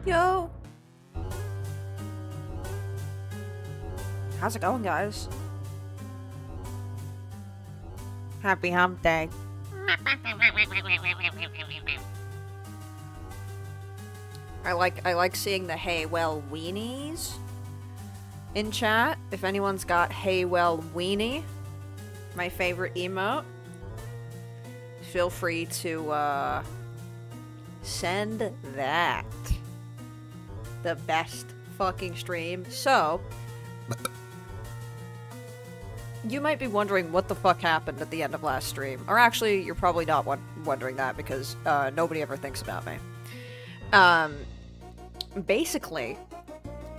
Yo! How's it going, guys? Happy hump day. I like seeing the hey well weenies in chat. If anyone's got hey well weenie, my favorite emote, feel free to send that. The best fucking stream. So, you might be wondering what the fuck happened at the end of last stream. Or actually, you're probably not wondering that because nobody ever thinks about me. Basically,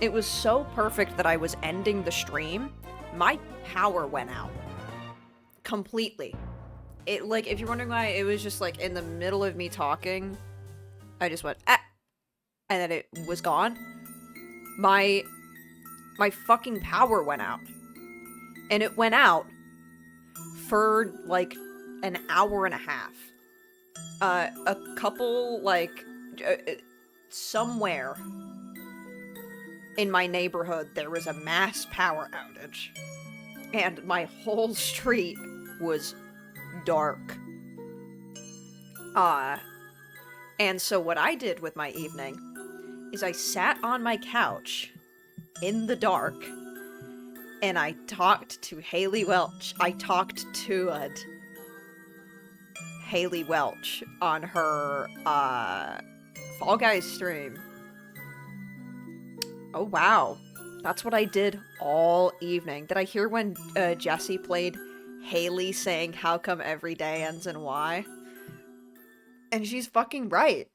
it was so perfect that I was ending the stream, my power went out. Completely. It, like, if you're wondering why, it was just, like, in the middle of me talking, I just went, ah! And then it was gone. My fucking power went out. And it went out for, like, an hour and a half. A couple, like, somewhere in my neighborhood, there was a mass power outage. And my whole street was dark. And so what I did with my evening is I sat on my couch in the dark and I talked to Haley Welch. I talked to Haley Welch on her Fall Guys stream. Oh wow. That's what I did all evening. Did I hear when Jesse played Haley saying how come every day ends in Y? And she's fucking right.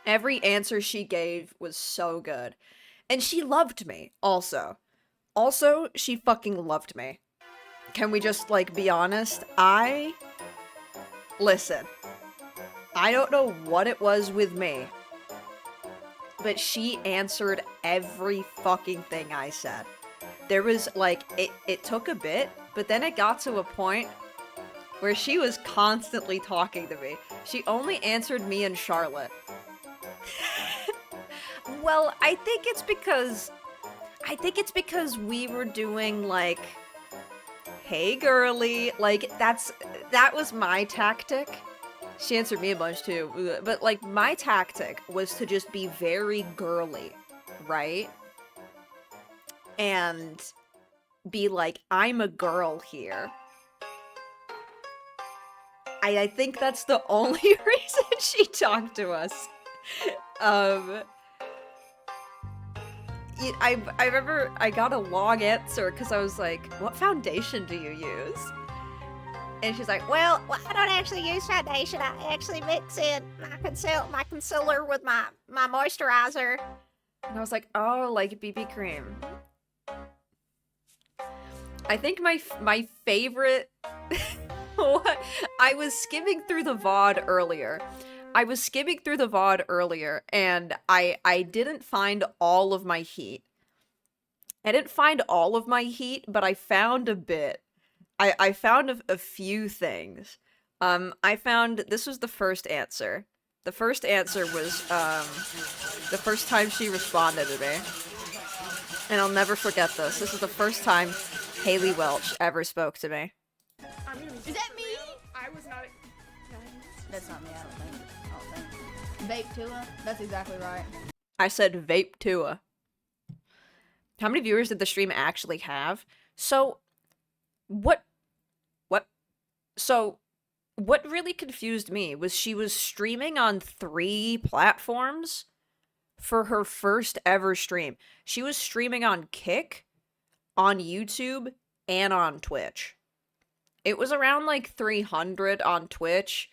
Every answer she gave was so good. And she loved me, also. Also, she fucking loved me. Can we just, like, be honest? Listen. I don't know what it was with me, but she answered every fucking thing I said. There was, like, it took a bit, but then it got to a point where she was constantly talking to me. She only answered me and Charlotte. Well, I think it's because we were doing, like, hey girly, like, that was my tactic. She answered me a bunch too, but, like, my tactic was to just be very girly, right? And be like, I'm a girl here. I think that's the only reason she talked to us. I remember I got a long answer because I was like, what foundation do you use? And she's like, well, I don't actually use foundation. I actually mix in my concealer with my moisturizer. And I was like, oh, like BB cream. I think my favorite... What? I was skimming through the VOD earlier. And I didn't find all of my heat. I didn't find all of my heat, but I found a bit. I found a few things. I found, this was the first answer. The first answer was, the first time she responded to me. And I'll never forget this. This is the first time Haley Welch ever spoke to me. Is that me? I was not. That's not me, I don't think. Vape Tua? That's exactly right. I said vape Tua. How many viewers did the stream actually have? So, what really confused me was she was streaming on 3 platforms for her first ever stream. She was streaming on Kick, on YouTube, and on Twitch. It was around, like, 300 on Twitch.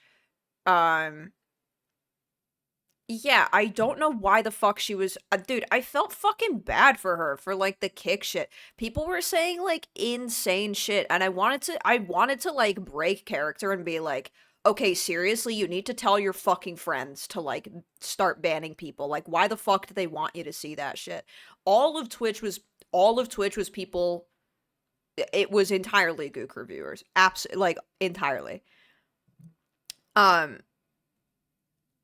Yeah, I don't know why the fuck she was... dude, I felt fucking bad for her for, like, the Kick shit. People were saying, like, insane shit, and I wanted to, like, break character and be like, okay, seriously, you need to tell your fucking friends to, like, start banning people. Like, why the fuck do they want you to see that shit? All of Twitch was people... It was entirely Gook reviewers. Absolutely, like, entirely.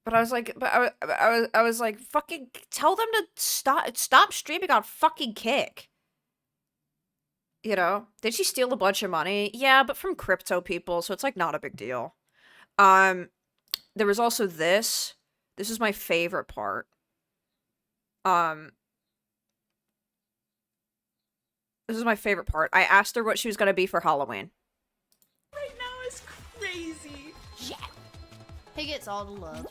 But But I was like, I was like, fucking tell them to stop streaming on fucking Kick. You know? Did she steal a bunch of money? Yeah, but from crypto people, so it's like not a big deal. There was also this. This is my favorite part. This is my favorite part. I asked her what she was gonna be for Halloween. Right now is crazy. Yeah. He gets all the love.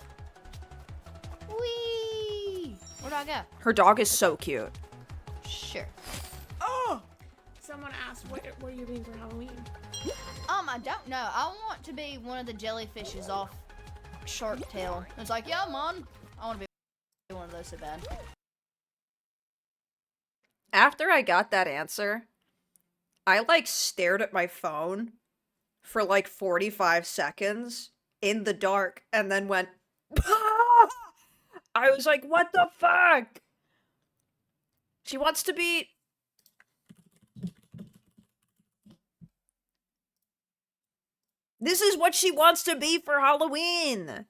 Whee! Where do I go? Her dog is so cute. Sure. Oh! Someone asked, what are you being for Halloween? I don't know. I want to be one of the jellyfishes off Shark Tale. It's like, yeah, man. I want to be one of those so bad. After I got that answer, I like stared at my phone for like 45 seconds in the dark and then went, I was like, what the fuck? She wants to be... This is what she wants to be for Halloween.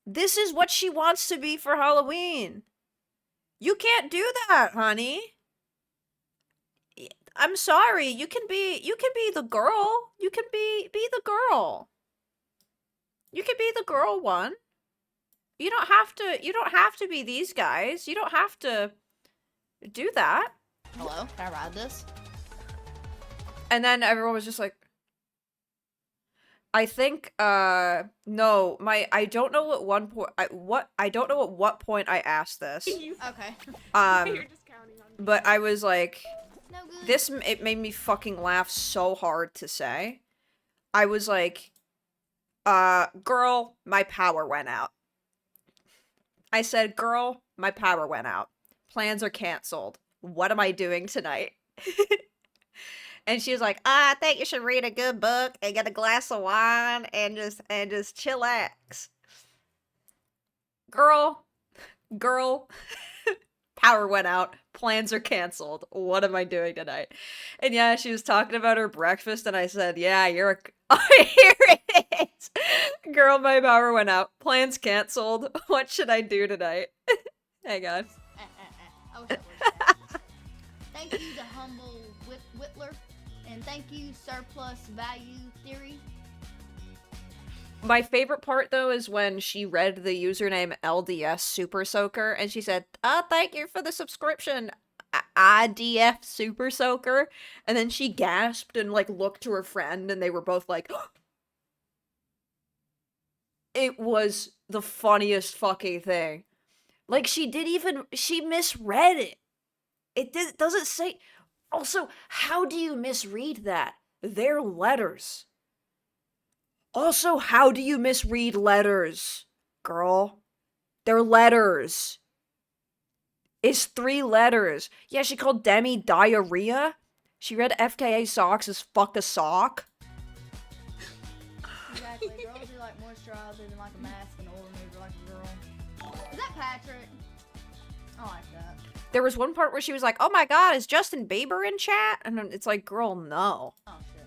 This is what she wants to be for Halloween. You can't do that, honey. I'm sorry. You can be the girl. You can be the girl. You can be the girl one. You don't have to be these guys. You don't have to do that. Hello? Can I ride this? And then everyone was just like, I think, no, I don't know at one point, I don't know at what point I asked this. Okay. You're just counting on me. But I was like, No good. it made me fucking laugh so hard to say. I was like, girl, my power went out. I said, girl, my power went out. Plans are canceled. What am I doing tonight? And she was like, I think you should read a good book and get a glass of wine and just chillax. Girl, power went out. Plans are canceled. What am I doing tonight? And yeah, she was talking about her breakfast, and I said, yeah, you're a... Oh, here it is. Girl, my power went out. Plans canceled. What should I do tonight? Hang on. I wish I would've said. Thank you to Humble Whittler, and thank you Surplus Value Theory. My favorite part, though, is when she read the username LDS Super Soaker, and she said, thank you for the subscription, IDF Super Soaker. And then she gasped and, like, looked to her friend, and they were both like, It was the funniest fucking thing. Like, she misread it. It doesn't say... Also, how do you misread that? They're letters. Also, how do you misread letters, girl? They're letters. It's 3 letters. Yeah, she called Demi diarrhea. She read FKA socks as fuck a sock. Exactly. Girls do like moisturizer than like a mask and oil remover like a girl. Is that Patrick? I like that. There was one part where she was like, oh my god, is Justin Bieber in chat? And it's like, girl, no. Oh shit.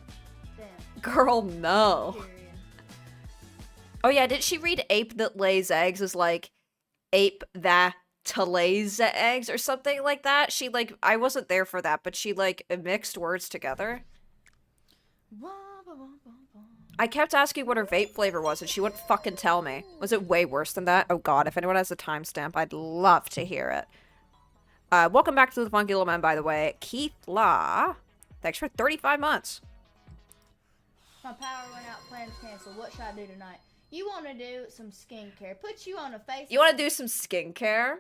Damn. Girl, no. Period. Oh yeah, did she read ape that lays eggs as like ape that to lays eggs or something like that? She like, I wasn't there for that, but she like mixed words together. I kept asking what her vape flavor was and she wouldn't fucking tell me. Was it way worse than that? Oh god, if anyone has a timestamp, I'd love to hear it. Welcome back to the Funky Little Man, by the way. Keith Law. Thanks for 35 months. My power went out, plans canceled. What should I do tonight? You want to do some skincare. Put you on a face. You want to do some skincare?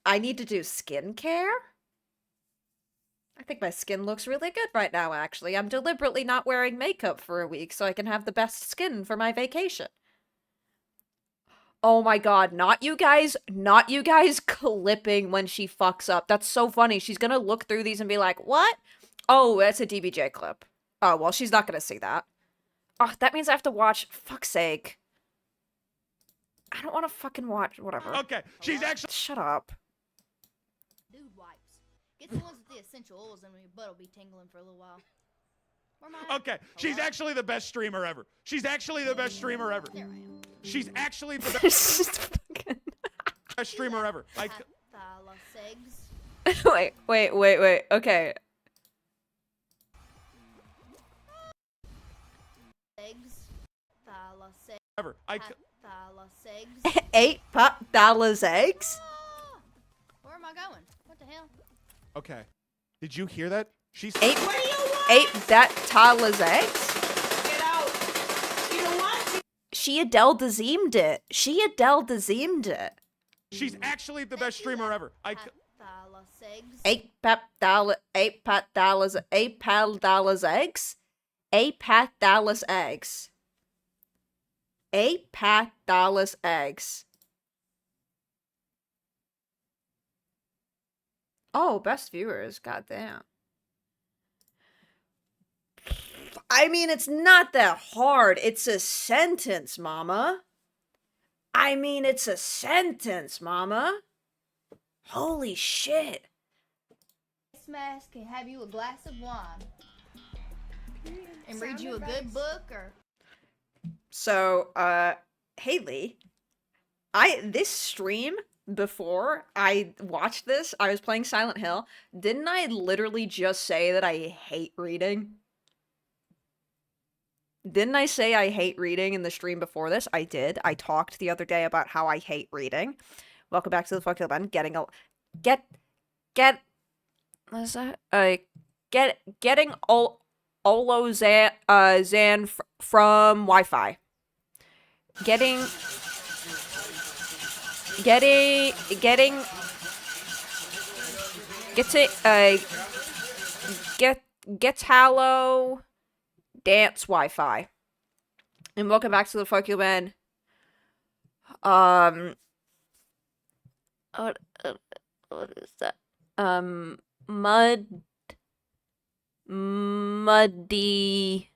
I need to do skincare? I think my skin looks really good right now, actually. I'm deliberately not wearing makeup for a week so I can have the best skin for my vacation. Oh my god, not you guys clipping when she fucks up. That's so funny. She's gonna look through these and be like, what? Oh, that's a DBJ clip. Oh, well, she's not gonna see that. Oh, that means I have to watch. Fuck's sake. I don't want to fucking watch. Whatever. Okay, she's actually. Shut up. Dude wipes. Get the ones with the essential oils and your butt will be tingling for a little while. Where am I? Okay, she's Hello? actually the best streamer ever. She's actually the best streamer ever. There I am. She's actually the best streamer ever. Thalassigs. Wait. Okay. Eggs. Thalassigs. Ever. Thalassigs. $8 eggs? Ah! Where am I going? What the hell? Okay. Did you hear that? She's Eight What do you want? $8 eggs? Get out. You don't want to. She Adele deemed it. She's actually the best streamer ever. Thalassigs. $8 eggs? $8 eggs. $8 eggs. Oh, best viewers, goddamn. I mean, it's not that hard. It's a sentence, mama. Holy shit. Face mask can have you a glass of wine and read Sound you a advice. good book or So, Haley, this stream, before I watched this, I was playing Silent Hill. Didn't I literally just say that I hate reading? Didn't I say I hate reading in the stream before this? I did. I talked the other day about how I hate reading. Welcome back to the fucking band. What is that? Getting Olo Zan from Wi-Fi. Getting Hallow Dance Wi-Fi. And welcome back to the fucking band. What is that? Muddy.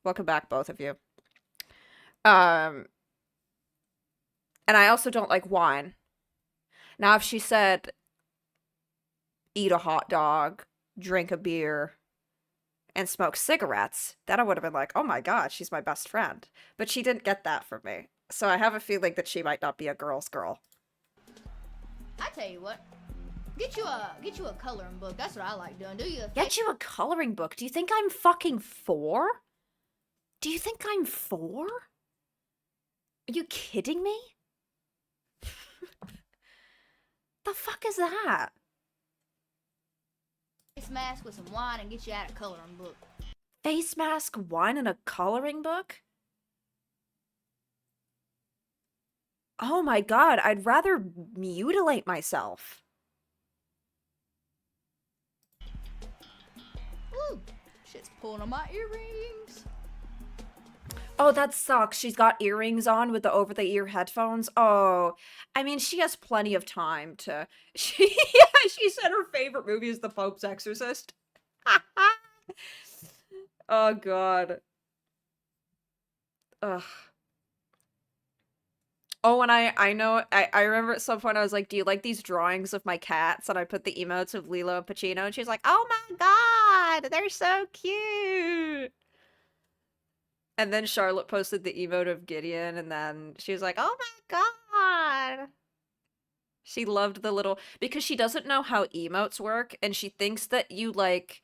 Welcome back, both of you. And I also don't like wine. Now, if she said, eat a hot dog, drink a beer, and smoke cigarettes, then I would have been like, oh my god, she's my best friend. But she didn't get that from me. So I have a feeling that she might not be a girl's girl. I tell you what. Get you a coloring book. That's what I like doing. Do you? Get you a coloring book? Do you think I'm fucking 4? Do you think I'm 4? Are you kidding me? The fuck is that? Face mask with some wine and get you out a coloring book. Face mask, wine, and a coloring book? Oh my god, I'd rather mutilate myself. Ooh, shit's pulling on my earrings. Oh, that sucks. She's got earrings on with the over-the-ear headphones. Oh, I mean, she has plenty of time to... She said her favorite movie is The Pope's Exorcist. Oh, God. Ugh. Oh, and I know, I remember at some point I was like, do you like these drawings of my cats? And I put the emotes of Lilo and Pacino, and she's like, oh my god, they're so cute! And then Charlotte posted the emote of Gideon, and then she was like, oh my god! She loved the little... Because she doesn't know how emotes work, and she thinks that you, like,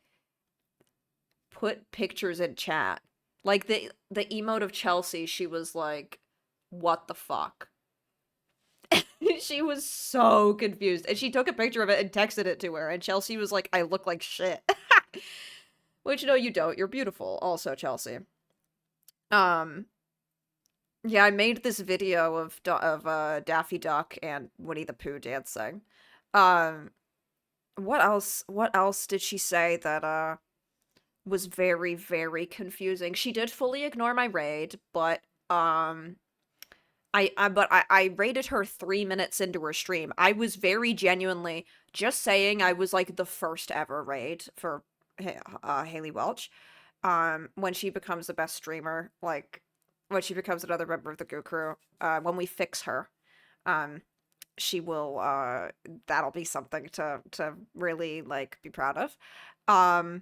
put pictures in chat. Like, the emote of Chelsea, she was like, what the fuck? She was so confused. And she took a picture of it and texted it to her, and Chelsea was like, I look like shit. Which, no, you don't. You're beautiful, also, Chelsea. Yeah, I made this video of Daffy Duck and Winnie the Pooh dancing. What else did she say that, was very, very confusing? She did fully ignore my raid, but, I rated her 3 minutes into her stream. I was very genuinely just saying I was, like, the first ever raid for, Haley Welch. When she becomes the best streamer, like, when she becomes another member of the Goo Crew, when we fix her, she will, that'll be something to really, like, be proud of. I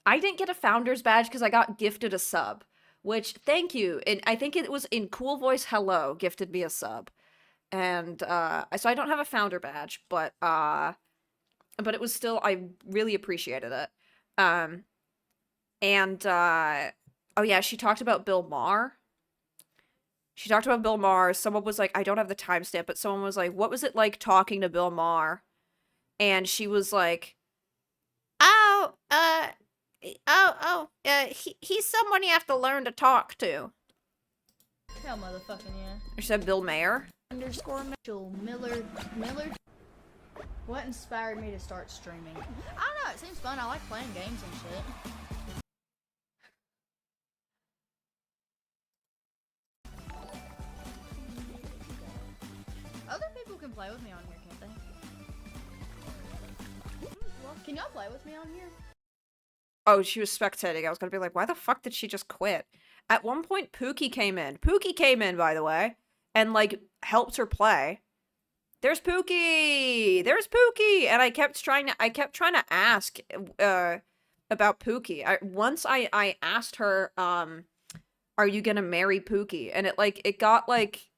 didn't get a founder's badge because I got gifted a sub, which thank you. And I think it was in Cool Voice Hello gifted me a sub. And so I don't have a founder badge, but it was still, I really appreciated it. And oh yeah, she talked about Bill Maher. She talked about Bill Maher. Someone was like, I don't have the timestamp, but someone was like, what was it like talking to Bill Maher? And she was like, oh, he's someone you have to learn to talk to. Hell, motherfucking yeah. She said Bill Mayer. Underscore Mitchell Miller. What inspired me to start streaming? I don't know. It seems fun. I like playing games and shit. Other people can play with me on here, can't they? Can y'all play with me on here? Oh, she was spectating. I was gonna be like, why the fuck did she just quit? At one point, Pookie came in. Pookie came in, by the way, and, like, helped her play. There's Pookie! There's Pookie! And I kept trying to ask, about Pookie. Once I asked her, are you gonna marry Pookie? And it got, like,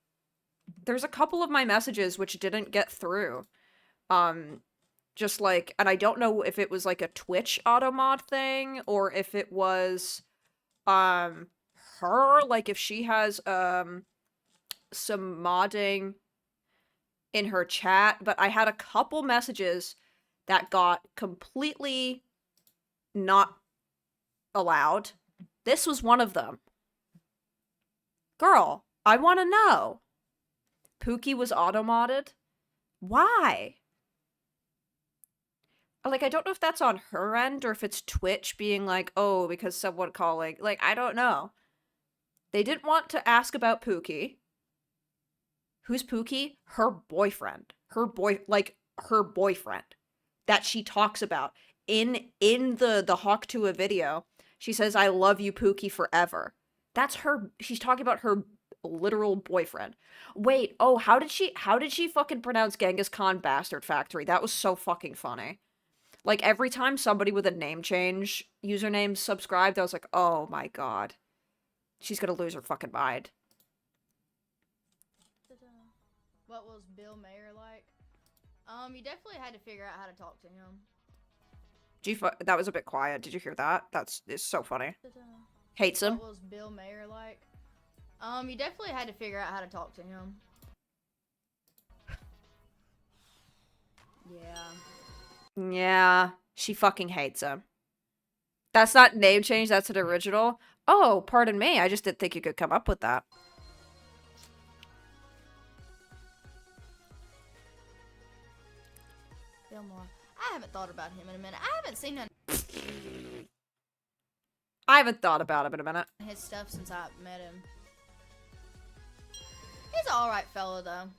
there's a couple of my messages which didn't get through. Just, like, and I don't know if it was, like, a Twitch automod thing, or if it was, her, like, if she has, some modding in her chat, but I had a couple messages that got completely not allowed. This was one of them. Girl, I want to know. Pookie was auto-modded? Why? Like, I don't know if that's on her end or if it's Twitch being like, oh, because someone calling. Like, I don't know. They didn't want to ask about Pookie. Who's Pookie? Her boyfriend. Her boyfriend. That she talks about. In the Hawk to a video, she says, I love you, Pookie, forever. That's her. She's talking about her literal boyfriend. Wait, oh, how did she fucking pronounce Genghis Khan Bastard Factory? That was so fucking funny. Like, every time somebody with a name change username subscribed, I was like, oh my god. She's gonna lose her fucking mind. What was Bill Mayer like? You definitely had to figure out how to talk to him. That was a bit quiet. Did you hear that? It's so funny. Hates him. What was Bill Mayer like? You definitely had to figure out how to talk to him. Yeah. Yeah, she fucking hates him. That's not name change, that's an original. Oh, pardon me, I just didn't think you could come up with that. Bill Maher. I haven't thought about him in a minute. I haven't seen none I haven't thought about him in a minute. of his stuff since I met him. He's an alright fella, though.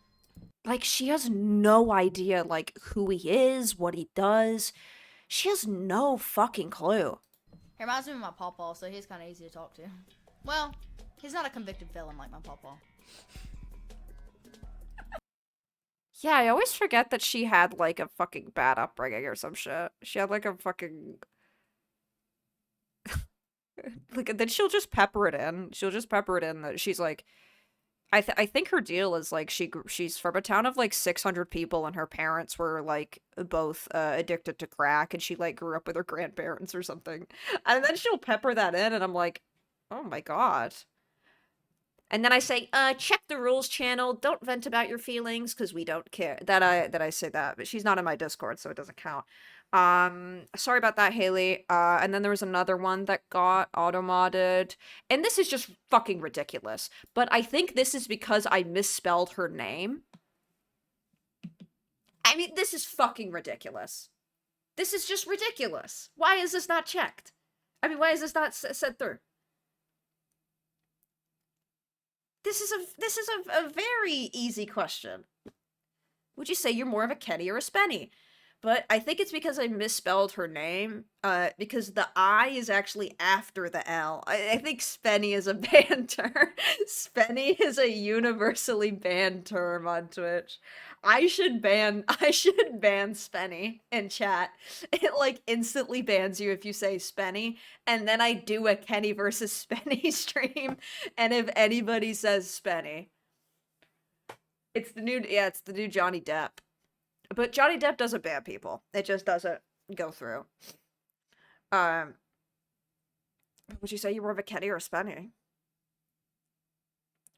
Like, she has no idea, like, who he is, what he does. She has no fucking clue. He reminds me of my pawpaw, so he's kind of easy to talk to. Well, he's not a convicted felon like my pawpaw. Yeah, I always forget that she had, like, a fucking bad upbringing or some shit. She had, like, a fucking... like, then she'll just pepper it in. She'll just pepper it in that she's, like... I think her deal is, like, she's from a town of, like, 600 people, and her parents were, like, both addicted to crack, and she, like, grew up with her grandparents or something. And then she'll pepper that in, and I'm like, oh my god. And then I say, check the rules channel, don't vent about your feelings, because we don't care. That I say that, but she's not in my Discord, so it doesn't count. Sorry about that, Haley. And then there was another one that got auto-modded. And this is just fucking ridiculous. But I think this is because I misspelled her name. I mean, this is fucking ridiculous. This is just ridiculous. Why is this not checked? I mean, why is this not sent through? This is a very easy question. Would you say you're more of a Kenny or a Spenny? But I think it's because I misspelled her name, because the I is actually after the L. I think Spenny is a banned term. Spenny is a universally banned term on Twitch. I should ban Spenny in chat. It like instantly bans you if you say Spenny, and then I do a Kenny versus Spenny stream, and if anybody says Spenny, it's the new Johnny Depp. But Johnny Depp doesn't ban people. It just doesn't go through. Would you say you were of a Kenny or a Spenny?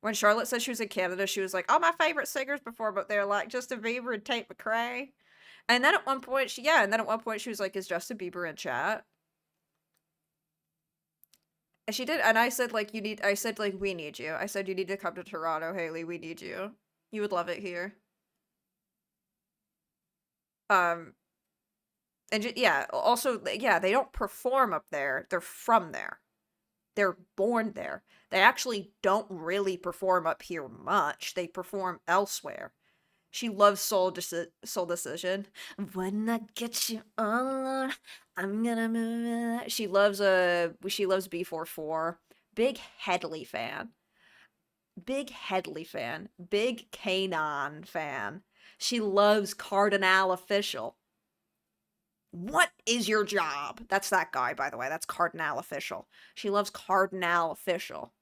When Charlotte said she was in Canada, she was like, "Oh, my favorite singers before, but they're like Justin Bieber and Tate McRae." And then at one point, she was like, "Is Justin Bieber in chat?" And she did, and I said like, I said like, "We need you." I said, "You need to come to Toronto, Haley. We need you. You would love it here." And yeah, also, yeah, they don't perform up there. They're from there. They're born there. They actually don't really perform up here much. They perform elsewhere. She loves Soul Decision. When I get you all alone, I'm gonna move it. She loves B44. Big Headley fan. Big Headley fan. Big Kanon fan. She loves Cardinal Official. What is your job? That's that guy, by the way. That's Cardinal Official. She loves Cardinal Official.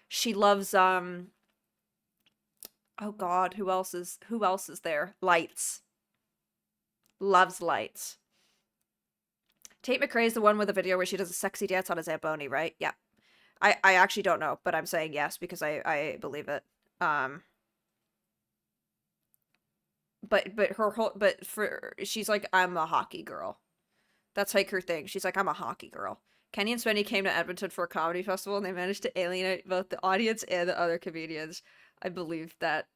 She loves, oh god, who else is there? Lights. Loves Lights. Tate McRae is the one with the video where she does a sexy dance on a Zamboni, right? Yeah. I actually don't know, but I'm saying yes because I believe it. She's like, I'm a hockey girl. That's like her thing. She's like, I'm a hockey girl. Kenny and Spenny came to Edmonton for a comedy festival and they managed to alienate both the audience and the other comedians. I believe that.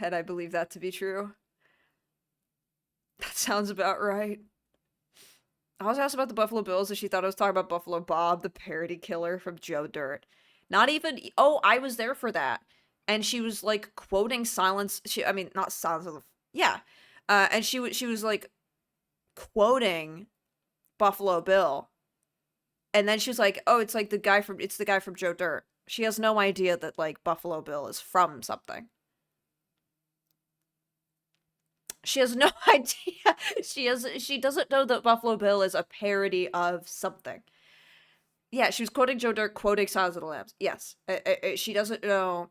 And I believe that to be true. That sounds about right. I was asked about the Buffalo Bills and she thought I was talking about Buffalo Bob, the parody killer from Joe Dirt. Not even, oh, I was there for that. And she was like quoting not Silence of the, yeah. And she was like quoting Buffalo Bill. And then she was like, oh, it's the guy from Joe Dirt. She has no idea that like Buffalo Bill is from something. She has no idea. She doesn't know that Buffalo Bill is a parody of something. Yeah, she was quoting Joe Dirt, quoting Silence of the Lambs. Yes. She doesn't know.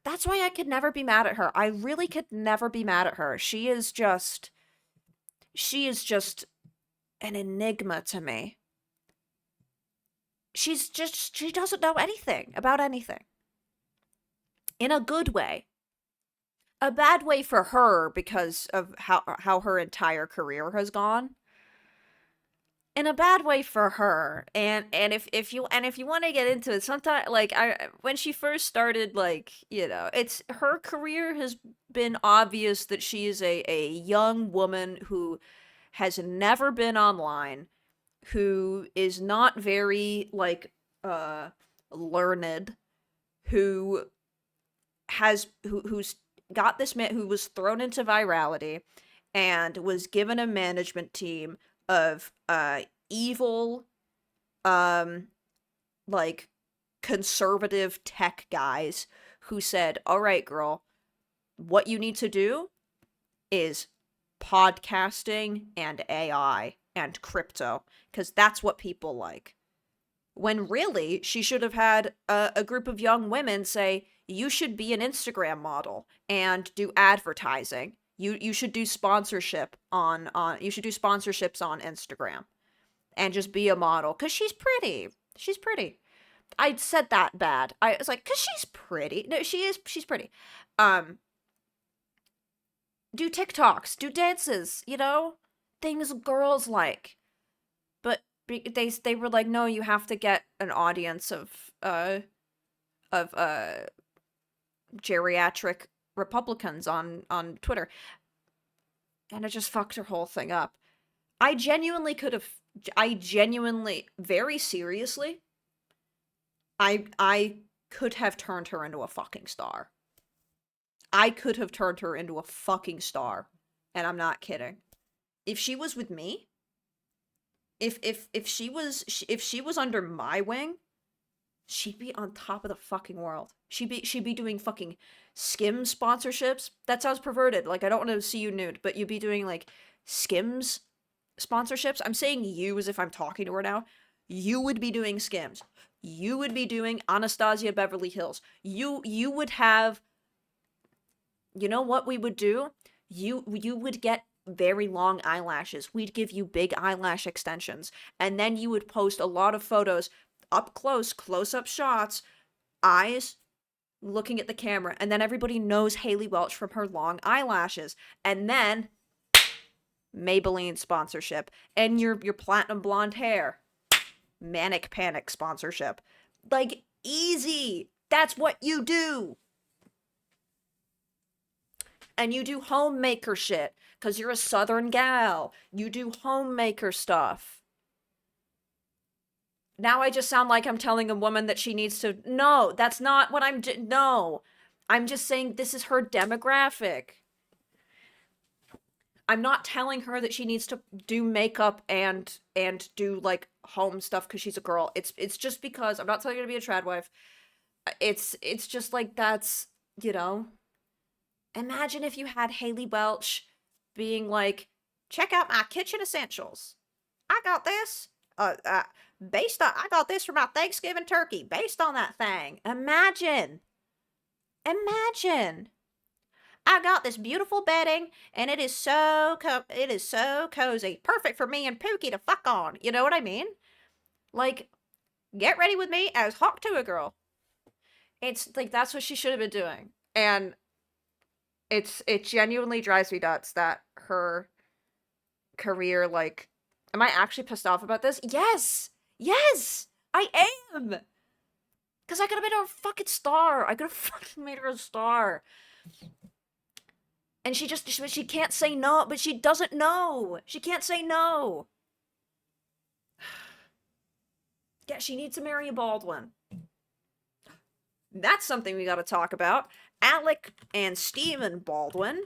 That's why I could never be mad at her. I really could never be mad at her. She is just an enigma to me. She doesn't know anything about anything. In a good way. A bad way for her because of how her entire career has gone. In a bad way for her. And if you want to get into it, sometimes like when she first started, like, you know, it's her career has been obvious that she is a young woman who has never been online, who is not very like learned, who's got this man who was thrown into virality and was given a management team of evil like conservative tech guys who said, all right, girl, what you need to do is podcasting and AI and crypto, because that's what people like. When really, she should have had a group of young women say, you should be an Instagram model and do advertising. You should do sponsorship you should do sponsorships on Instagram and just be a model, because she's pretty. She's pretty. I said that bad. I was like, because she's pretty. No, she's pretty. Do TikToks, do dances, you know? Things girls like. But they were like, no, you have to get an audience of geriatric Republicans on Twitter. And it just fucked her whole thing up. I genuinely, very seriously, I could have turned her into a fucking star. I could have turned her into a fucking star. And I'm not kidding. If she was with me, if she was under my wing, she'd be on top of the fucking world. She'd be doing fucking Skims sponsorships. That sounds perverted. Like, I don't want to see you nude, but you'd be doing like Skims sponsorships. I'm saying you as if I'm talking to her now. You would be doing Skims. You would be doing Anastasia Beverly Hills. You would have, you know what we would do? You would get very long eyelashes. We'd give you big eyelash extensions. And then you would post a lot of photos up close-up shots, eyes looking at the camera. And then everybody knows Haley Welch from her long eyelashes. And then Maybelline sponsorship. And your platinum blonde hair. Manic Panic sponsorship. Like, easy. That's what you do. And you do homemaker shit. Because you're a southern gal. You do homemaker stuff. Now I just sound like I'm telling a woman that she needs to... No, that's not what I'm... No. I'm just saying this is her demographic. I'm not telling her that she needs to do makeup and do, like, home stuff because she's a girl. It's just because... I'm not telling her to be a trad wife. It's just like that's... You know? Imagine if you had Haley Welch being like, check out my kitchen essentials. I got this. I got this for my Thanksgiving turkey, based on that thing. Imagine. I got this beautiful bedding, and it is so cozy. Perfect for me and Pookie to fuck on. You know what I mean? Like, get ready with me as Hawk to a girl. It's, like, that's what she should have been doing. And it genuinely drives me nuts that her career, like... Am I actually pissed off about this? Yes! Yes! I am! Because I could have made her a fucking star. I could have fucking made her a star. And she can't say no, but she doesn't know. She can't say no. Yeah, she needs to marry a Baldwin. That's something we gotta talk about. Alec and Stephen Baldwin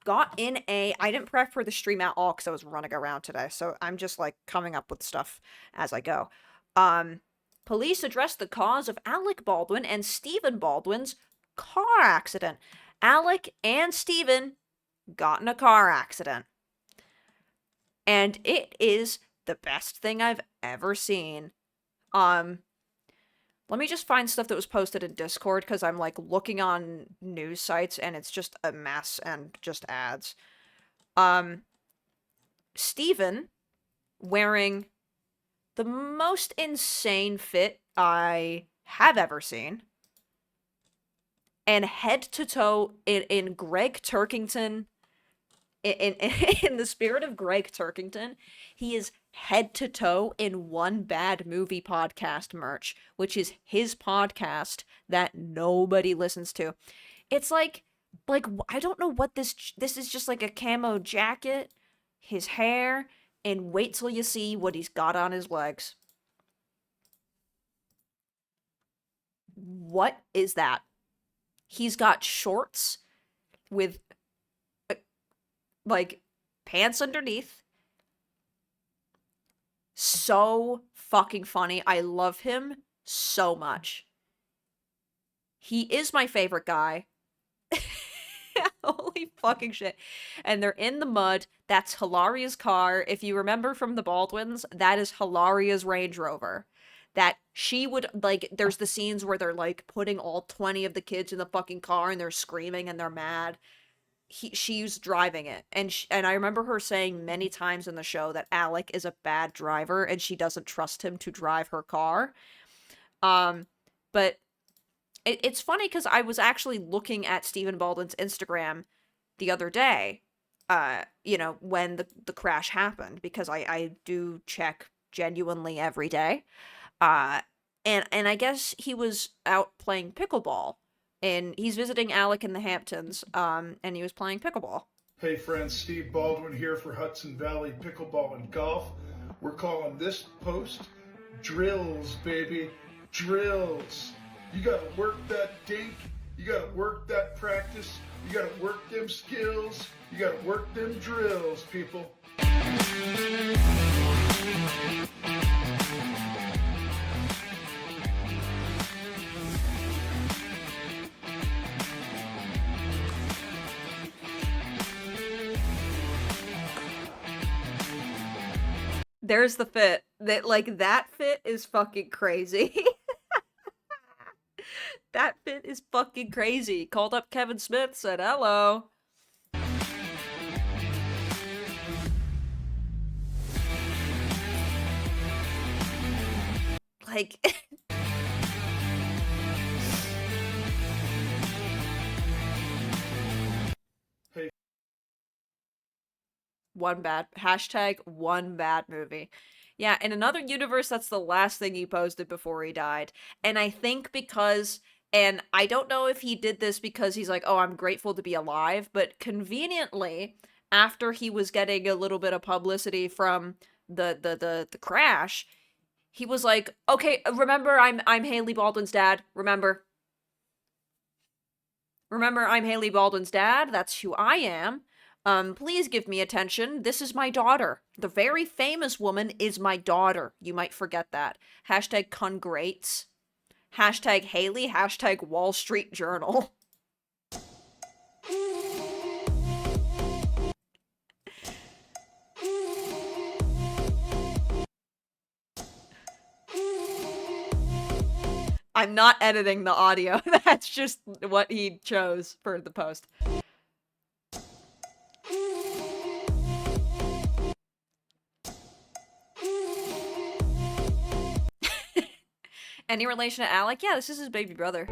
got in a... I didn't prep for the stream at all because I was running around today, so I'm just, like, coming up with stuff as I go. Police addressed the cause of Alec Baldwin and Stephen Baldwin's car accident. Alec and Stephen got in a car accident. And it is the best thing I've ever seen. Let me just find stuff that was posted in Discord, because I'm, like, looking on news sites, and it's just a mess and just ads. Steven, wearing the most insane fit I have ever seen, and head to toe in Greg Turkington, in the spirit of Greg Turkington, he is head to toe in One Bad Movie Podcast merch, which is his podcast that nobody listens to. It's like I don't know what this is, just like a camo jacket, his hair, and wait till you see what he's got on his legs. What is that? He's got shorts with like pants underneath. So fucking funny. I love him so much. He is my favorite guy. Holy fucking shit. And they're in the mud. That's Hilaria's car. If you remember from the Baldwins, that is Hilaria's Range Rover. That she would, like, there's the scenes where they're, like, putting all 20 of the kids in the fucking car and they're screaming and they're mad. She's driving it. And I remember her saying many times in the show that Alec is a bad driver and she doesn't trust him to drive her car. But it's funny because I was actually looking at Stephen Baldwin's Instagram the other day, you know, when the crash happened, because I do check genuinely every day. And I guess he was out playing pickleball. And he's visiting Alec in the Hamptons, and he was playing pickleball. Hey friends, Steve Baldwin here for Hudson Valley Pickleball and Golf. We're calling this post Drills, baby. Drills. You gotta work that dink You gotta work that practice. You gotta work them skills. You gotta work them drills, people. There's the fit. That fit is fucking crazy. That fit is fucking crazy. Called up Kevin Smith, said hello. Like... Hey. One bad movie. Yeah, in another universe, that's the last thing he posted before he died. And I think because, and I don't know if he did this because he's like, oh, I'm grateful to be alive, but conveniently, after he was getting a little bit of publicity from the crash, he was like, okay, remember, I'm Haley Baldwin's dad. Remember, I'm Haley Baldwin's dad. That's who I am. Please give me attention. This is my daughter. The very famous woman is my daughter. You might forget that. Hashtag congrates. Hashtag Haley. Hashtag Wall Street Journal. I'm not editing the audio. That's just what he chose for the post. Any relation to Alec? Yeah, this is his baby brother.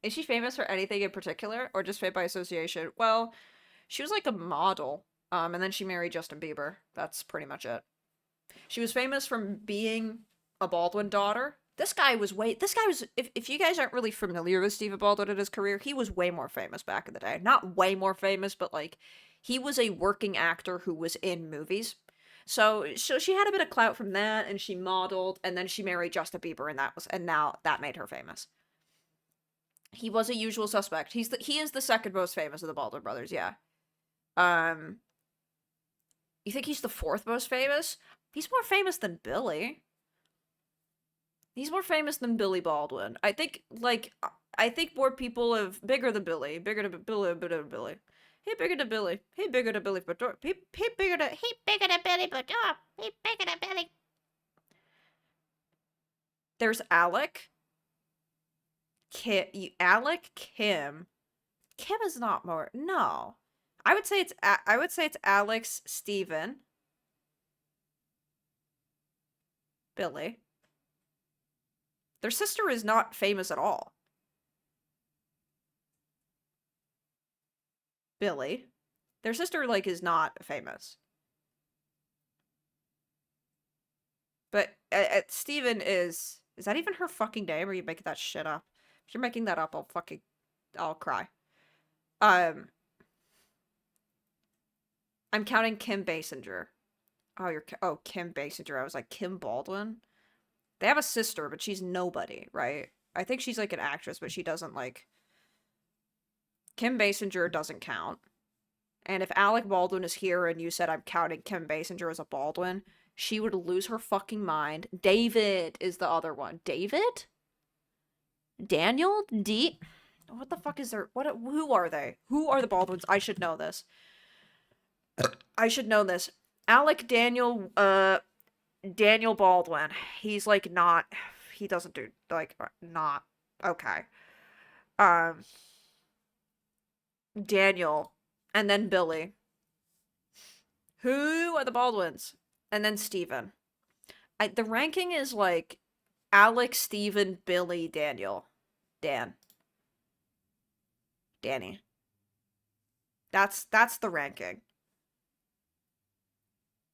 Is she famous for anything in particular, or just famous by association? Well, she was like a model, and then she married Justin Bieber. That's pretty much it. She was famous from being a Baldwin daughter. This guy was, if you guys aren't really familiar with Stephen Baldwin and his career, he was way more famous back in the day. Not way more famous, but like, he was a working actor who was in movies. So she had a bit of clout from that, and she modeled, and then she married Justin Bieber, and now that made her famous. He was a usual suspect. He is the second most famous of the Baldwin brothers, yeah. You think he's the fourth most famous? He's more famous than Billy. He's more famous than Billy Baldwin. I think more people have bigger than Billy. Bigger than Billy. He bigger than Billy. He bigger than Billy, but he bigger than Billy, but he bigger than Billy. There's Alec. Alec, Kim. Kim is not more. No. I would say it's Alex, Steven, Billy. Their sister is not famous at all. Billy. Their sister, like, is not famous. But Steven is that even her fucking name, or are you making that shit up? If you're making that up, I'll cry. I'm counting Kim Basinger. Kim Basinger. I was like, Kim Baldwin? They have a sister, but she's nobody, right? I think she's like an actress, but she doesn't like... Kim Basinger doesn't count. And if Alec Baldwin is here and you said I'm counting Kim Basinger as a Baldwin, she would lose her fucking mind. David is the other one. David? Daniel? What the fuck is there? Who are they? Who are the Baldwins? I should know this. Alec Daniel Baldwin. He's like not, he doesn't do, like, not, okay. Daniel. And then Billy. Who are the Baldwins? And then Steven. The ranking is like Alex, Steven, Billy, Daniel. Danny. That's the ranking.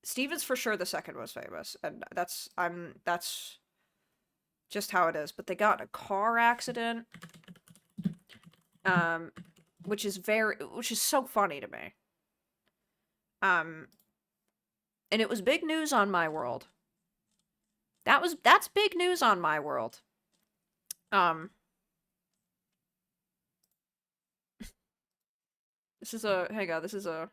Steven's for sure the second most famous, and that's just how it is. But they got in a car accident, which is so funny to me. And it was big news on my world. That's big news on my world. This is a, hang on, this is a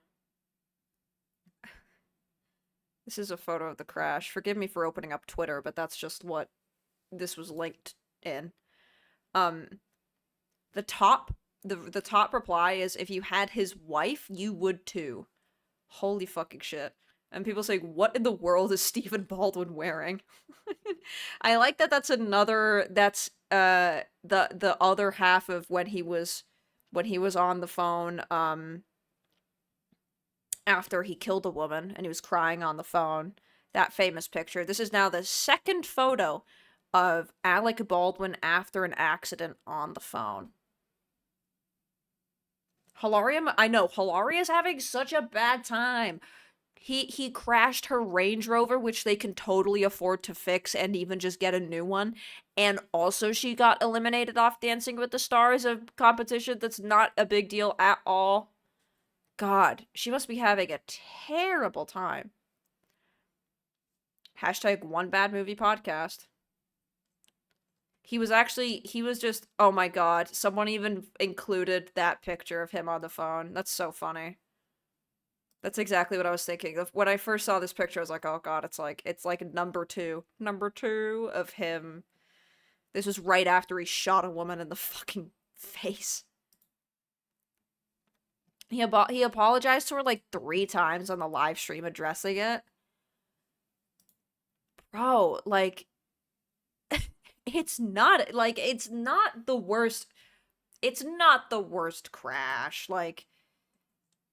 photo of the crash. Forgive me for opening up Twitter, but that's just what this was linked in. The top reply is, if you had his wife, you would too. Holy fucking shit. And people say, what in the world is Stephen Baldwin wearing? I like that that's another, that's, the other half of when he was on the phone, after he killed a woman, and he was crying on the phone. That famous picture. This is now the second photo of Alec Baldwin after an accident on the phone. Hilaria, I know, Hilaria's having such a bad time. He crashed her Range Rover, which they can totally afford to fix and even just get a new one. And also she got eliminated off Dancing with the Stars, a competition that's not a big deal at all. God, she must be having a terrible time. Hashtag one bad movie podcast. He was just, oh my god, someone even included that picture of him on the phone. That's so funny. That's exactly what I was thinking of. When I first saw this picture, I was like, oh god, it's like number two of him. This was right after he shot a woman in the fucking face. He apologized to her like 3 times on the live stream addressing it. Bro, like, it's not the worst. It's not the worst crash. Like,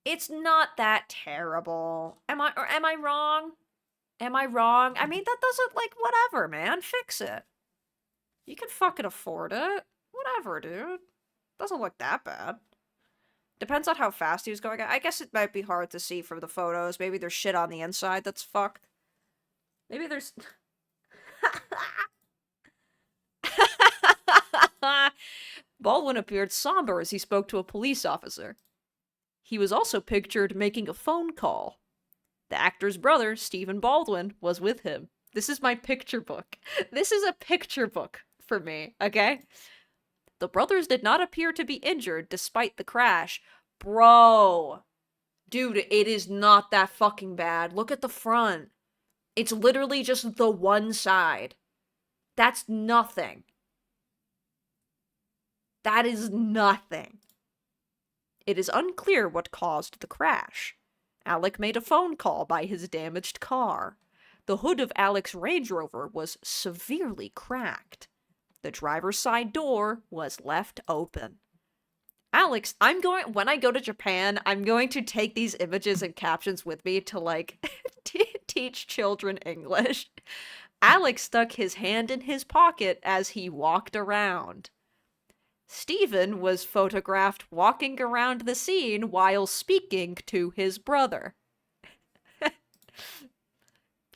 it's not that terrible. Am I wrong? Am I wrong? I mean, that doesn't, like, whatever, man. Fix it. You can fucking afford it. Whatever, dude. Doesn't look that bad. Depends on how fast he was going. I guess it might be hard to see from the photos. Maybe there's shit on the inside that's fucked. Maybe there's... Baldwin appeared somber as he spoke to a police officer. He was also pictured making a phone call. The actor's brother, Stephen Baldwin, was with him. This is my picture book. This is a picture book for me, okay? The brothers did not appear to be injured despite the crash. Bro! Dude, it is not that fucking bad. Look at the front. It's literally just the one side. That's nothing. That is nothing. It is unclear what caused the crash. Alec made a phone call by his damaged car. The hood of Alec's Range Rover was severely cracked. The driver's side door was left open. Alex, when I go to Japan, I'm going to take these images and captions with me to, like, teach children English. Alex stuck his hand in his pocket as he walked around. Stephen was photographed walking around the scene while speaking to his brother.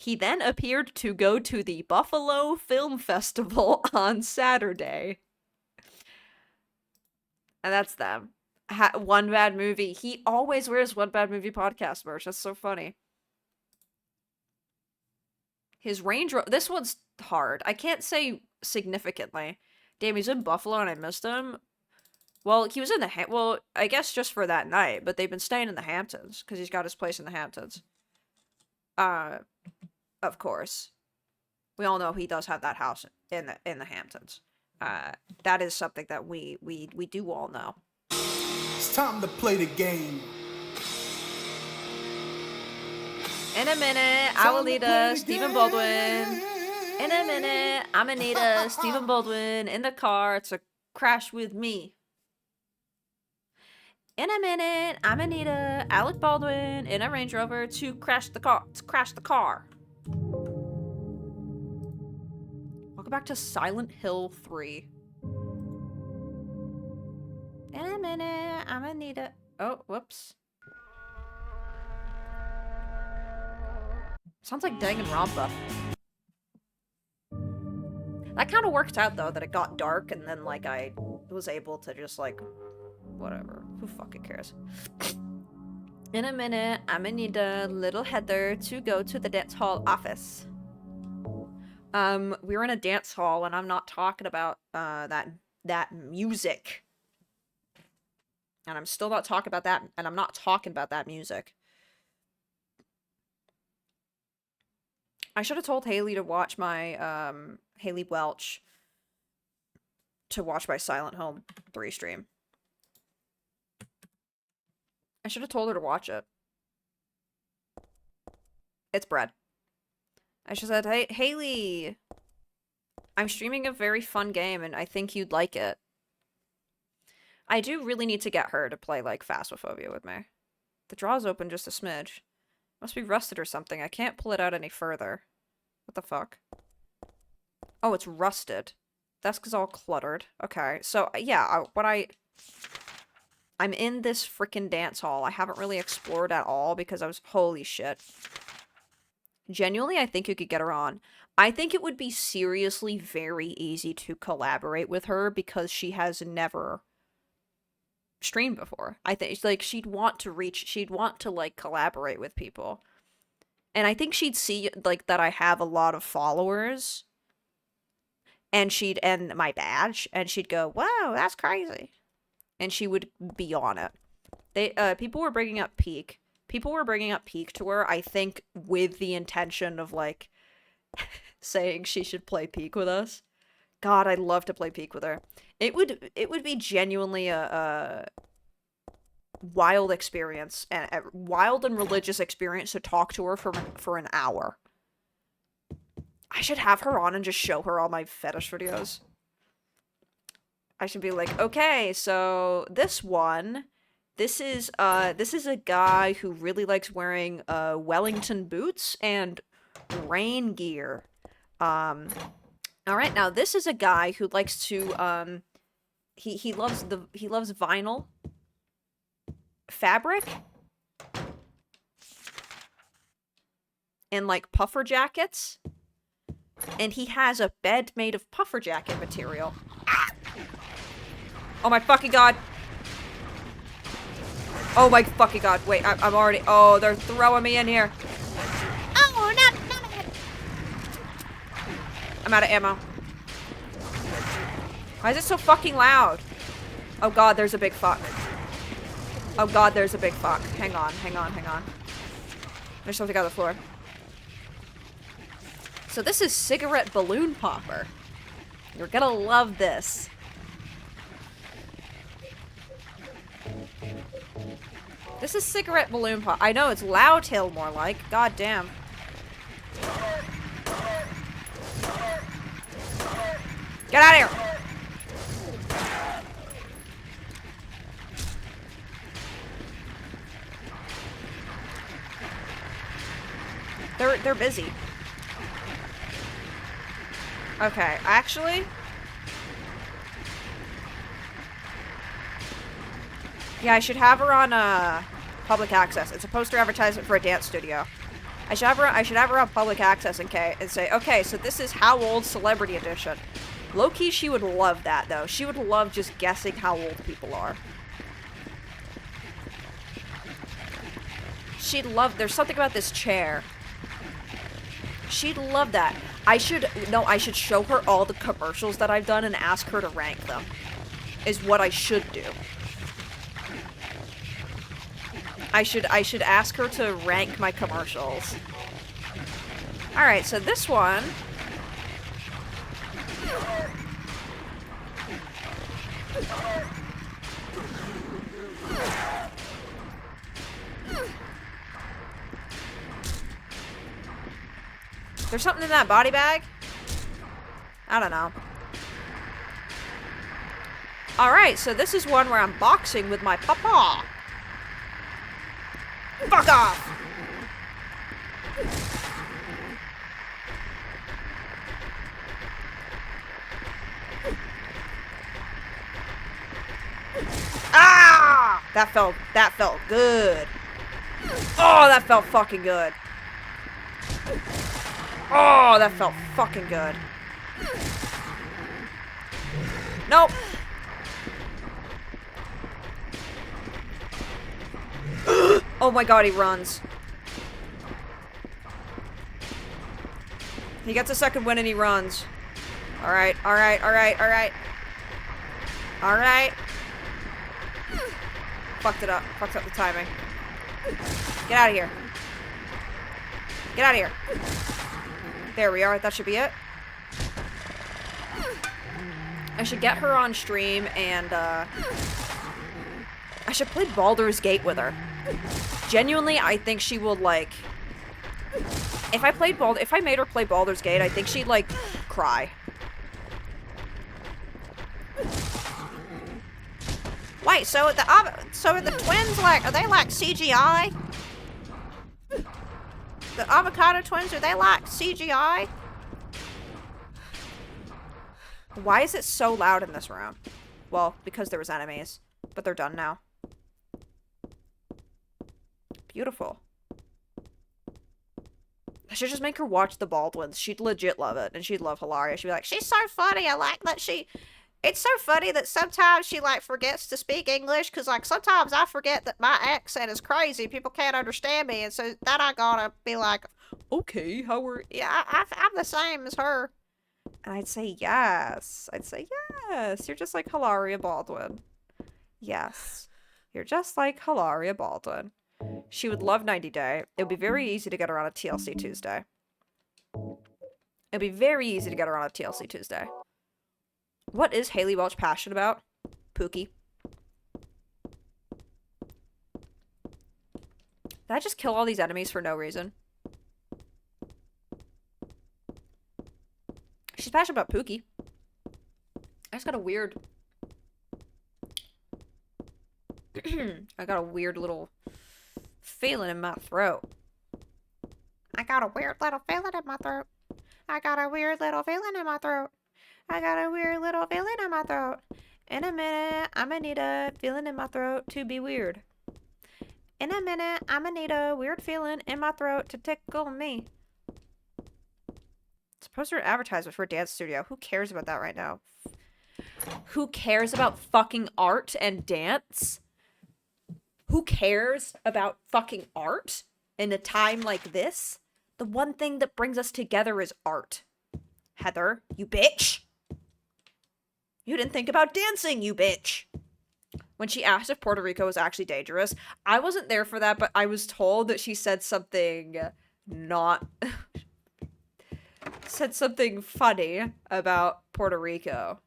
He then appeared to go to the Buffalo Film Festival on Saturday. And that's them. One Bad Movie. He always wears One Bad Movie podcast merch. That's so funny. His Range Rover... This one's hard. I can't say significantly. Damn, he's in Buffalo and I missed him. Well, he was in the... Well, I guess just for that night, but they've been staying in the Hamptons, because he's got his place in the Hamptons. Of course. We all know he does have that house in the Hamptons. That is something that we do all know. It's time to play the game. In a minute, I will need a Stephen Baldwin. In a minute, I'm gonna need a Stephen Baldwin in the car to crash with me. In a minute, I'm gonna need a Alec Baldwin in a Range Rover to crash the car. Welcome back to Silent Hill 3. In a minute, I'm gonna need a... Oh, whoops. Sounds like Danganronpa. That kind of worked out, though, that it got dark, and then, like, I was able to just, like, whatever. Who fucking cares? In a minute, I'm gonna need little Heather to go to the dance hall office. We're in a dance hall and I'm not talking about, that music. And I'm still not talking about that, and I'm not talking about that music. I should have told Haley to watch my, Haley Welch to watch my Silent Home 3 stream. I should have told her to watch it. It's bread. I should have said, hey, Haley, I'm streaming a very fun game and I think you'd like it. I do really need to get her to play, like, Phasmophobia with me. The draw's open just a smidge. Must be rusted or something. I can't pull it out any further. What the fuck? Oh, it's rusted. That's because all cluttered. Okay, so, yeah, I'm in this freaking dance hall. I haven't really explored at all because I was... Holy shit. Genuinely, I think you could get her on. I think it would be seriously very easy to collaborate with her because she has never streamed before. I think, like, she'd want to, like, collaborate with people. And I think she'd see, like, that I have a lot of followers. And my badge, and she'd go, "Whoa, that's crazy." And she would be on it. People were bringing up Peak. People were bringing up Peak to her, I think, with the intention of, like, saying she should play Peak with us. God, I'd love to play Peak with her. It would be genuinely a wild experience, a wild and religious experience to talk to her for an hour. I should have her on and just show her all my fetish videos. I should be like, okay, so this is a guy who really likes wearing Wellington boots and rain gear. Alright, now this is a guy who likes to he loves vinyl fabric and, like, puffer jackets. And he has a bed made of puffer jacket material. Ah! Oh my fucking god. Oh my fucking god. Wait, I'm already... Oh, they're throwing me in here. Oh, not I'm out of ammo. Why is it so fucking loud? Oh god, there's a big fuck. Oh god, there's a big fuck. Hang on. There's something on the floor. So this is Cigarette Balloon Popper. You're gonna love this. This is Cigarette Balloon Pop. I know, it's Loud Tail more like. God damn. Get out of here! They're busy. Okay, actually... Yeah, I should have her on, public access. It's a poster advertisement for a dance studio. I should have her on public access and say, okay, so this is How Old Celebrity Edition. Low-key, she would love that, though. She would love just guessing how old people are. She'd love... There's something about this chair. She'd love that. I should show her all the commercials that I've done and ask her to rank them. Is what I should do. I should ask her to rank my commercials. Alright, so this one... There's something in that body bag? I don't know. Alright, so this is one where I'm boxing with my papa. Fuck off! Ah! That felt good. Oh, that felt fucking good. Oh, that felt fucking good. Nope. Oh my god, he runs. He gets a second win and he runs. Alright, alright, alright, alright. Alright. Fucked it up. Fucked up the timing. Get out of here. Get out of here. There we are. That should be it. I should get her on stream and, I should play Baldur's Gate with her. Genuinely, I think she will, like... If I made her play Baldur's Gate, I think she'd, like, cry. Wait, so are the twins, like, are they, like, CGI? The avocado twins, are they, like, CGI? Why is it so loud in this room? Well, because there was enemies. But they're done now. Beautiful. I should just make her watch the Baldwins. She'd legit love it. And she'd love Hilaria. She'd be like, she's so funny. I like that she... It's so funny that sometimes she, like, forgets to speak English. Because, like, sometimes I forget that my accent is crazy. People can't understand me. And so then I gotta be like, okay, how are... Yeah, I'm the same as her. And I'd say yes. I'd say yes. You're just like Hilaria Baldwin. Yes. You're just like Hilaria Baldwin. She would love 90 Day. It would be very easy to get her on a TLC Tuesday. It'd be very easy to get her on a TLC Tuesday. What is Haley Welch passionate about? Pookie. Did I just kill all these enemies for no reason? She's passionate about Pookie. I just got a weird... I got a weird little feeling in my throat. I got a weird little feeling in my throat. I got a weird little feeling in my throat. I got a weird little feeling in my throat. In a minute, I'ma need a feeling in my throat to be weird. In a minute, I'ma need a weird feeling in my throat to tickle me. It's a poster advertisement for a dance studio. Who cares about that right now? Who cares about fucking art and dance? Who cares about fucking art in a time like this? The one thing that brings us together is art. Heather, you bitch. You didn't think about dancing, you bitch. When she asked if Puerto Rico was actually dangerous, I wasn't there for that, but I was told that she said something not... said something funny about Puerto Rico.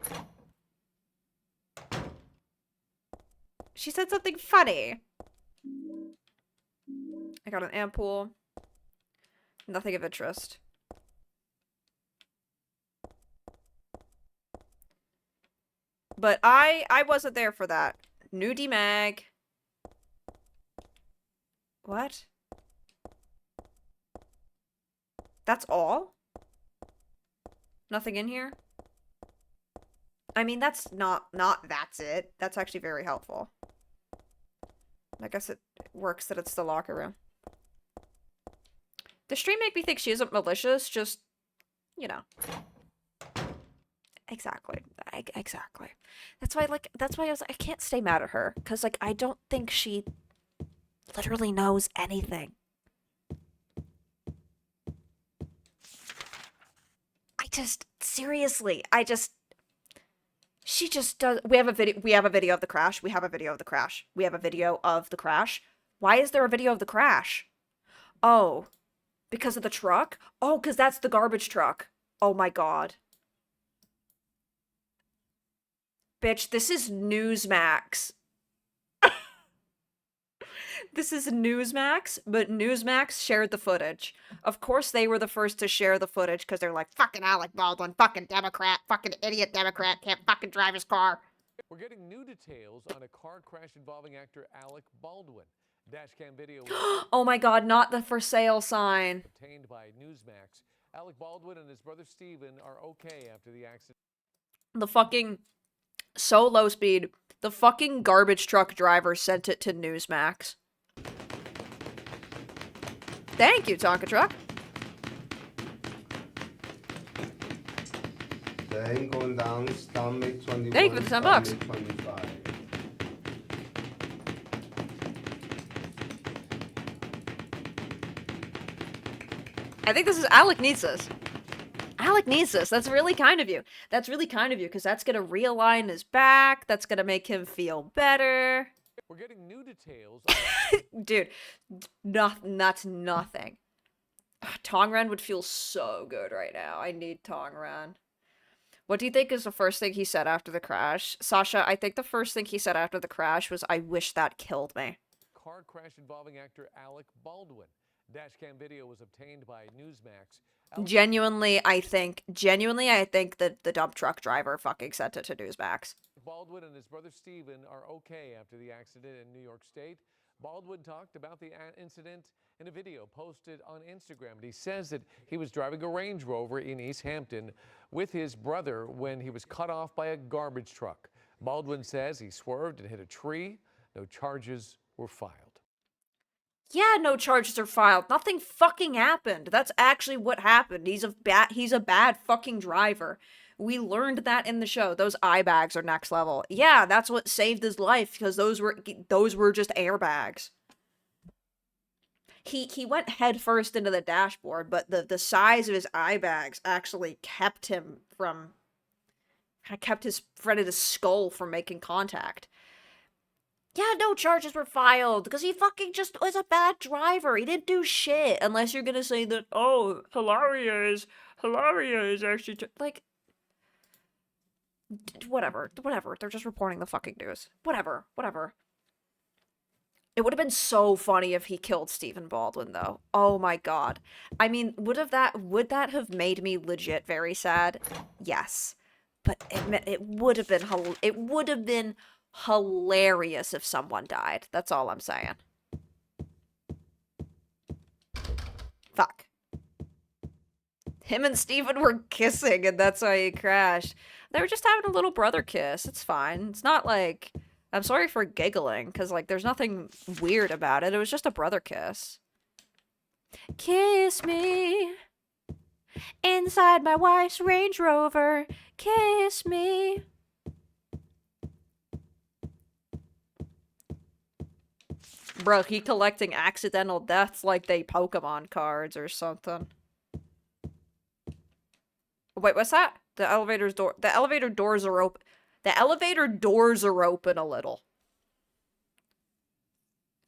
She said something funny. I got an ampoule. Nothing of interest. But I wasn't there for that. Nudie mag. What? That's all? Nothing in here? I mean, that's not that's it. That's actually very helpful. I guess it works that it's the locker room. The stream make me think she isn't malicious, just, you know. Exactly. Exactly. That's why, like, that's why I was like, I can't stay mad at her. Because, like, I don't think she literally knows anything. Seriously, she just does. We have a video of the crash. We have a video of the crash. We have a video of the crash. Why is there a video of the crash? Oh, because of the truck? Oh, because that's the garbage truck. Oh my god. Bitch, this is Newsmax. This is Newsmax, but Newsmax shared the footage. Of course they were the first to share the footage because they're like, fucking Alec Baldwin, fucking Democrat, fucking idiot Democrat, can't fucking drive his car. We're getting new details on a car crash involving actor Alec Baldwin. Dashcam video oh my god, not the for sale sign. obtained by Newsmax. Alec Baldwin and his brother Steven are okay after the accident. The fucking... So low speed. The fucking garbage truck driver sent it to Newsmax. Thank you, Tonka Truck. Then going down, stomach 21. Thank you for the 10 bucks. 25. I think this is Alec needs this. Alec needs this. That's really kind of you. That's really kind of you, because that's gonna realign his back. That's gonna make him feel better. We're getting new details. Dude, that's nothing. Tongren would feel so good right now. I need Tongren. What do you think is the first thing he said after the crash? Sasha, I think the first thing he said after the crash was, I wish that killed me. Car crash involving actor Alec Baldwin. Dashcam video was obtained by Newsmax. Genuinely, I think that the dump truck driver fucking sent it to Newsmax. Baldwin and his brother Stephen are okay after the accident in New York State. Baldwin talked about the incident in a video posted on Instagram. And he says that he was driving a Range Rover in East Hampton with his brother when he was cut off by a garbage truck. Baldwin says he swerved and hit a tree. No charges were filed. Yeah, no charges are filed. Nothing fucking happened. That's actually what happened. He's a bad fucking driver. We learned that in the show. Those eye bags are next level. Yeah, that's what saved his life, because those were just airbags. He went head first into the dashboard, but the size of his eye bags actually kept his front of his skull from making contact. Yeah, no charges were filed, because he fucking just was a bad driver. He didn't do shit, unless you're gonna say that, oh, Hilaria is actually, like, whatever, they're just reporting the fucking news. Whatever. It would have been so funny if he killed Stephen Baldwin, though. Oh my god. I mean, would that have made me legit very sad? Yes. But it would have been hilarious if someone died. That's all I'm saying. Fuck. Him and Steven were kissing, and that's why he crashed. They were just having a little brother kiss. It's fine. It's not like... I'm sorry for giggling, because, like, there's nothing weird about it. It was just a brother kiss. Kiss me inside my wife's Range Rover. Kiss me. Bro, he collecting accidental deaths like they Pokemon cards or something. Wait, what's that? The elevator doors are open. The elevator doors are open a little.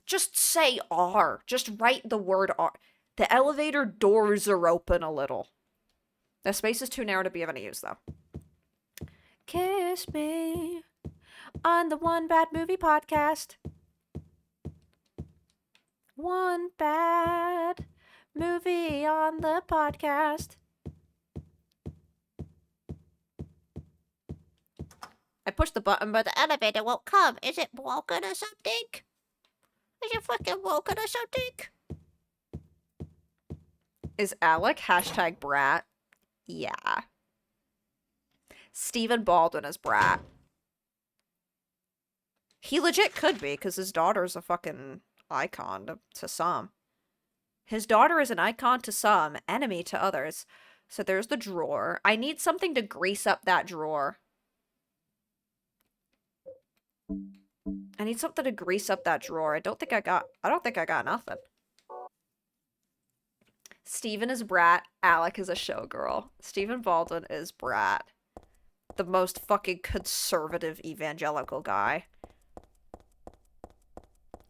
Just say R. Just write the word R. The elevator doors are open a little. The space is too narrow to be of any use, though. Kiss me on the One Bad Movie podcast. One bad movie on the podcast. I pushed the button, but the elevator won't come. Is it broken or something? Is it fucking broken or something? Is Alec #brat? Yeah. Stephen Baldwin is brat. He legit could be, because his daughter's a fucking icon to some. His daughter is an icon to some, enemy to others. So there's the drawer. I need something to grease up that drawer. I need something to grease up that drawer. I don't think I got nothing. Steven is brat. Alec is a showgirl. Stephen Baldwin is brat. The most fucking conservative evangelical guy.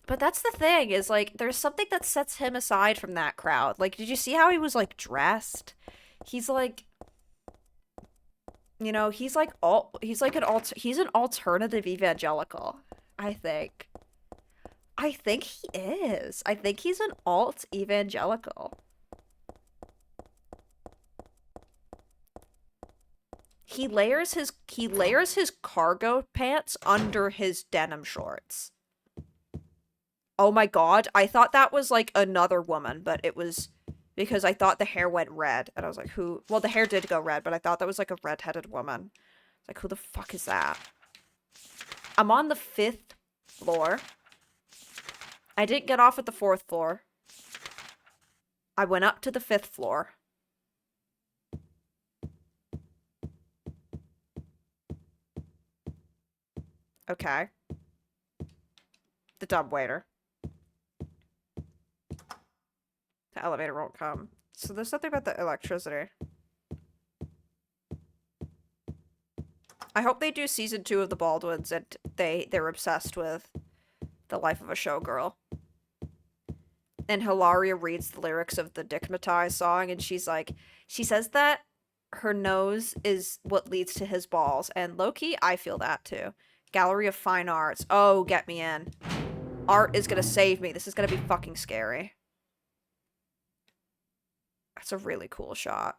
But that's the thing, is, like, there's something that sets him aside from that crowd. Like, did you see how he was, like, dressed? He's, like... You know, he's an alternative evangelical, I think. I think he is. I think he's an alt evangelical. He layers his cargo pants under his denim shorts. Oh my god, I thought that was, like, another woman, but it was because I thought the hair went red, and I was like, who? Well, the hair did go red, but I thought that was, like, a red-headed woman. Like, who the fuck is that? I'm on the 5th floor. I didn't get off at the 4th floor. I went up to the 5th floor. Okay. The dumbwaiter. The elevator won't come. So there's something about the electricity. I hope they do season 2 of the Baldwins and they're obsessed with the life of a showgirl. And Hilaria reads the lyrics of the Dickmatize song and she says that her nose is what leads to his balls. And low-key, I feel that too. Gallery of Fine Arts. Oh, get me in. Art is gonna save me. This is gonna be fucking scary. That's a really cool shot.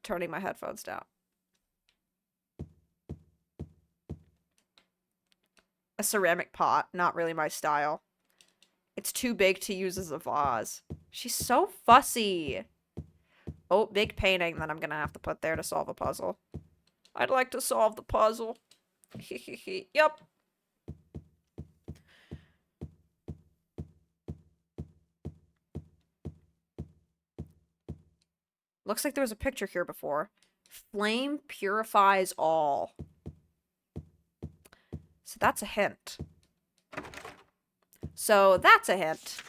Turning my headphones down. A ceramic pot, not really my style. It's too big to use as a vase. She's so fussy. Oh, big painting that I'm gonna have to put there to solve a puzzle. I'd like to solve the puzzle. Yep. Looks like there was a picture here before. Flame purifies all. So that's a hint. So that's a hint.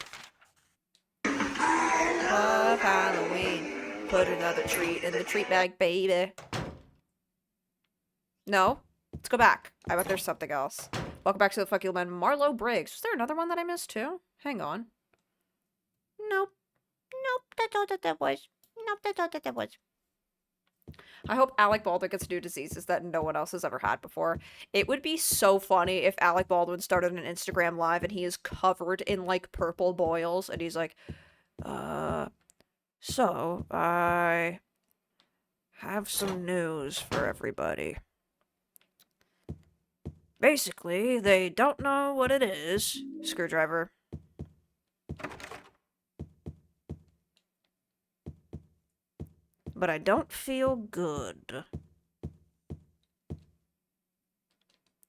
Love Halloween. Put another treat in the treat bag, baby. No? Let's go back. I bet there's something else. Welcome back to the Fucky Man. Marlo Briggs. Was there another one that I missed too? Hang on. Nope. Nope. That's all that was. Nope, that's all that was. I hope Alec Baldwin gets new diseases that no one else has ever had before. It would be so funny if Alec Baldwin started an Instagram live and he is covered in, like, purple boils and he's like, so I have some news for everybody. Basically, they don't know what it is. Screwdriver. But I don't feel good.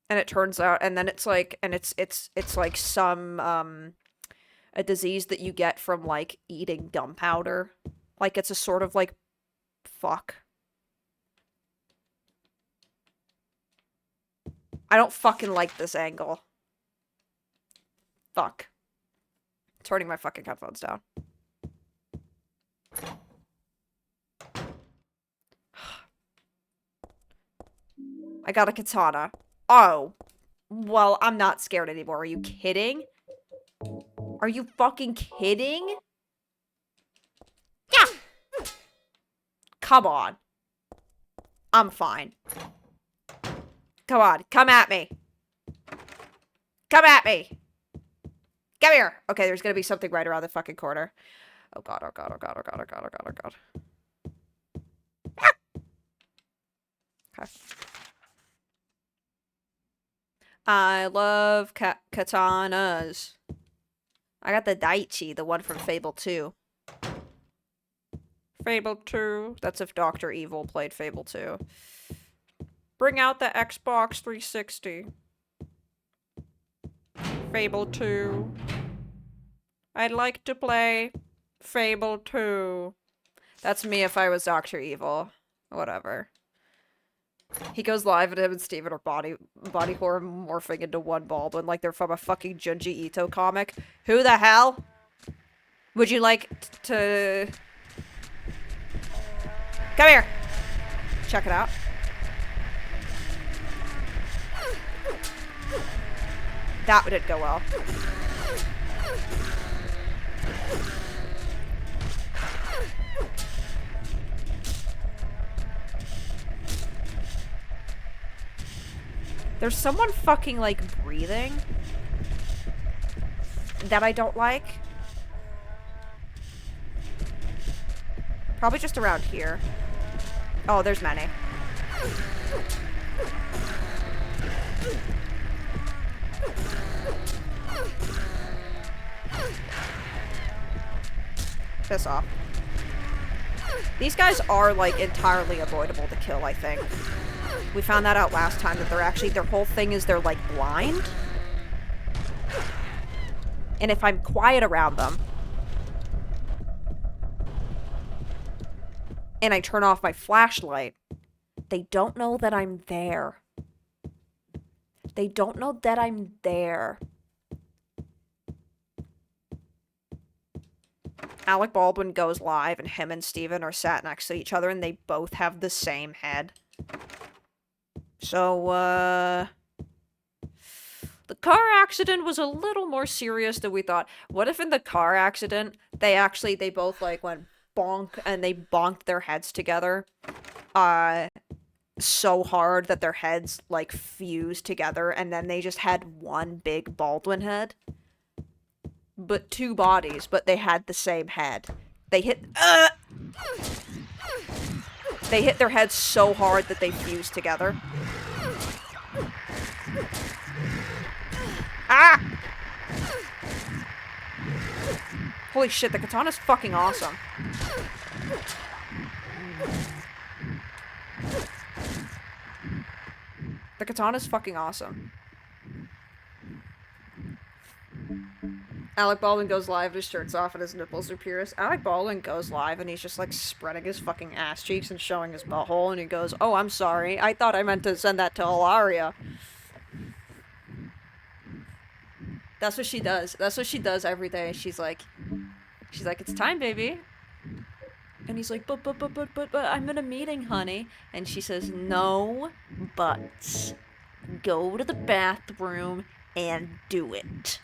And it turns out, and then it's like, and it's like some, a disease that you get from, like, eating gunpowder. Like, it's a sort of, like, fuck. I don't fucking like this angle. Fuck. Turning my fucking headphones down. I got a katana. Oh. Well, I'm not scared anymore. Are you kidding? Are you fucking kidding? Yeah! Come on. I'm fine. Come on. Come at me. Come at me. Come here. Okay, there's gonna be something right around the fucking corner. Oh god, oh god, oh god, oh god, oh god, oh god, oh god. Ah! Okay. I love katanas. I got the Daichi, the one from Fable 2. Fable 2. That's if Dr. Evil played Fable 2. Bring out the Xbox 360. Fable 2. I'd like to play Fable 2. That's me if I was Dr. Evil. Whatever. He goes live and him and Steven are body horror morphing into one Baldwin like they're from a fucking Junji Ito comic. Who the hell would you like to... Come here! Check it out. That didn't go well. There's someone fucking, like, breathing that I don't like. Probably just around here. Oh, there's many. Piss off. These guys are, like, entirely avoidable to kill, I think. We found that out last time, that they're actually, their whole thing is they're, like, blind. And if I'm quiet around them, and I turn off my flashlight, they don't know that I'm there. They don't know that I'm there. Alec Baldwin goes live, and him and Steven are sat next to each other, and they both have the same head. So, the car accident was a little more serious than we thought. What if in the car accident, they both, like, went bonk, and they bonked their heads together, so hard that their heads, like, fused together, and then they just had one big Baldwin head? But two bodies, but they had the same head. They hit their heads so hard that they fused together. Ah! Holy shit, the katana's fucking awesome. The katana's fucking awesome. Alec Baldwin goes live, his shirt's off, and his nipples are pierced. Alec Baldwin goes live, and he's just, like, spreading his fucking ass cheeks and showing his butthole, and he goes, "Oh, I'm sorry. I thought I meant to send that to Ilaria." That's what she does. That's what she does every day. She's like, "It's time, baby." And he's like, but, I'm in a meeting, honey. And she says, "No buts. Go to the bathroom and do it.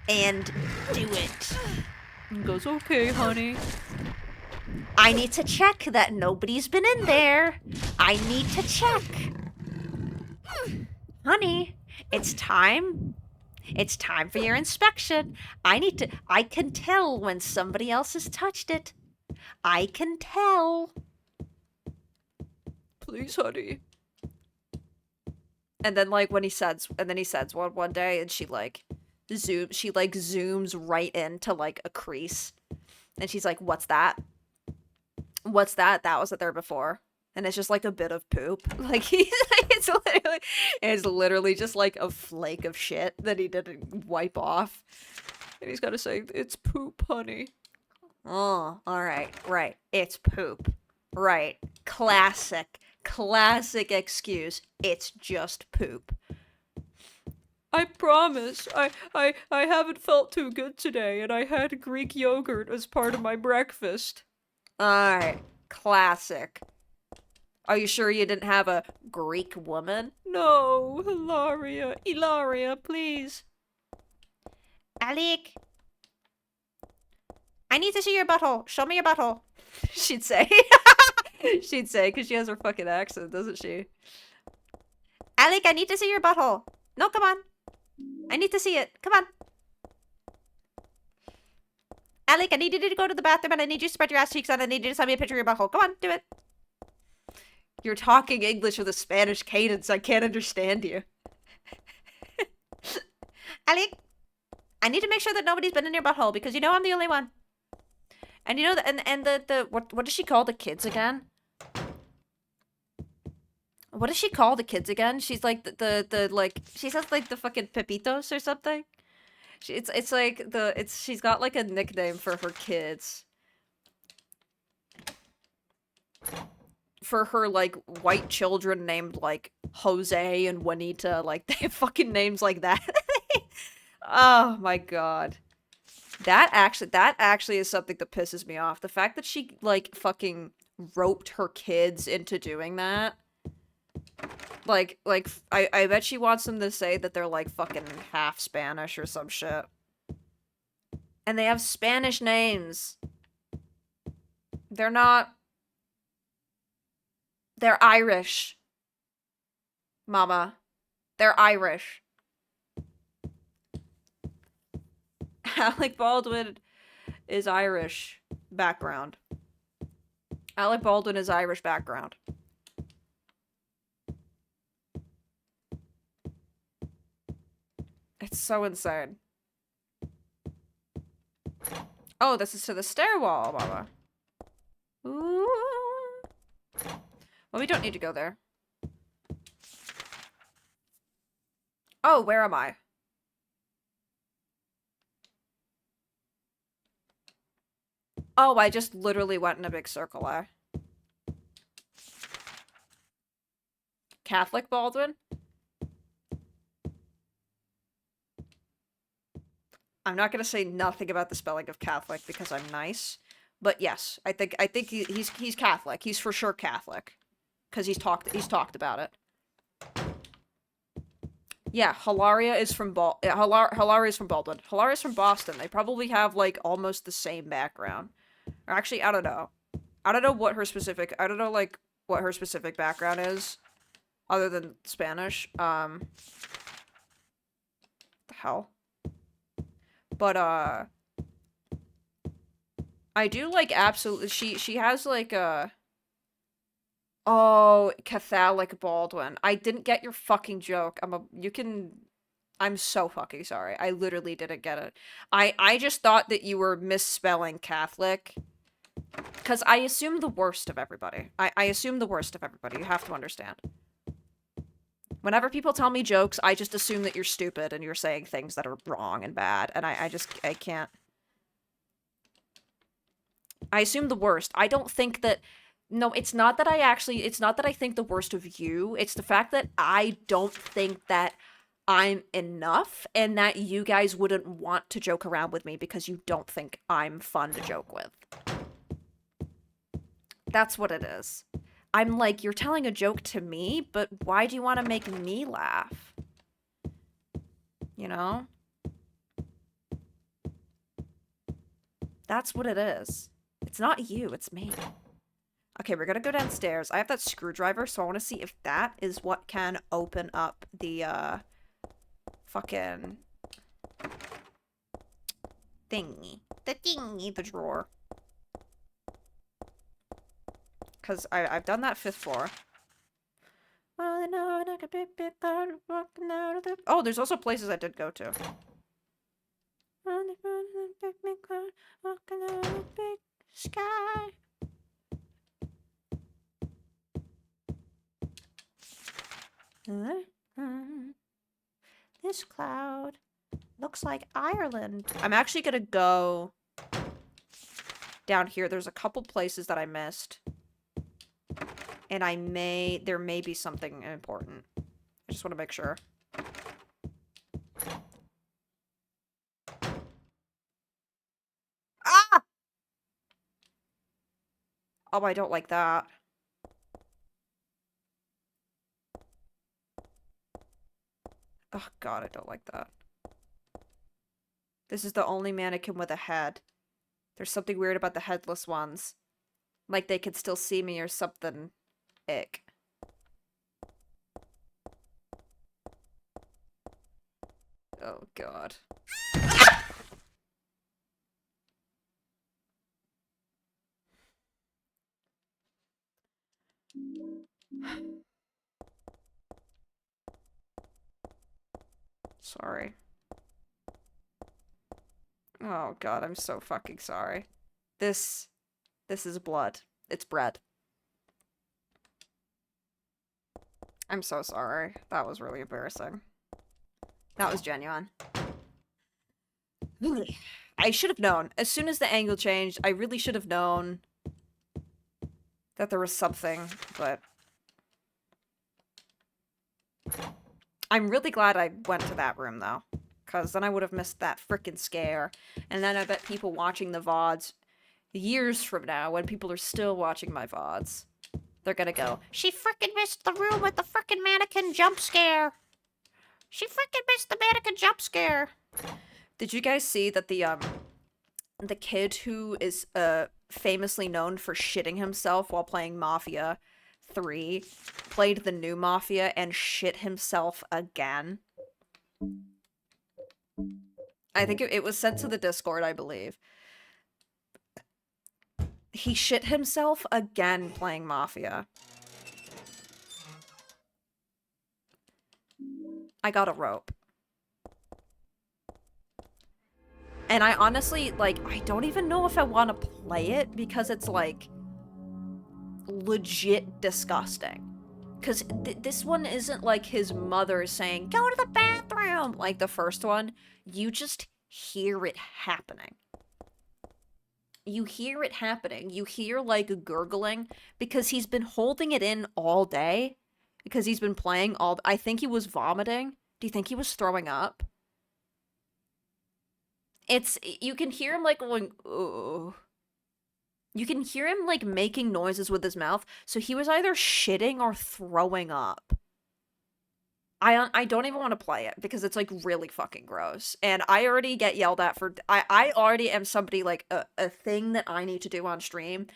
And do it." And goes, "Okay, honey. I need to check that nobody's been in there. I need to check. Honey, it's time. It's time for your inspection. I can tell when somebody else has touched it. I can tell. Please, honey." And then, like, he says one day, and she zooms right into, like, a crease. And she's like, "What's that? What's that? That wasn't there before." And it's just, like, a bit of poop. Like, it's literally just, like, a flake of shit that he didn't wipe off. And he's gotta say, "It's poop, honey." Oh, alright, right. It's poop. Right. Classic excuse. It's just poop. "I promise. I haven't felt too good today, and I had Greek yogurt as part of my breakfast." Alright. Classic. "Are you sure you didn't have a Greek woman?" "No, Ilaria, please." "Alec, I need to see your butthole. Show me your butthole." She'd say. She'd say, because she has her fucking accent, doesn't she? "Alec, I need to see your butthole. No, come on. I need to see it. Come on. Alec, I need you to go to the bathroom, and I need you to spread your ass cheeks out, and I need you to send me a picture of your butthole. Come on, do it." "You're talking English with a Spanish cadence. I can't understand you." "Alec, I need to make sure that nobody's been in your butthole, because you know I'm the only one. And you know what does she call the kids again? What does she call the kids again? She's like she says like the fucking pepitos or something. She's got like a nickname for her kids. For her, like, white children named, like, Jose and Juanita, like, they have fucking names like that. Oh my god. That actually is something that pisses me off. The fact that she, like, fucking roped her kids into doing that. Like, I bet she wants them to say that they're, like, fucking half Spanish or some shit. And they have Spanish names. They're not... They're Irish. Mama. They're Irish. Alec Baldwin is Irish background. Alec Baldwin is Irish background. It's so insane. Oh, this is to the stairwell, Mama. Ooh. Well, we don't need to go there. Oh, where am I? Oh, I just literally went in a big circle, Catholic Baldwin? I'm not gonna say nothing about the spelling of Catholic because I'm nice, but yes, I think he's Catholic. He's for sure Catholic, because he's talked about it. Yeah, Hilaria is from Hilaria is from Baldwin. Hilaria is from Boston. They probably have like almost the same background. Or actually, I don't know. I don't know what her specific. I don't know like what her specific background is, other than Spanish. The hell. But I do like absolutely. She has like a. Oh, Catholic Baldwin. I didn't get your fucking joke. I'm so fucking sorry. I literally didn't get it. I just thought that you were misspelling Catholic. Because I assume the worst of everybody. I assume the worst of everybody. You have to understand. Whenever people tell me jokes, I just assume that you're stupid and you're saying things that are wrong and bad. And I can't. I assume the worst. I don't think that... No, it's not that I think the worst of you. It's the fact that I don't think that I'm enough and that you guys wouldn't want to joke around with me because you don't think I'm fun to joke with. That's what it is. I'm like, you're telling a joke to me, but why do you want to make me laugh? You know? That's what it is. It's not you, it's me. Okay, we're gonna go downstairs. I have that screwdriver, so I want to see if that is what can open up the, fucking... thingy. The thingy, the drawer. Because I've done that 5th floor. Oh, there's also places I did go to. Sky. This cloud looks like Ireland. I'm actually gonna go down here. There's a couple places that I missed. And there may be something important. I just want to make sure. Ah! Oh, I don't like that. Oh god, I don't like that. This is the only mannequin with a head. There's something weird about the headless ones. Like they could still see me or something. Ick. Oh god. Sorry. Oh god, I'm so fucking sorry. This is blood. It's bread. I'm so sorry. That was really embarrassing. That was genuine. I should have known. As soon as the angle changed, I really should have known that there was something, but... I'm really glad I went to that room, though. Because then I would have missed that frickin' scare. And then I bet people watching the VODs years from now, when people are still watching my VODs, they're gonna go, she frickin' missed the room with the frickin' mannequin jump scare! She frickin' missed the mannequin jump scare! Did you guys see that the kid who is, famously known for shitting himself while playing Mafia 3 played the new Mafia and shit himself again? I think it was sent to the Discord, I believe. He shit himself again playing Mafia. I got a rope. And I honestly, like, I don't even know if I want to play it because it's, like, legit disgusting. Because this one isn't like his mother saying, go to the bathroom, like the first one. You just hear it happening. You hear it happening. You hear, like, gurgling because he's been holding it in all day because he's been playing all... I think he was vomiting. Do you think he was throwing up? It's, you can hear him like going, ooh. You can hear him like making noises with his mouth, so he was either shitting or throwing up. I don't even want to play it because it's like really fucking gross. And I already get yelled at for I already am somebody like a thing that I need to do on stream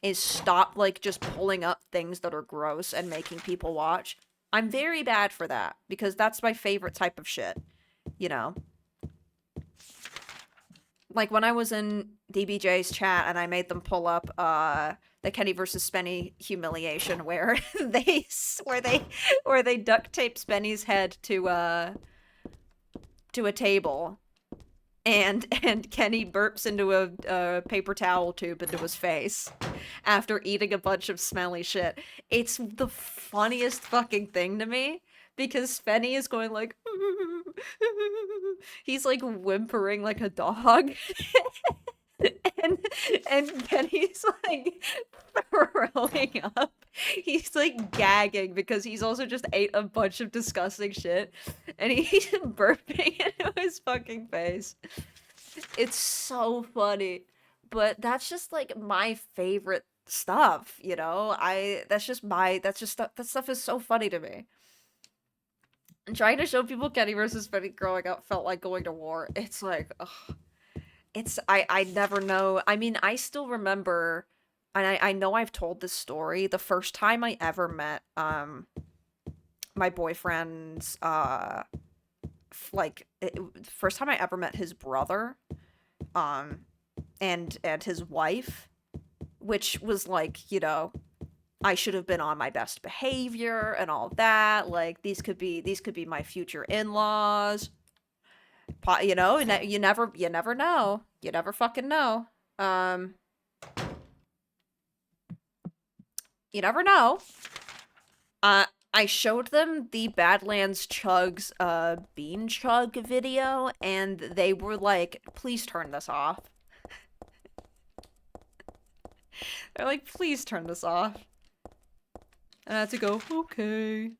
is stop like just pulling up things that are gross and making people watch. I'm very bad for that because that's my favorite type of shit, you know. Like when I was in DBJ's chat and I made them pull up the Kenny versus Spenny humiliation where they duct tape Spenny's head to a table and Kenny burps into a paper towel tube into his face after eating a bunch of smelly shit. It's the funniest fucking thing to me because Spenny is going like he's like whimpering like a dog. and Kenny's like throwing up. He's like gagging because he's also just ate a bunch of disgusting shit and he's burping into his fucking face. It's so funny. But that's just like my favorite stuff, you know? That stuff is so funny to me. And trying to show people Kenny versus Penny growing up felt like going to war. It's like, ugh. I never know. I mean, I still remember, and I know I've told this story, the first time I ever met, my boyfriend's, first time I ever met his brother, and his wife, which was like, you know, I should have been on my best behavior and all that. Like, these could be my future in-laws. You know, you never know. You never fucking know. You never know. I showed them the Badlands Chugs, Bean Chug video, and they were like, please turn this off. They're like, please turn this off. And I had to go, okay.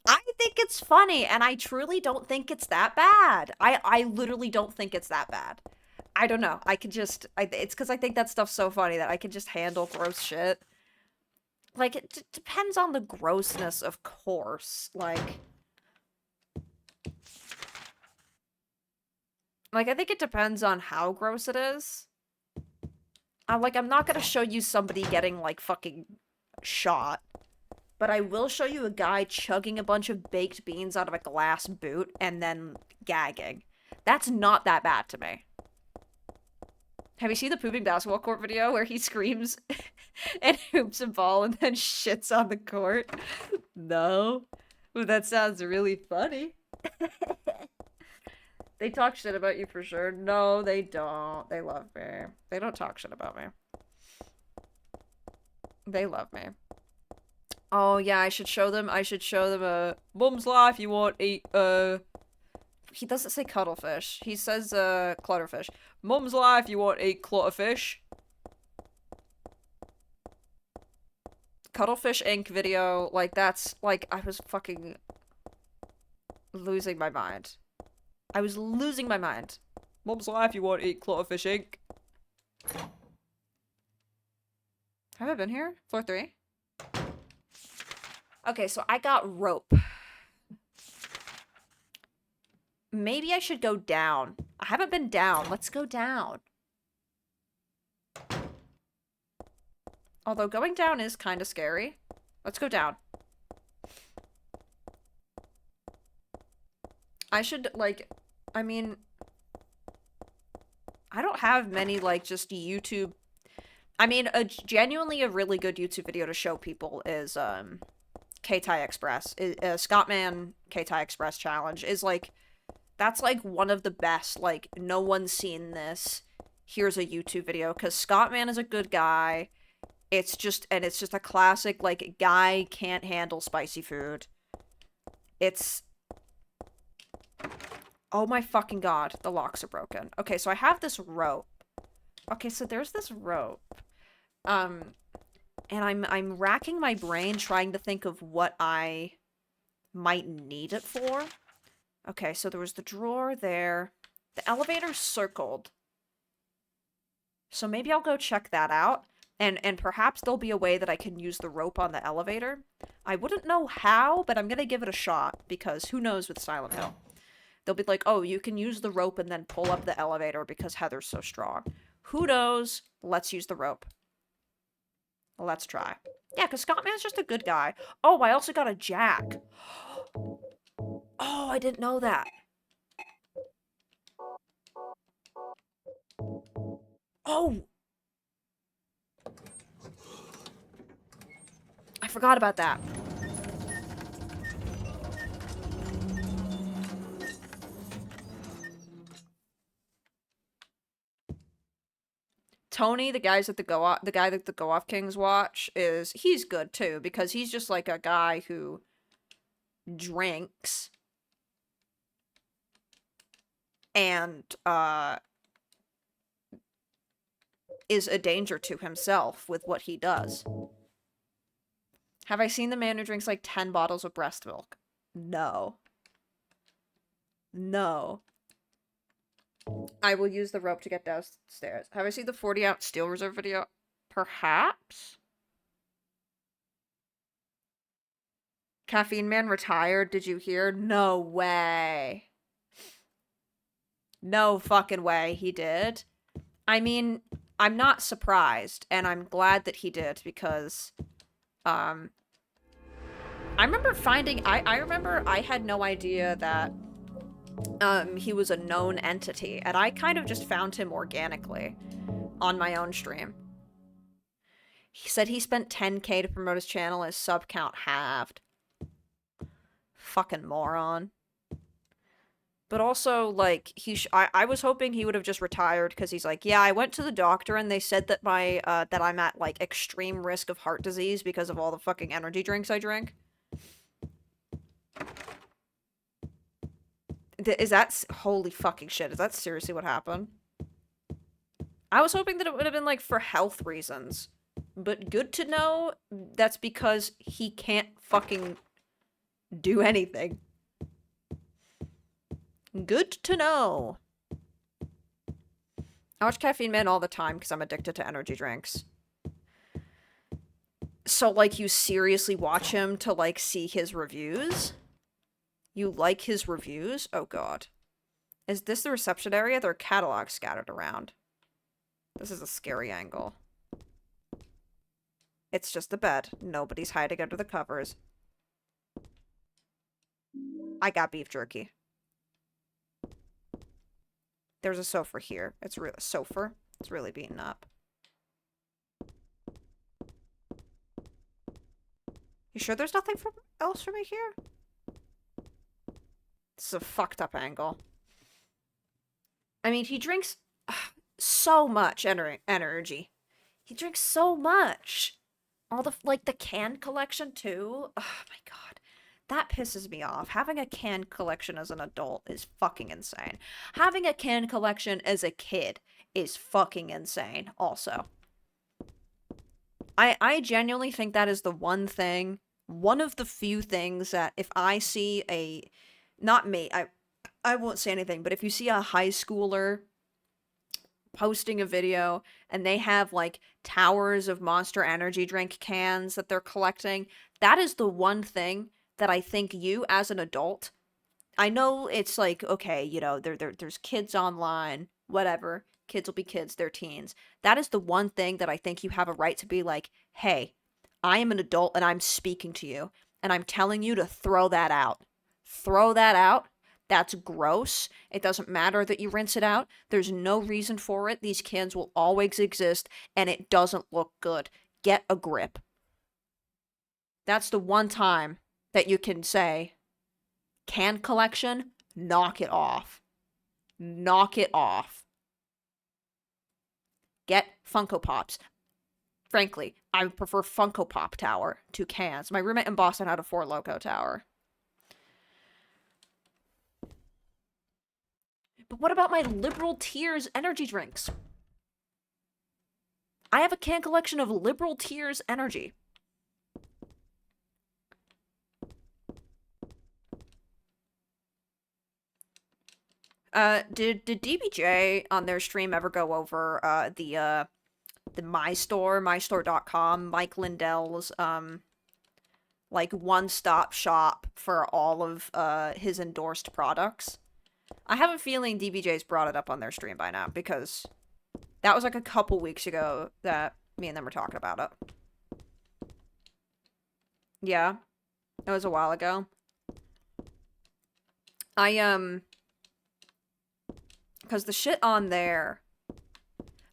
I think it's funny, and I truly don't think it's that bad. I literally don't think it's that bad. I don't know. It's because I think that stuff's so funny that I can just handle gross shit. Like, it depends on the grossness, of course. Like, I think it depends on how gross it is. I'm not gonna show you somebody getting, like, fucking shot. But I will show you a guy chugging a bunch of baked beans out of a glass boot and then gagging. That's not that bad to me. Have you seen the pooping basketball court video where he screams and hoops a ball and then shits on the court? No. Well, that sounds really funny. They talk shit about you for sure. No, they don't. They love me. They don't talk shit about me. They love me. Oh yeah, I should show them a Mum's Life, you won't eat, he doesn't say cuttlefish. He says, clutterfish. Mum's Life, you won't eat clutterfish. Cuttlefish Inc. video, like, that's, like, I was fucking losing my mind. I was losing my mind. Mum's Life, you won't eat clutterfish Inc. Have I been here? Floor 3? Okay, so I got rope. Maybe I should go down. I haven't been down. Let's go down. Although going down is kind of scary. Let's go down. I should, like, I mean, I don't have many, like, just YouTube. I mean, genuinely a really good YouTube video to show people is, K-Tai Express. Scottman K-Tai Express challenge is, like, that's, like, one of the best, like, no one's seen this. Here's a YouTube video, because Scottman is a good guy. It's just a classic, like, guy can't handle spicy food. It's... Oh my fucking god, the locks are broken. Okay, so I have this rope. Okay, so there's this rope. And I'm racking my brain trying to think of what I might need it for. Okay, so there was the drawer there. The elevator's circled. So maybe I'll go check that out. And perhaps there'll be a way that I can use the rope on the elevator. I wouldn't know how, but I'm gonna give it a shot, because who knows with Silent Hill. They'll be like, oh, you can use the rope and then pull up the elevator because Heather's so strong. Who knows? Let's use the rope. Let's try. Yeah, because Scottman's just a good guy. Oh, I also got a jack. Oh, I didn't know that. Oh! I forgot about that. Tony, the guy that the Go Off Kings watch, he's good too, because he's just like a guy who drinks and is a danger to himself with what he does. Have I seen the man who drinks like 10 bottles of breast milk? No. No. I will use the rope to get downstairs. Have I seen the 40-ounce Steel Reserve video? Perhaps? Caffeine Man retired, did you hear? No way. No fucking way he did. I mean, I'm not surprised, and I'm glad that he did, because, I remember I remember I had no idea that, he was a known entity, and I kind of just found him organically on my own stream. He said he spent 10K to promote his channel, his sub count halved. Fucking moron. But also, like, I was hoping he would have just retired, because he's like, yeah, I went to the doctor and they said that that I'm at, like, extreme risk of heart disease because of all the fucking energy drinks I drink. Is that, holy fucking shit, is that seriously what happened? I was hoping that it would have been, like, for health reasons. But good to know that's because he can't fucking do anything. Good to know. I watch Caffeine Man all the time because I'm addicted to energy drinks. So, like, you seriously watch him to, like, see his reviews? You like his reviews? Oh, God. Is this the reception area? There are catalogs scattered around. This is a scary angle. It's just a bed. Nobody's hiding under the covers. I got beef jerky. There's a sofa here. It's really sofa. It's really beaten up. You sure there's nothing else for me here? This is a fucked up angle. I mean, he drinks so much energy. He drinks so much. All the, like, the can collection, too. Oh, my God. That pisses me off. Having a can collection as an adult is fucking insane. Having a can collection as a kid is fucking insane, also. I genuinely think that is the one thing, one of the few things that if I see a... Not me, I won't say anything, but if you see a high schooler posting a video and they have, like, towers of Monster Energy drink cans that they're collecting, that is the one thing that I think you, as an adult, I know it's like, okay, you know, there's kids online, whatever, kids will be kids, they're teens. That is the one thing that I think you have a right to be like, hey, I am an adult and I'm speaking to you, and I'm telling you to throw that out. Throw that out. That's gross. It doesn't matter that you rinse it out. There's no reason for it. These cans will always exist, and it doesn't look good. Get a grip. That's the one time that you can say, can collection, knock it off. Knock it off. Get Funko Pops. Frankly, I prefer Funko Pop Tower to cans. My roommate in Boston had a Four Loko Tower. But what about my Liberal Tears energy drinks? I have a can collection of Liberal Tears energy. Did DBJ on their stream ever go over the My Store, mystore.com, Mike Lindell's like one-stop shop for all of his endorsed products? I have a feeling DBJ's brought it up on their stream by now, because that was like a couple weeks ago that me and them were talking about it. Yeah, it was a while ago. Because the shit on there,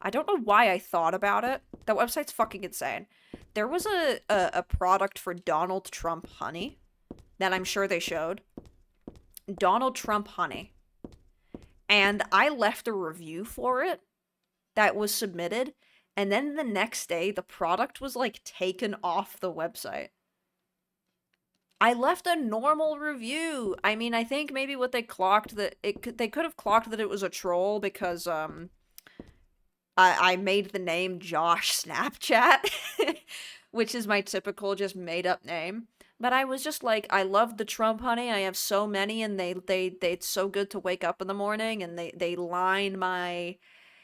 I don't know why I thought about it. That website's fucking insane. There was a product for Donald Trump honey that I'm sure they showed. Donald Trump honey. And I left a review for it that was submitted, and then the next day, the product was, like, taken off the website. I left a normal review. I mean, I think maybe what they clocked that they could have clocked that it was a troll because, I made the name Josh Snapchat, which is my typical just made up name. But I was just like, I love the Trump honey. I have so many, and it's so good to wake up in the morning, and they line my,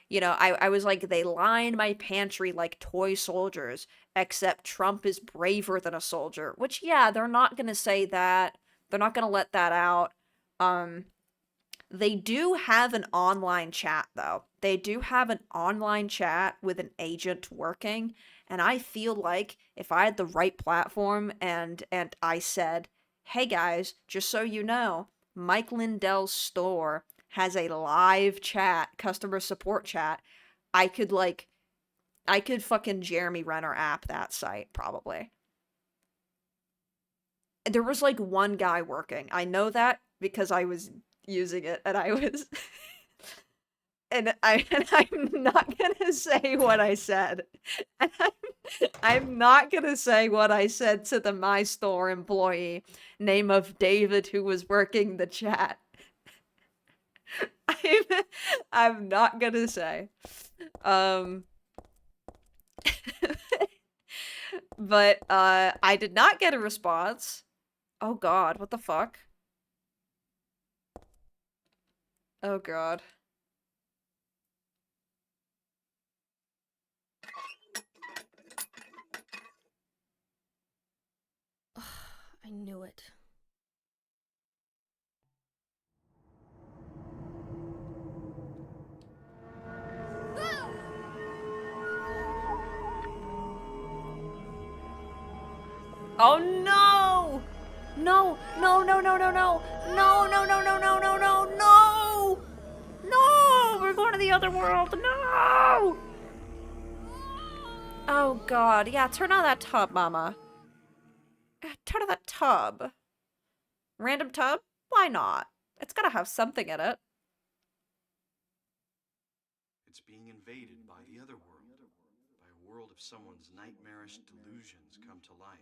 you know, I was like, they line my pantry like toy soldiers, except Trump is braver than a soldier. Which, yeah, they're not gonna say that. They're not gonna let that out. They do have an online chat, though. They do have an online chat with an agent working, and I feel like if I had the right platform and I said, hey guys, just so you know, Mike Lindell's store has a live chat, customer support chat, I could fucking Jeremy Renner app that site, probably. There was like one guy working. I know that because I was using it, and I was and I'm not gonna say what I said. And I'm not gonna say what I said to the My Store employee, name of David, who was working the chat. I'm not gonna say. But I did not get a response. Oh god, what the fuck? Oh god. I knew it. Oh no! No! No, no, no, no, no! No, no, no, no, no, no, no, no! No! We're going to the other world! No! Oh god, yeah, turn on that tub, mama. Turn on that tub. Random tub? Why not? It's gotta have something in it. It's being invaded by the other world, by a world of someone's nightmarish delusions come to life.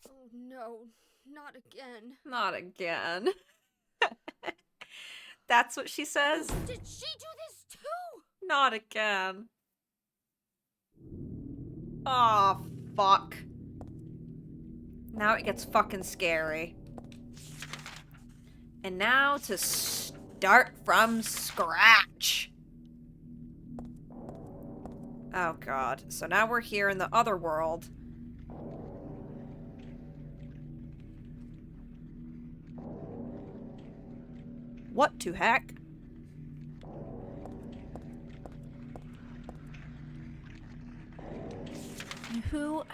Oh no, not again. Not again. That's what she says? Did she do this too? Not again. Aw, fuck. Now it gets fucking scary. And now to start from scratch. Oh god. So now we're here in the other world. What to heck? Who?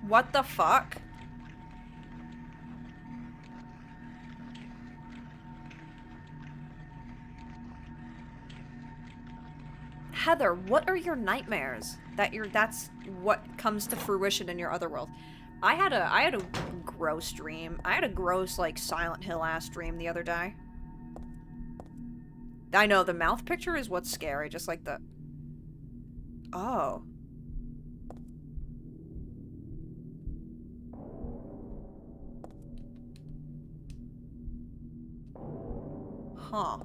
What the fuck? Heather, what are your nightmares? That's what comes to fruition in your other world. I had a gross dream. I had a gross, like, Silent Hill ass dream the other day. I know, the mouth picture is what's scary, just like the... Oh. Huh.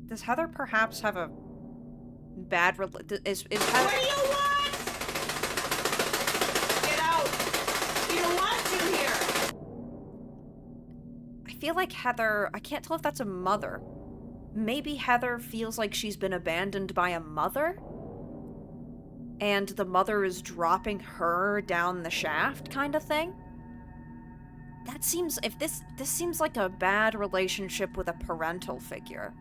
Does Heather perhaps have a bad is Heather— What do you want? Get out! You don't want to here! I feel like Heather— I can't tell if that's a mother. Maybe Heather feels like she's been abandoned by a mother? And the mother is dropping her down the shaft kind of thing? That seems— if this seems like a bad relationship with a parental figure.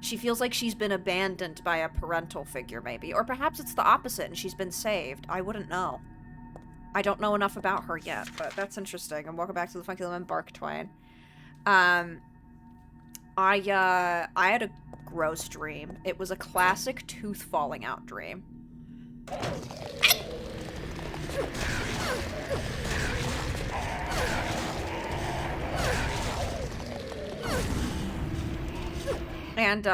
She feels like she's been abandoned by a parental figure, maybe. Or perhaps it's the opposite and she's been saved. I wouldn't know. I don't know enough about her yet, but that's interesting. And welcome back to the Funky Lemon Bark Twain. I had a gross dream. It was a classic tooth falling out dream. And,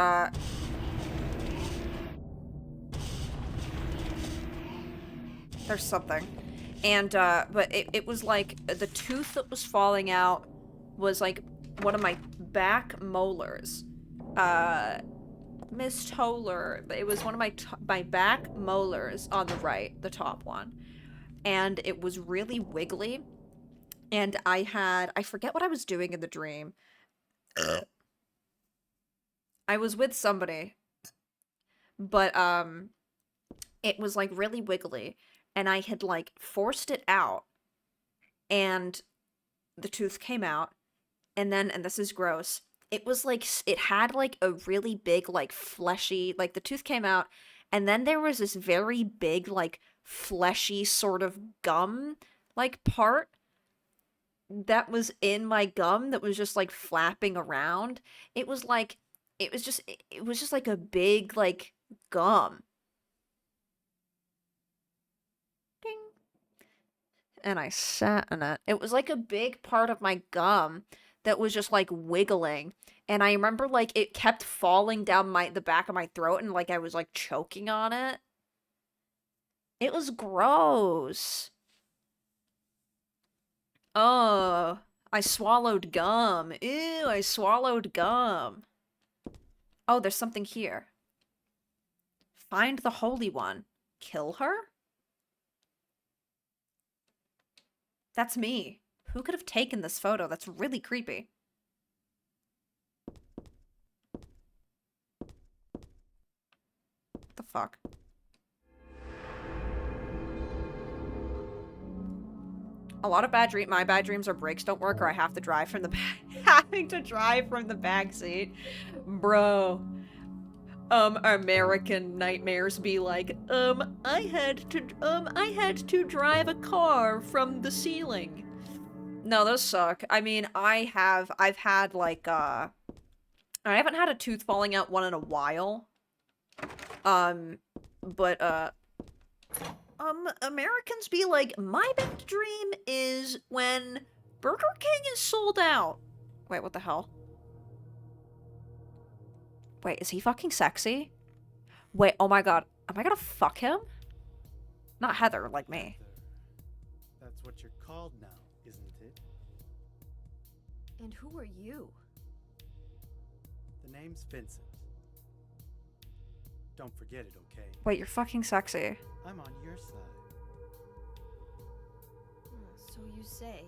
there's something. And, but it was like, the tooth that was falling out was like one of my back molars. Miss Toller, but it was one of my back molars on the right, the top one. And it was really wiggly. And I forget what I was doing in the dream. I was with somebody, but, it was, like, really wiggly, and I had, like, forced it out, and the tooth came out, and then, and this is gross, it was, like, it had, like, a really big, like, fleshy, like, the tooth came out, and then there was this very big, like, fleshy sort of gum, like, part that was in my gum that was just, like, flapping around. It was, like, it was just like a big, like, gum. Ding. And I sat in it. It was like a big part of my gum that was just, like, wiggling. And I remember, like, it kept falling down the back of my throat and, like, I was, like, choking on it. It was gross. Oh, I swallowed gum. Ew, I swallowed gum. Oh, there's something here. Find the Holy One. Kill her? That's me. Who could have taken this photo? That's really creepy. What the fuck? A lot of my bad dreams are brakes don't work or I have to drive from the back. Having to drive from the back seat. Bro. American nightmares be like, I had to drive a car from the ceiling. No, those suck. I mean, I've had like, I haven't had a tooth falling out one in a while. But, Americans be like, my bad dream is when Burger King is sold out. Wait, what the hell? Wait, is he fucking sexy? Wait, oh my god. Am I gonna fuck him? Not Heather, like me. That's what you're called now, isn't it? And who are you? The name's Vincent. Don't forget it, okay? Wait, you're fucking sexy. I'm on your side. So you say.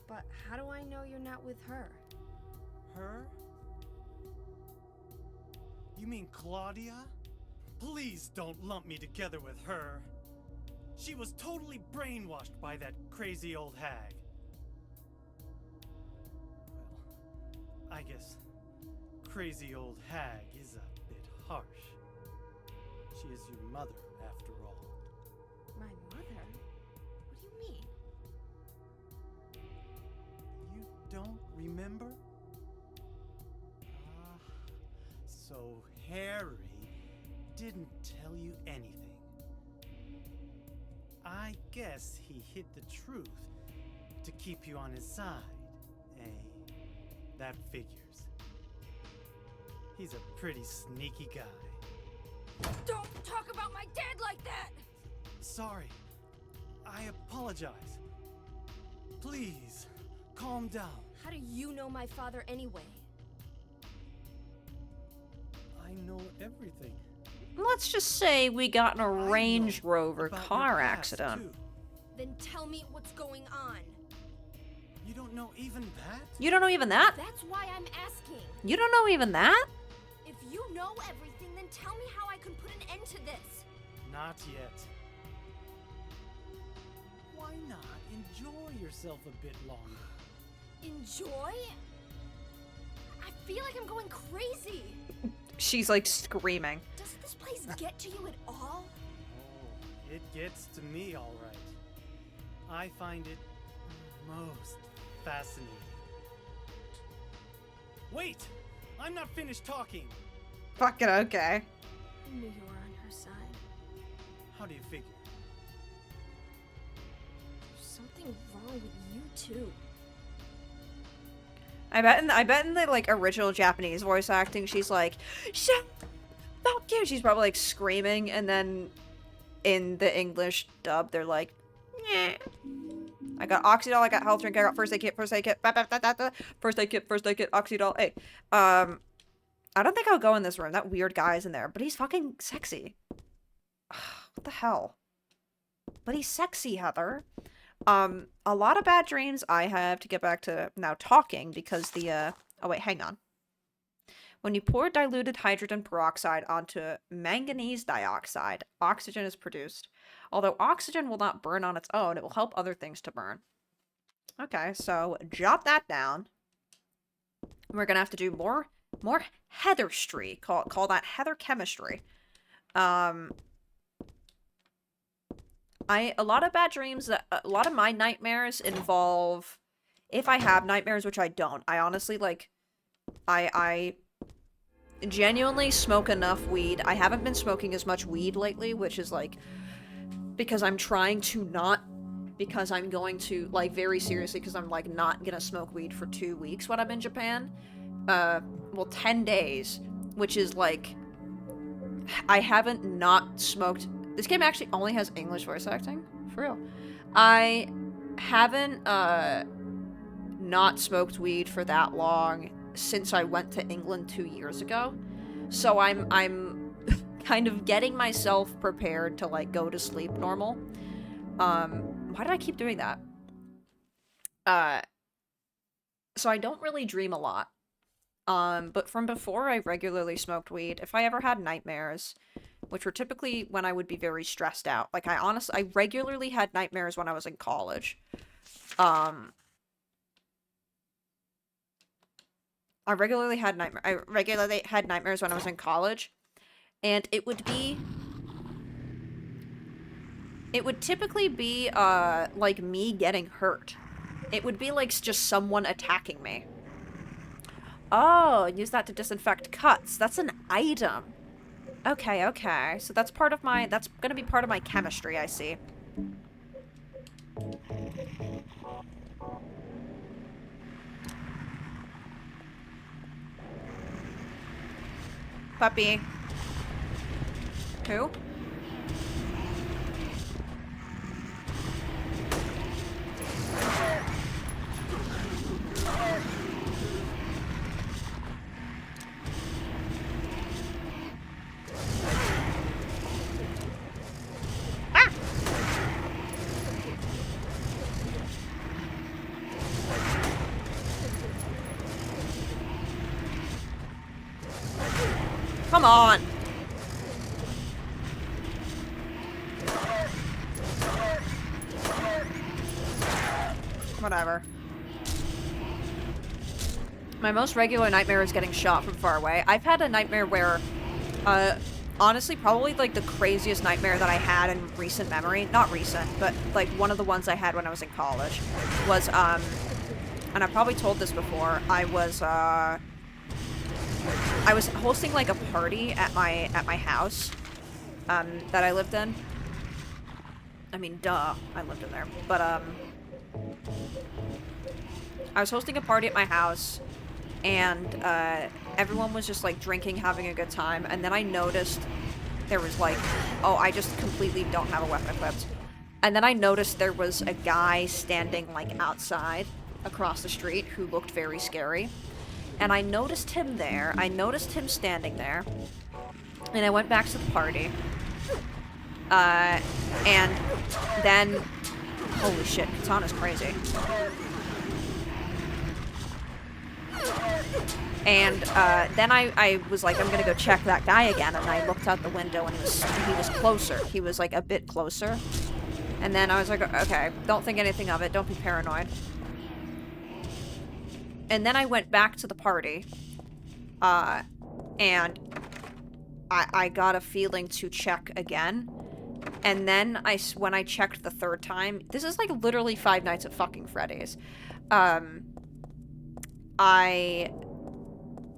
But how do I know you're not with her? Her? You mean Claudia? Please don't lump me together with her. She was totally brainwashed by that crazy old hag. Well, I guess crazy old hag is a bit harsh. She is your mother, after all. My mother? What do you mean? You don't remember? So Harry didn't tell you anything. I guess he hid the truth to keep you on his side, eh? That figures. He's a pretty sneaky guy. Don't talk about my dad like that! Sorry. I apologize. Please, calm down. How do you know my father anyway? know everything. Let's just say we got in a Range Rover about your car past, accident. too. Then tell me what's going on. You don't know even that? You don't know even that? That's why I'm asking. You don't know even that? If you know everything, then tell me how I can put an end to this. Not yet. Why not enjoy yourself a bit longer? Enjoy? I feel like I'm going crazy. She's like screaming. Does this place get to you at all? Oh, it gets to me all right. I find it most fascinating. Wait! I'm not finished talking! Fucking okay. I knew you were on her side. How do you figure? There's something wrong with you too. I bet in the like original Japanese voice acting, she's like, "Shut, fuck you!" She's probably like screaming, and then in the English dub, they're like, "Yeah." I got Oxydol, I got health drink, I got first aid kit, first aid kit, first aid kit, Oxydol. Hey, I don't think I'll go in this room. That weird guy's in there, but he's fucking sexy. What the hell? But he's sexy, Heather. A lot of bad dreams. I have to get back to now talking because the, oh wait, hang on. When you pour diluted hydrogen peroxide onto manganese dioxide, oxygen is produced. Although oxygen will not burn on its own, it will help other things to burn. Okay, so jot that down. We're gonna have to do more Heatherstry. Call that Heather chemistry. A lot of bad dreams, a lot of my nightmares involve, if I have nightmares, which I don't, I honestly, like, I genuinely smoke enough weed. I haven't been smoking as much weed lately, which is, like, because I'm trying to not, because I'm going to, like, very seriously, because I'm, like, not gonna smoke weed for 2 weeks when I'm in Japan. Well, 10 days, which is, like, I haven't not smoked. This game actually only has English voice acting, for real. I haven't, not smoked weed for that long since I went to England 2 years ago. So I'm kind of getting myself prepared to, like, go to sleep normal. Why did I keep doing that? So I don't really dream a lot. But from before I regularly smoked weed, if I ever had nightmares, which were typically when I would be very stressed out. Like, I regularly had nightmares when I was in college. I regularly had nightmares when I was in college, and it would typically be, like, me getting hurt. It would be, like, just someone attacking me. Oh, use that to disinfect cuts. That's an item. Okay, okay. So that's gonna be part of my chemistry, I see. Puppy. Who? Come on. Whatever. My most regular nightmare is getting shot from far away. I've had a nightmare where, honestly, probably, like, the craziest nightmare that I had in recent memory, not recent, but, like, one of the ones I had when I was in college, was, and I probably told this before, I was hosting, like, a party at my house, that I lived in. I mean, duh, I lived in there, but, I was hosting a party at my house, and, everyone was just, like, drinking, having a good time, and then I noticed there was, like, oh, I just completely don't have a weapon equipped. And then I noticed there was a guy standing, like, outside, across the street, who looked very scary. And I noticed him there, I noticed him standing there, And I went back to the party. And then... Holy shit, Katana's crazy. And then I was like, I'm gonna go check that guy again, and I looked out the window and he was closer. He was like a bit closer. And then I was like, okay, don't think anything of it, don't be paranoid. And then I went back to the party, and I got a feeling to check again. And then when I checked the third time, this is like literally Five Nights at fucking Freddy's.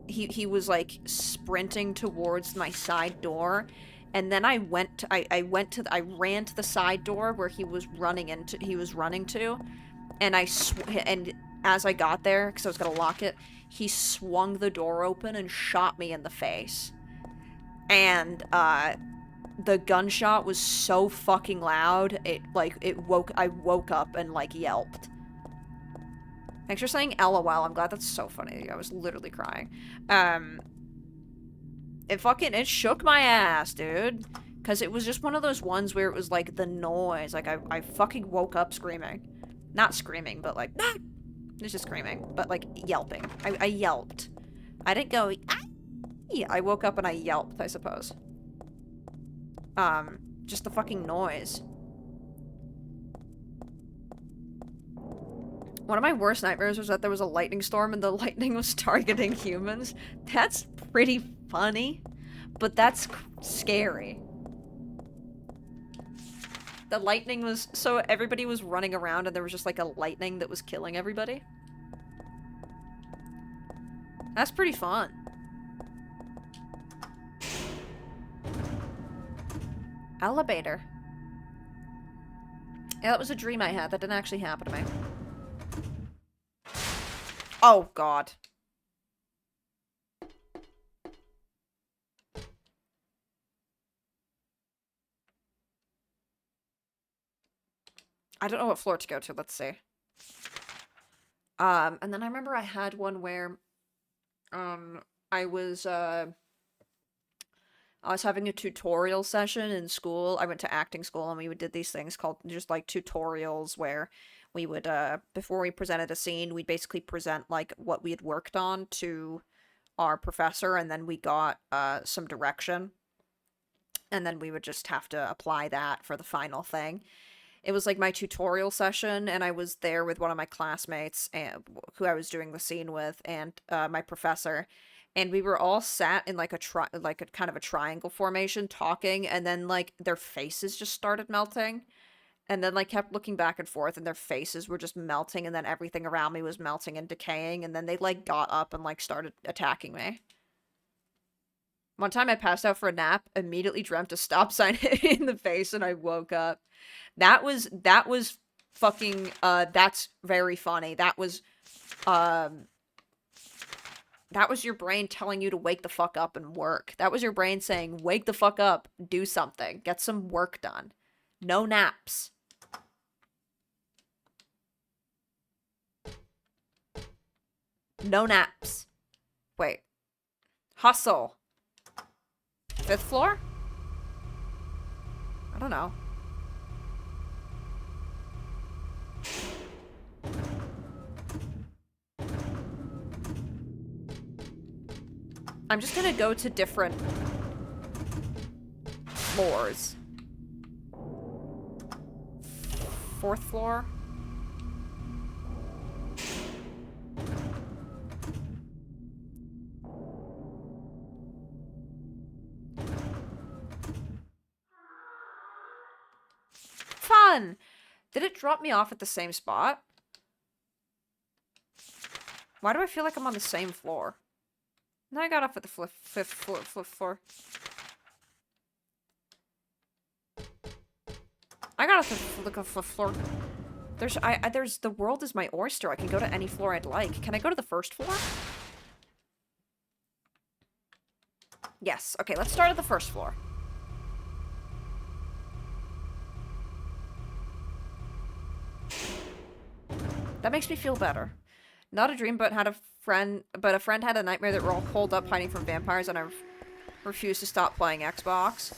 He was like sprinting towards my side door, and then I ran to the side door where he was running to, and and as I got there, because I was gonna lock it, he swung the door open and shot me in the face. And the gunshot was so fucking loud, I woke up and like yelped. Thanks for saying LOL. I'm glad. That's so funny. I was literally crying. It shook my ass, dude. Because it was just one of those ones where it was like the noise. Like I fucking woke up screaming. Not screaming, but like, ah! It's just screaming. But like yelping. I yelped. I didn't go, ah! I woke up and I yelped, I suppose. Just the fucking noise. One of my worst nightmares was that there was a lightning storm and the lightning was targeting humans. That's pretty funny, but that's scary. The lightning was... So everybody was running around and there was just like a lightning that was killing everybody. That's pretty fun. Elevator. Yeah, that was a dream I had. That didn't actually happen to me. Oh, God. I don't know what floor to go to. Let's see. And then I remember I had one where, I was having a tutorial session in school. I went to acting school and we did these things called just like tutorials where we would, before we presented a scene, we'd basically present like what we had worked on to our professor, and then we got some direction. And then we would just have to apply that for the final thing. It was like my tutorial session, and I was there with one of my classmates who I was doing the scene with, and my professor. And we were all sat in like a kind of a triangle formation talking, and then like their faces just started melting. And then like kept looking back and forth, and their faces were just melting, and then everything around me was melting and decaying, and then they like got up and like started attacking me. One time I passed out for a nap, immediately dreamt a stop sign hit me in the face, and I woke up. That was fucking, that's very funny. That was your brain telling you to wake the fuck up and work. That was your brain saying, wake the fuck up, do something, get some work done. No naps. No naps. Wait. Hustle. 5th floor? I don't know. I'm just gonna go to different floors. 4th floor? Fun! Did it drop me off at the same spot? Why do I feel like I'm on the same floor? No, I got off at the 5th floor. I got off at the 5th floor. There's the world is my oyster. I can go to any floor I'd like. Can I go to the 1st floor? Yes. Okay, let's start at the 1st floor. That makes me feel better. Not a dream, but a friend had a nightmare that we're all holed up hiding from vampires, and refuse to stop playing Xbox.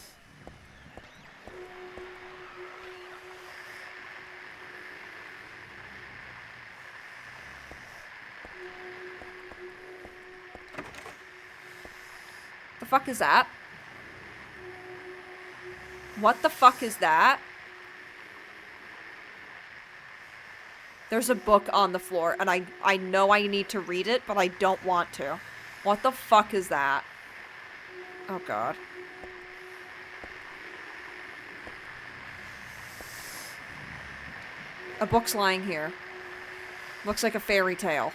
The fuck is that? What the fuck is that? There's a book on the floor, and I know I need to read it, but I don't want to. What the fuck is that? Oh god. A book's lying here. Looks like a fairy tale.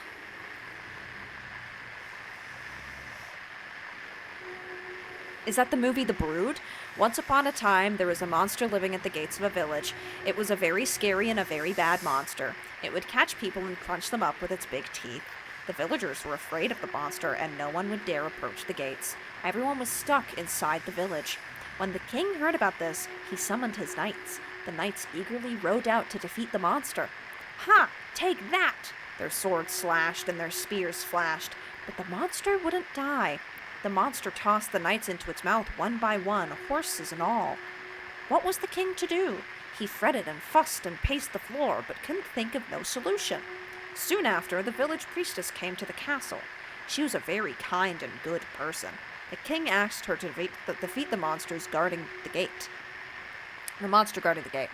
Is that the movie The Brood? Once upon a time, there was a monster living at the gates of a village. It was a very scary and a very bad monster. It would catch people and crunch them up with its big teeth. The villagers were afraid of the monster, and no one would dare approach the gates. Everyone was stuck inside the village. When the king heard about this, he summoned his knights. The knights eagerly rode out to defeat the monster. Ha! Take that! Their swords slashed and their spears flashed, but the monster wouldn't die. The monster tossed the knights into its mouth one by one, horses and all. What was the king to do? He fretted and fussed and paced the floor, but couldn't think of no solution. Soon after, the village priestess came to the castle. She was a very kind and good person. The king asked her to defeat the monsters guarding the gate. The monster guarding the gate.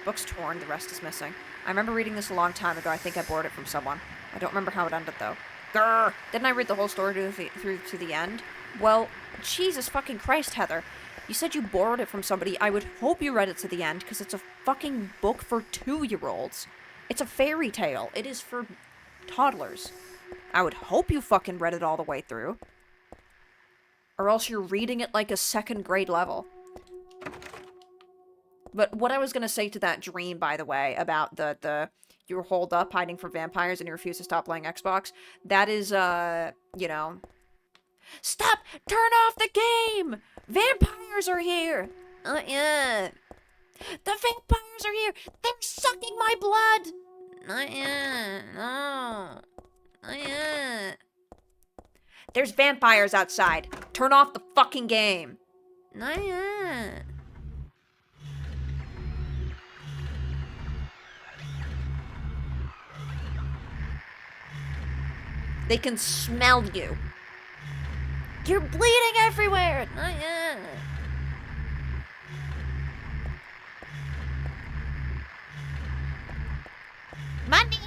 Book's torn, the rest is missing. I remember reading this a long time ago. I think I borrowed it from someone. I don't remember how it ended, though. Grr! Didn't I read the whole story through to the end? Well, Jesus fucking Christ, Heather. You said you borrowed it from somebody. I would hope you read it to the end, because it's a fucking book for 2-year-olds. It's a fairy tale. It is for toddlers. I would hope you fucking read it all the way through. Or else you're reading it like a 2nd grade level. But what I was gonna say to that dream, by the way, about the you were holed up hiding from vampires and you refuse to stop playing Xbox, that is, you know... Stop! Turn off the game! Vampires are here! Yeah. The vampires are here! They're sucking my blood! No. There's vampires outside. Turn off the fucking game. They can smell you. You're bleeding everywhere. Money.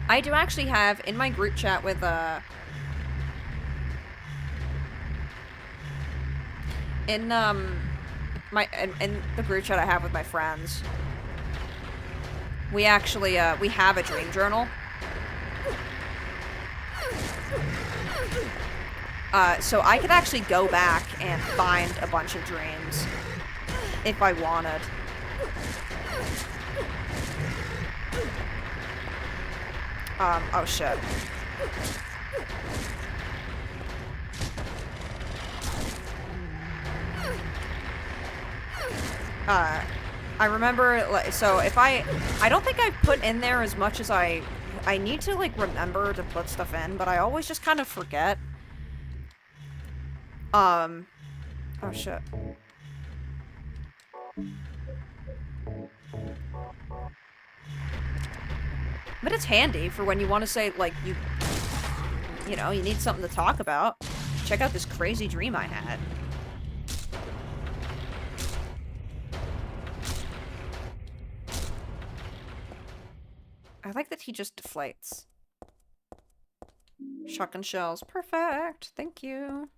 I do actually have in my group chat with in the group chat I have with my friends, we actually we have a dream journal. So I could actually go back and find a bunch of dreams if I wanted. Oh shit. I remember, so if I don't think I put in there as much as I need to, like, remember to put stuff in, but I always just kind of forget. Oh shit. But it's handy for when you want to say, like, you know, you need something to talk about. Check out this crazy dream I had. I like that he just deflates. Shotgun shells. Perfect. Thank you.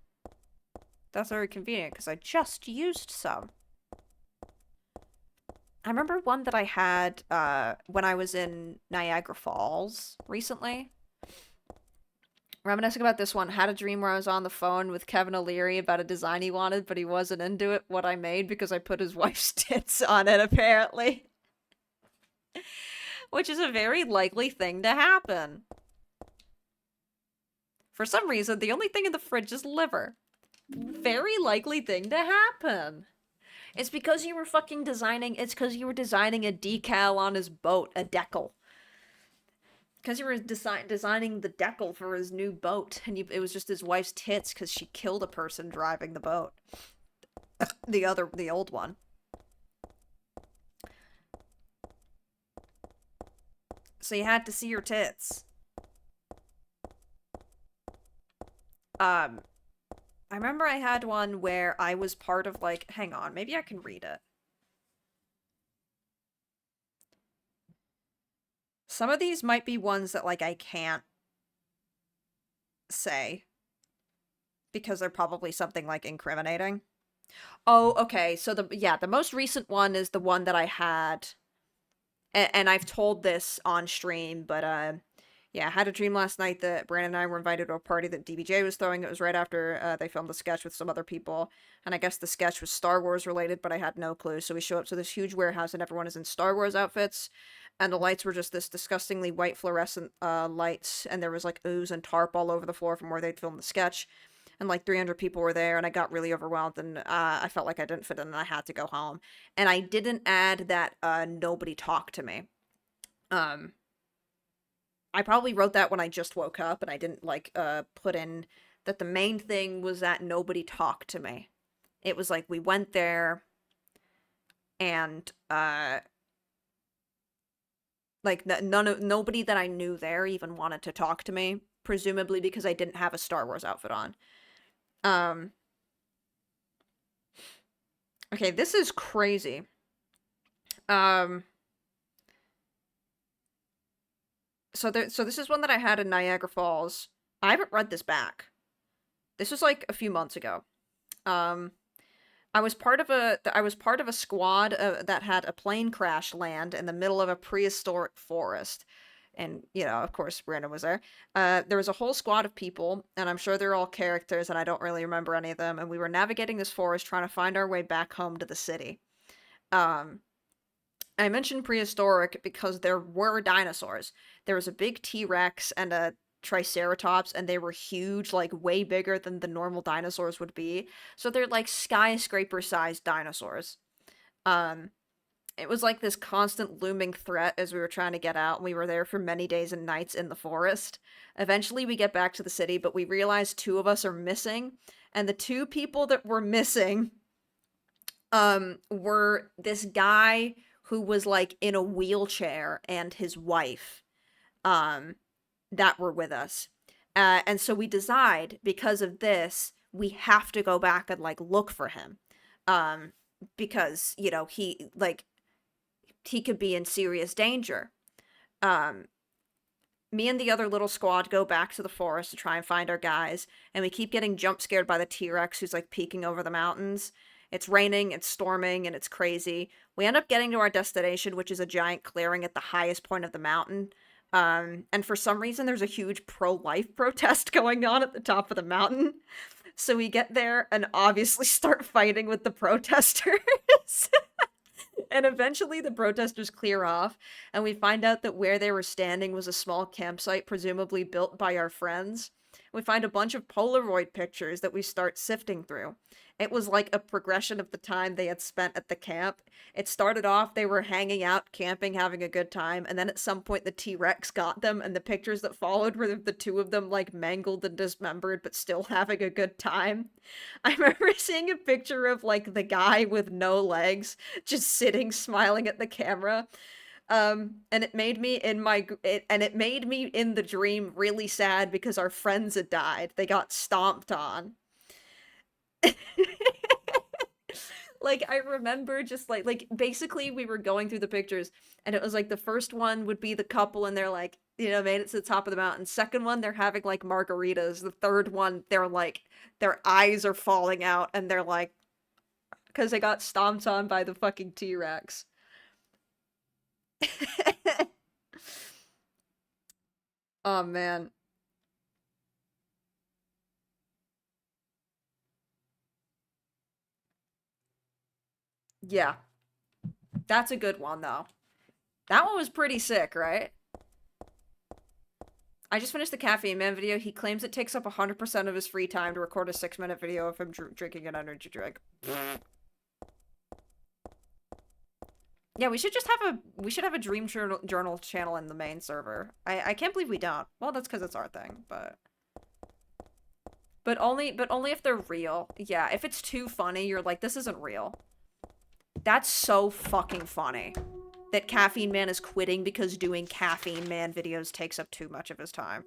That's very convenient, because I just used some. I remember one that I had when I was in Niagara Falls recently. Reminiscing about this one, had a dream where I was on the phone with Kevin O'Leary about a design he wanted, but he wasn't into it, what I made, because I put his wife's tits on it, apparently. Which is a very likely thing to happen. For some reason, the only thing in the fridge is liver. Very likely thing to happen. It's because you were fucking designing, it's because you were designing a decal on his boat, a decal. Because you were designing the decal for his new boat, and it was just his wife's tits because she killed a person driving the boat. The old one. So you had to see your tits. I remember I had one where I was part of, like, hang on, maybe I can read it. Some of these might be ones that, like, I can't say. Because they're probably something, like, incriminating. Oh, okay, so the most recent one is the one that I had. And I've told this on stream, but, yeah, I had a dream last night that Brandon and I were invited to a party that DBJ was throwing. It was right after, they filmed the sketch with some other people. And I guess the sketch was Star Wars related, but I had no clue. So we show up to this huge warehouse and everyone is in Star Wars outfits. And the lights were just this disgustingly white fluorescent, lights. And there was, like, ooze and tarp all over the floor from where they'd filmed the sketch. And, like, 300 people were there, and I got really overwhelmed, and, I felt like I didn't fit in, and I had to go home. And I didn't add that, nobody talked to me. I probably wrote that when I just woke up, and I didn't, like, put in that the main thing was that nobody talked to me. It was like, we went there, and, like, nobody that I knew there even wanted to talk to me, presumably because I didn't have a Star Wars outfit on. Okay, this is crazy. So this is one that I had in Niagara Falls. I haven't read this back. This was, like, a few months ago. I was part of a squad that had a plane crash land in the middle of a prehistoric forest. And, you know, of course, Brandon was there. There was a whole squad of people, and I'm sure they're all characters, and I don't really remember any of them, and we were navigating this forest trying to find our way back home to the city. I mentioned prehistoric because there were dinosaurs. There was a big T-Rex and a Triceratops, and they were huge, like, way bigger than the normal dinosaurs would be. So they're, like, skyscraper-sized dinosaurs. It was like this constant looming threat as we were trying to get out, and we were there for many days and nights in the forest. Eventually, we get back to the city, but we realize 2 of us are missing, and the 2 people that were missing, were this guy who was, like, in a wheelchair and his wife, that were with us. And so we decide, because of this, we have to go back and, like, look for him. Because, you know, he could be in serious danger. Me and the other little squad go back to the forest to try and find our guys, and we keep getting jump scared by the T-Rex who's, like, peeking over the mountains. It's raining, it's storming, and it's crazy. We end up getting to our destination, which is a giant clearing at the highest point of the mountain. And for some reason, there's a huge pro-life protest going on at the top of the mountain. So we get there and obviously start fighting with the protesters. And eventually the protesters clear off, and we find out that where they were standing was a small campsite, presumably built by our friends. We find a bunch of Polaroid pictures that we start sifting through. It was like a progression of the time they had spent at the camp. It started off, they were hanging out, camping, having a good time, and then at some point the T-Rex got them, and the pictures that followed were the 2 of them, like, mangled and dismembered, but still having a good time. I remember seeing a picture of, like, the guy with no legs, just sitting, smiling at the camera. And it made me in the dream really sad because our friends had died. They got stomped on. Like, I remember just, like, basically we were going through the pictures, and it was, like, the first one would be the couple, and they're, like, you know, made it to the top of the mountain. Second one, they're having, like, margaritas. The third one, they're, like, their eyes are falling out, and they're, like, because they got stomped on by the fucking T-Rex. Oh, man. Yeah. That's a good one, though. That one was pretty sick, right? I just finished the Caffeine Man video. He claims it takes up 100% of his free time to record a 6-minute video of him drinking an energy drink. Yeah, we should have a dream journal channel in the main server. I can't believe we don't. Well, that's because it's our thing, but only if they're real. Yeah, if it's too funny, you're like, this isn't real. That's so fucking funny. That Caffeine Man is quitting because doing Caffeine Man videos takes up too much of his time.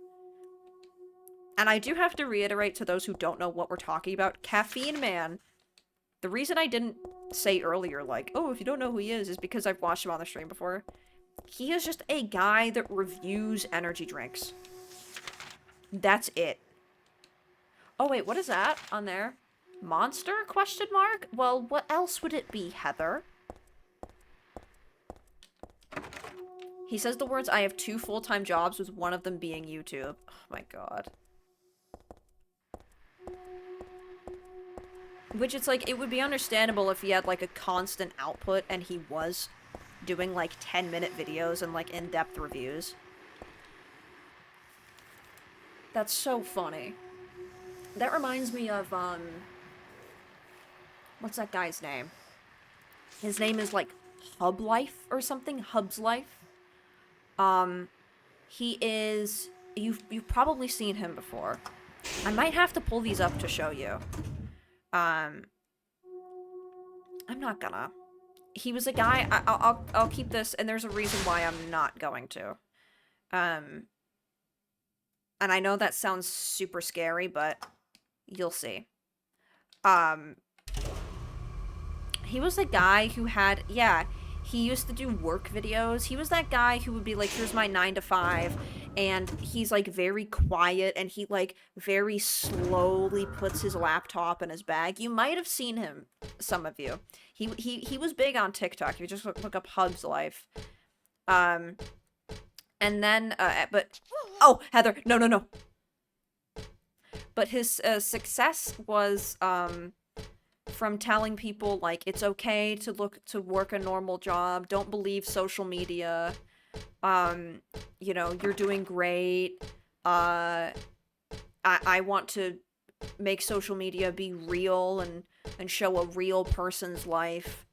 And I do have to reiterate to those who don't know what we're talking about, Caffeine Man, the reason I didn't say earlier, like, oh, if you don't know who he is because I've watched him on the stream before. He is just a guy that reviews energy drinks. That's it. Oh, wait, what is that on there? Monster? Question mark? Well, what else would it be, Heather? He says the words, I have 2 full-time jobs, with one of them being YouTube. Oh my god. Which it's like, it would be understandable if he had like a constant output and he was doing like 10-minute videos and like in-depth reviews. That's so funny. That reminds me of, what's that guy's name? His name is like Hub Life or something? Hub's Life? He is, you've probably seen him before. I might have to pull these up to show you. I'm not gonna. He was a guy, I'll keep this, and there's a reason why I'm not going to. And I know that sounds super scary, but you'll see. He was a guy who had, yeah, he used to do work videos. He was that guy who would be like, here's my 9 to 5, and he's like very quiet, and he like very slowly puts his laptop in his bag. You might have seen him, some of you. He was big on TikTok. You just look up Hub's Life. And then, but, oh, Heather, no. But his success was, from telling people, like, it's okay to work a normal job, don't believe social media, you know, you're doing great, I want to make social media be real and show a real person's life.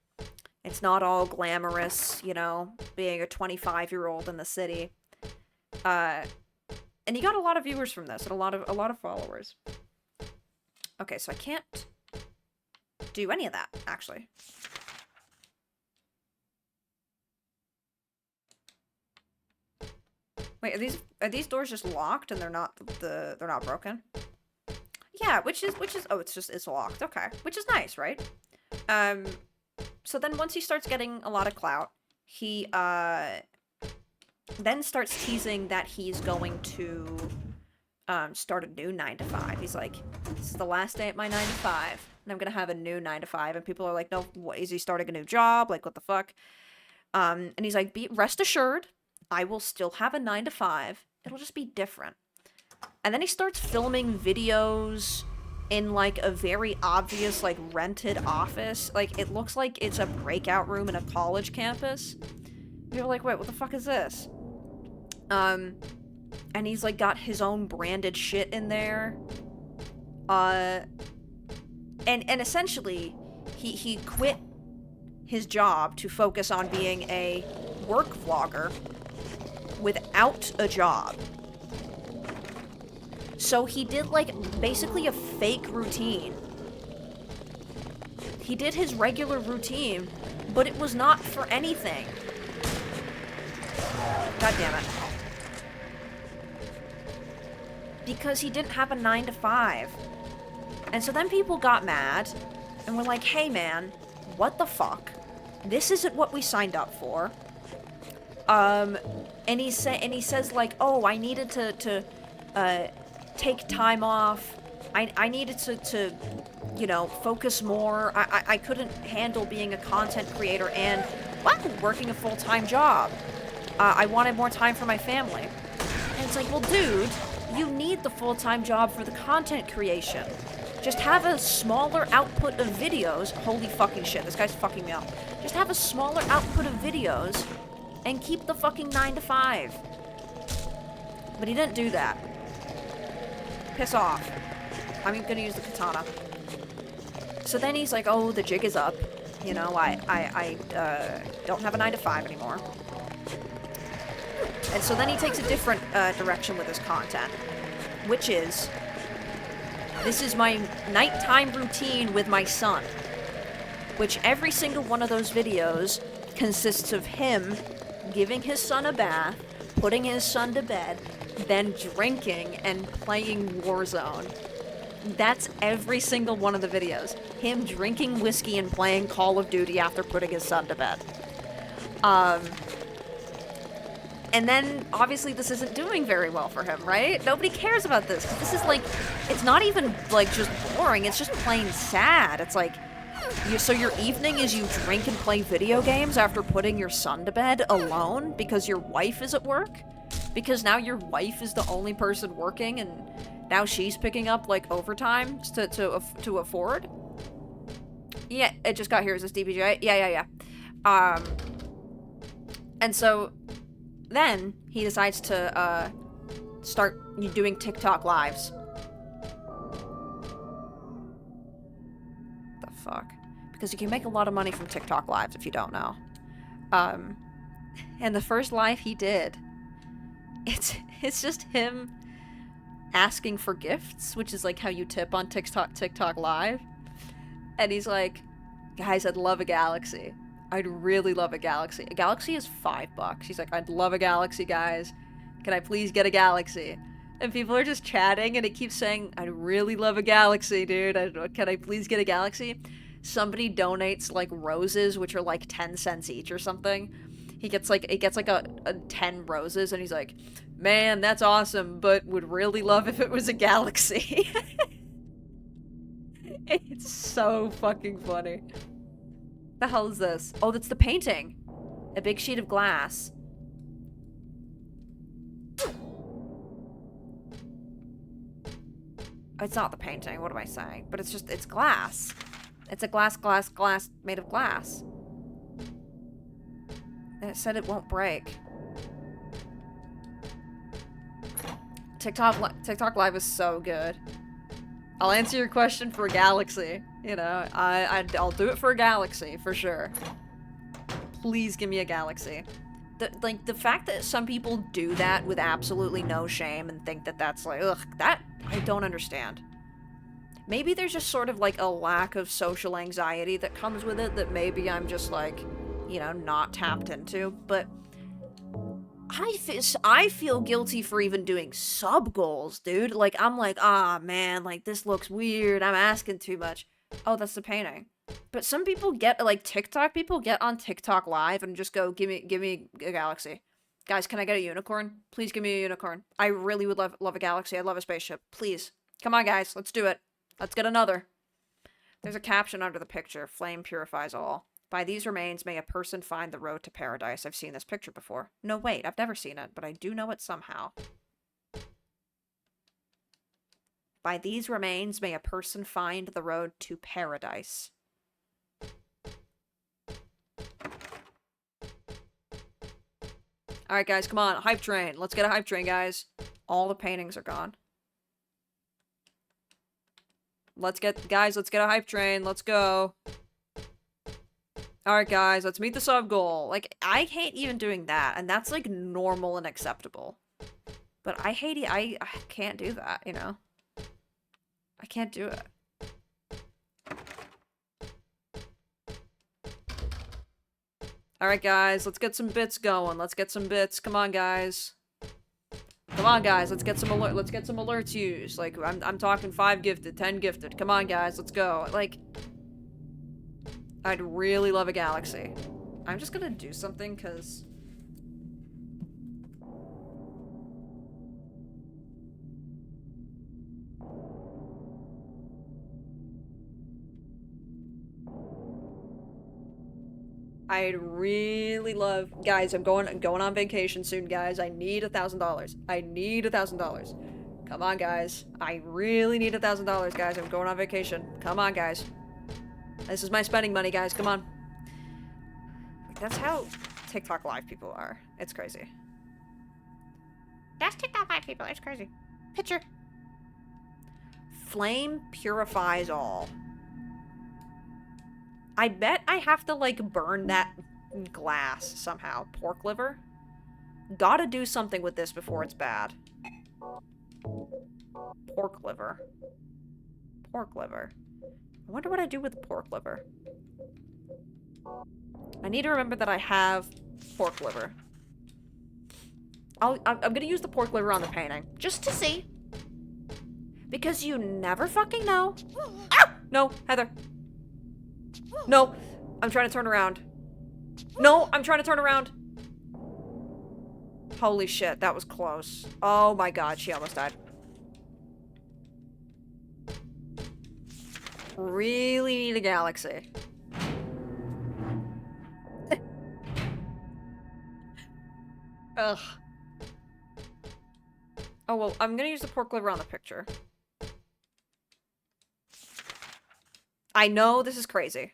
It's not all glamorous, you know, being a 25-year-old in the city. And he got a lot of viewers from this, and a lot of followers. Okay, so I can't do any of that, actually. Wait, are these doors just locked and they're not broken? Yeah, which is oh, it's locked. Okay, which is nice, right? So then once he starts getting a lot of clout, he then starts teasing that he's going to start a new 9 to 5. He's like, this is the last day at my 9 to 5, and I'm gonna have a new 9 to 5. And people are like, no, what, is he starting a new job? Like, what the fuck? And he's like, rest assured, I will still have a 9 to 5. It'll just be different. And then he starts filming videos in like a very obvious like rented office. Like, it looks like it's a breakout room in a college campus. You're like, wait, what the fuck is this? And he's like got his own branded shit in there. And essentially he quit his job to focus on being a work vlogger without a job. So he did like basically a fake routine. He did his regular routine, but it was not for anything. God damn it. Because he didn't have a 9 to 5. And so then people got mad and were like, hey man, what the fuck? This isn't what we signed up for. And he says like, oh, I needed to take time off. I needed to you know, focus more. I couldn't handle being a content creator and working a full-time job. I wanted more time for my family. And it's like, well, dude, you need the full-time job for the content creation. Just have a smaller output of videos. Holy fucking shit, this guy's fucking me up. Just have a smaller output of videos and keep the fucking 9 to 5. But he didn't do that. Piss off. I'm gonna use the katana. So then he's like, oh, the jig is up. You know, I don't have a 9 to 5 anymore. And so then he takes a different direction with his content, which is, this is my nighttime routine with my son, which every single one of those videos consists of him giving his son a bath, putting his son to bed, then drinking and playing Warzone. That's every single one of the videos. Him drinking whiskey and playing Call of Duty after putting his son to bed. And then, obviously, this isn't doing very well for him, right? Nobody cares about this. This is like, it's not even, like, just boring. It's just plain sad. It's like, so your evening is you drink and play video games after putting your son to bed alone because your wife is at work? Because now your wife is the only person working and now she's picking up, like, overtime to afford? Yeah, it just got here. Is this DBJ? Yeah. And so then he decides to start doing TikTok lives. The fuck? Because you can make a lot of money from TikTok lives if you don't know. And the first live he did, it's just him asking for gifts, which is like how you tip on TikTok live. And he's like, guys, I'd love a galaxy. I'd really love a galaxy. A galaxy is $5. He's like, I'd love a galaxy, guys. Can I please get a galaxy? And people are just chatting, and it keeps saying, I'd really love a galaxy, dude. Can I please get a galaxy? Somebody donates, like, roses, which are, like, 10 cents each or something. He gets, like, a 10 roses, and he's like, man, that's awesome, but would really love if it was a galaxy. It's so fucking funny. The hell is this? Oh, that's the painting. A big sheet of glass. It's not the painting. What am I saying? But it's just, it's glass. It's a glass made of glass. And it said it won't break. TikTok Live is so good. I'll answer your question for a galaxy. You know, I'll do it for a galaxy, for sure. Please give me a galaxy. The fact that some people do that with absolutely no shame and think that that's like, ugh, that I don't understand. Maybe there's just sort of like a lack of social anxiety that comes with it that maybe I'm just like, you know, not tapped into, but I feel guilty for even doing sub goals, dude. Like, I'm like, ah, man, like, this looks weird. I'm asking too much. Oh, that's the painting. But some people get, like, TikTok people get on TikTok Live and just go, give me a galaxy. Guys, can I get a unicorn? Please give me a unicorn. I really would love a galaxy. I'd love a spaceship. Please. Come on, guys. Let's do it. Let's get another. There's a caption under the picture. Flame purifies all. By these remains may a person find the road to paradise. I've seen this picture before. No, wait, I've never seen it, but I do know it somehow. By these remains may a person find the road to paradise. Alright, guys, come on. Hype train. Let's get a hype train, guys. All the paintings are gone. Let's get a hype train. Let's go. Alright, guys, let's meet the sub goal. Like, I hate even doing that, and that's, like, normal and acceptable. But I hate it. I can't do that, you know? I can't do it. Alright, guys, let's get some bits going. Let's get some bits. Come on, guys. Come on, guys, let's get some alerts used. Like, I'm talking 5 gifted, 10 gifted. Come on, guys, let's go. Like, I'd really love a galaxy. I'm just gonna do something, because I'd really love, guys, I'm going on vacation soon, guys. I need $1,000. I need $1,000. Come on, guys. I really need $1,000, guys. I'm going on vacation. Come on, guys. This is my spending money, guys. Come on. That's how TikTok Live people are. It's crazy. That's TikTok Live people. It's crazy. Picture. Flame purifies all. I bet I have to, like, burn that glass somehow. Pork liver? Gotta do something with this before it's bad. Pork liver. Pork liver. I wonder what I do with the pork liver. I need to remember that I have pork liver. I'm gonna use the pork liver on the painting. Just to see. Because you never fucking know. Ah! No, Heather. No. I'm trying to turn around. No, I'm trying to turn around. Holy shit, that was close. Oh my god, she almost died. Really need a galaxy. Ugh. Oh, well, I'm gonna use the pork liver on the picture. I know this is crazy.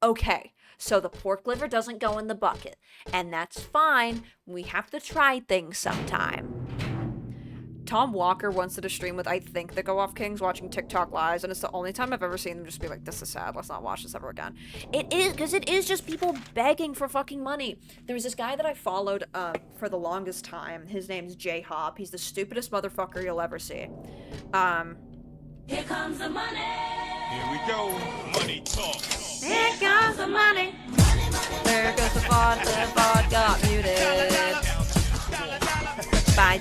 Okay, so the pork liver doesn't go in the bucket, and that's fine. We have to try things sometime. Tom Walker once did a stream with, I think, the Go Off Kings watching TikTok lives, and it's the only time I've ever seen them just be like, this is sad, let's not watch this ever again. It is, because it is just people begging for fucking money. There was this guy that I followed for the longest time. His name's J-Hop. He's the stupidest motherfucker you'll ever see. Here comes the money. Here we go. Money talk. Here comes the money. There goes the VOD got muted. I'm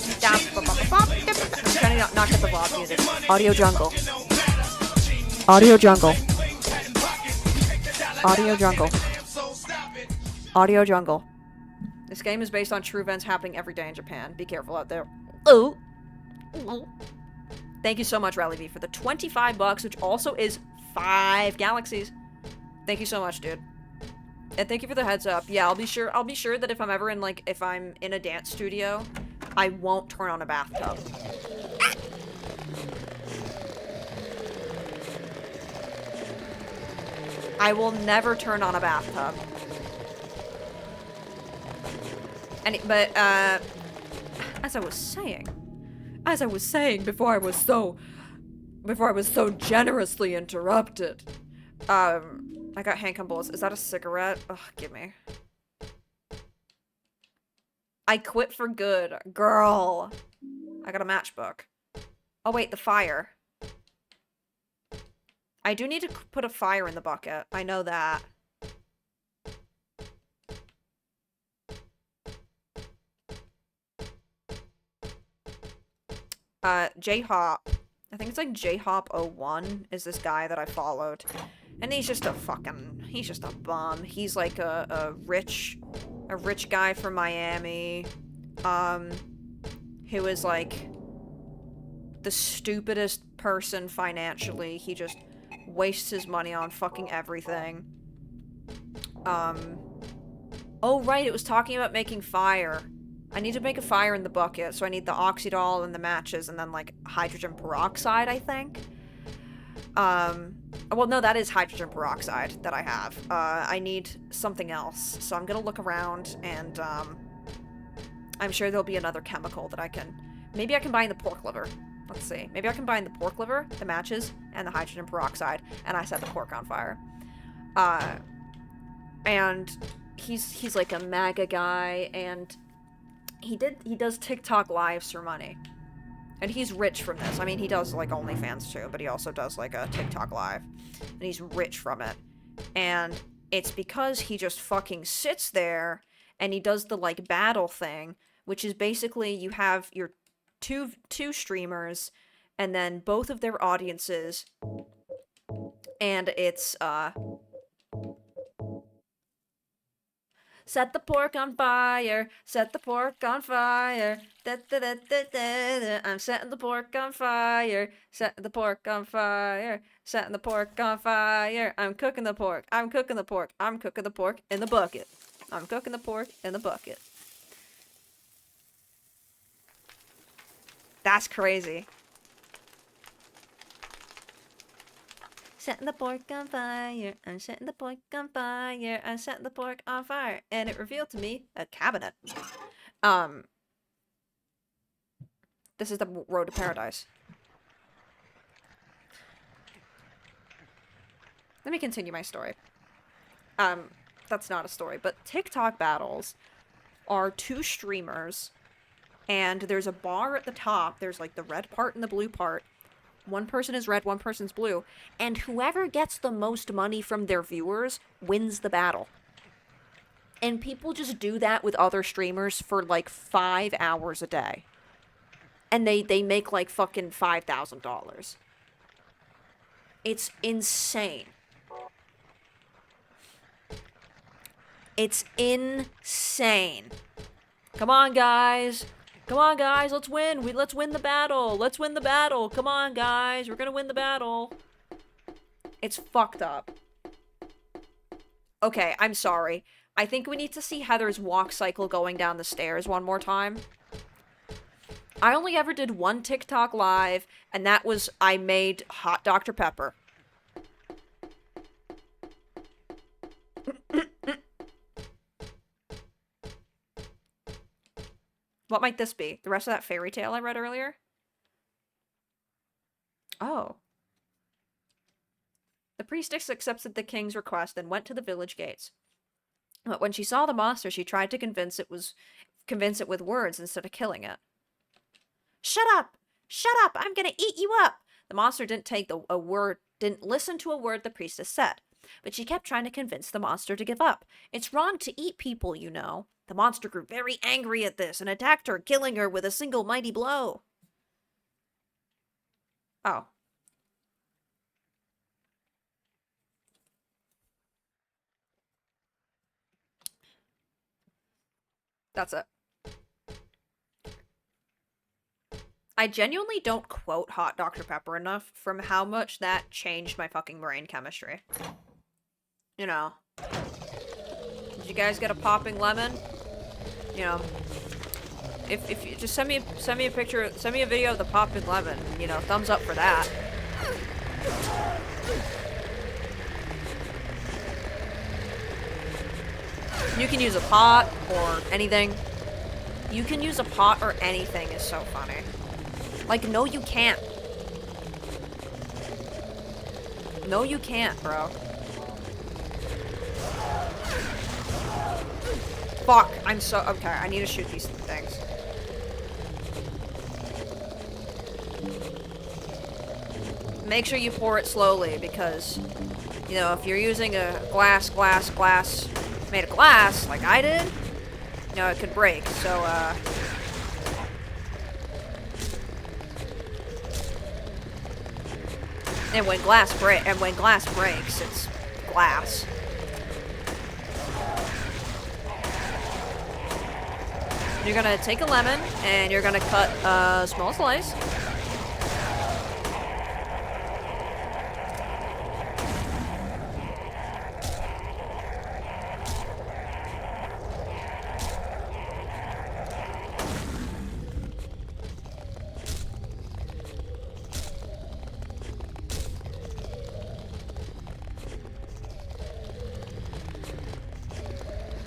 trying to not get the VOD muted. Audio jungle. Audio jungle. Audio jungle. Audio jungle. This game is based on true events happening every day in Japan. Be careful out there. Oh. Thank you so much, Rally V, for the 25 bucks, which also is 5 galaxies. Thank you so much, dude. And thank you for the heads up. Yeah, I'll be sure that if I'm ever in, like, if I'm in a dance studio, I won't turn on a bathtub. I will never turn on a bathtub. But as I was saying before I was so generously interrupted, I got handgun bullets. Is that a cigarette? Ugh, give me. I quit for good. Girl. I got a matchbook. Oh wait, the fire. I do need to put a fire in the bucket. I know that. J-Hop. I think it's like J-Hop01 is this guy that I followed. And he's just a bum. He's like a rich guy from Miami, who is like the stupidest person financially. He just wastes his money on fucking everything. Oh right, it was talking about making fire. I need to make a fire in the bucket, so I need the oxydol and the matches and then like hydrogen peroxide, I think. Well, no, that is hydrogen peroxide that I have. I need something else. So I'm gonna look around and, I'm sure there'll be another chemical that I can... Maybe I can buy in the pork liver. Let's see. Maybe I can buy in the pork liver, the matches, and the hydrogen peroxide, and I set the pork on fire. And he's like a MAGA guy, and he does TikTok lives for money. And he's rich from this. I mean, he does, like, OnlyFans, too, but he also does, like, a TikTok live. And he's rich from it. And it's because he just fucking sits there, and he does the, like, battle thing, which is basically you have your two streamers, and then both of their audiences, and it's, set the pork on fire, set the pork on fire, da da da da da da. I'm setting the pork on fire, setting the pork on fire, setting the pork on fire. I'm cooking the pork, I'm cooking the pork, I'm cooking the pork in the bucket. I'm cooking the pork in the bucket. That's crazy. Setting the pork on fire, I'm setting the pork on fire, I'm setting the pork on fire, and it revealed to me a cabinet. This is the road to paradise. Let me continue my story. That's not a story, but TikTok battles are two streamers, and there's a bar at the top. There's like the red part and the blue part. One person is red, one person's blue, and whoever gets the most money from their viewers wins the battle. And people just do that with other streamers for like 5 hours a day. And they make like fucking $5,000. It's insane. It's insane. Come on, guys. Come on, guys. Let's win. Let's win the battle. Let's win the battle. Come on, guys. We're gonna win the battle. It's fucked up. Okay, I'm sorry. I think we need to see Heather's walk cycle going down the stairs one more time. I only ever did one TikTok live, and that was I made hot Dr. Pepper. What might this be? The rest of that fairy tale I read earlier? Oh. The priestess accepted the king's request and went to the village gates. But when she saw the monster, she tried to convince it with words instead of killing it. Shut up! Shut up! I'm gonna eat you up! The monster didn't didn't listen to a word the priestess said, but she kept trying to convince the monster to give up. It's wrong to eat people, you know. The monster grew very angry at this and attacked her, killing her with a single mighty blow. Oh. That's it. I genuinely don't quote hot Dr. Pepper enough from how much that changed my fucking brain chemistry. You know. Did you guys get a popping lemon? You know. If you just send me a picture, send me a video of the popping lemon, you know, thumbs up for that. You can use a pot or anything. You can use a pot or anything is so funny. Like, no you can't. No you can't, bro. Fuck, I'm so... Okay, I need to shoot these things. Make sure you pour it slowly because, you know, if you're using a glass made of glass, like I did, you know, it could break, so, And when glass breaks, it's glass. You're gonna take a lemon, and you're gonna cut a small slice.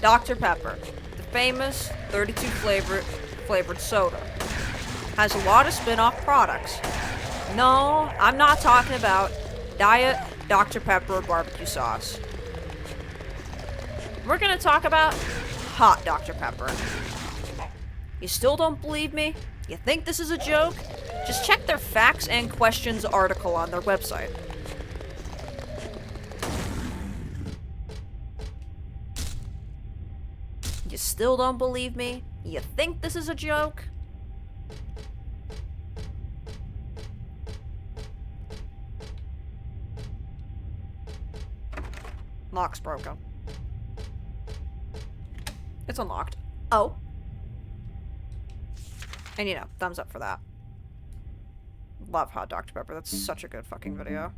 Dr. Pepper, the famous 32 flavored soda, has a lot of spin-off products. No, I'm not talking about Diet Dr. Pepper barbecue sauce. We're gonna talk about hot Dr. Pepper. You still don't believe me? You think this is a joke? Just check their facts and questions article on their website. You still don't believe me? You think this is a joke? Lock's broken. It's unlocked. Oh. And you know, thumbs up for that. Love hot Dr. Pepper. That's such a good fucking video.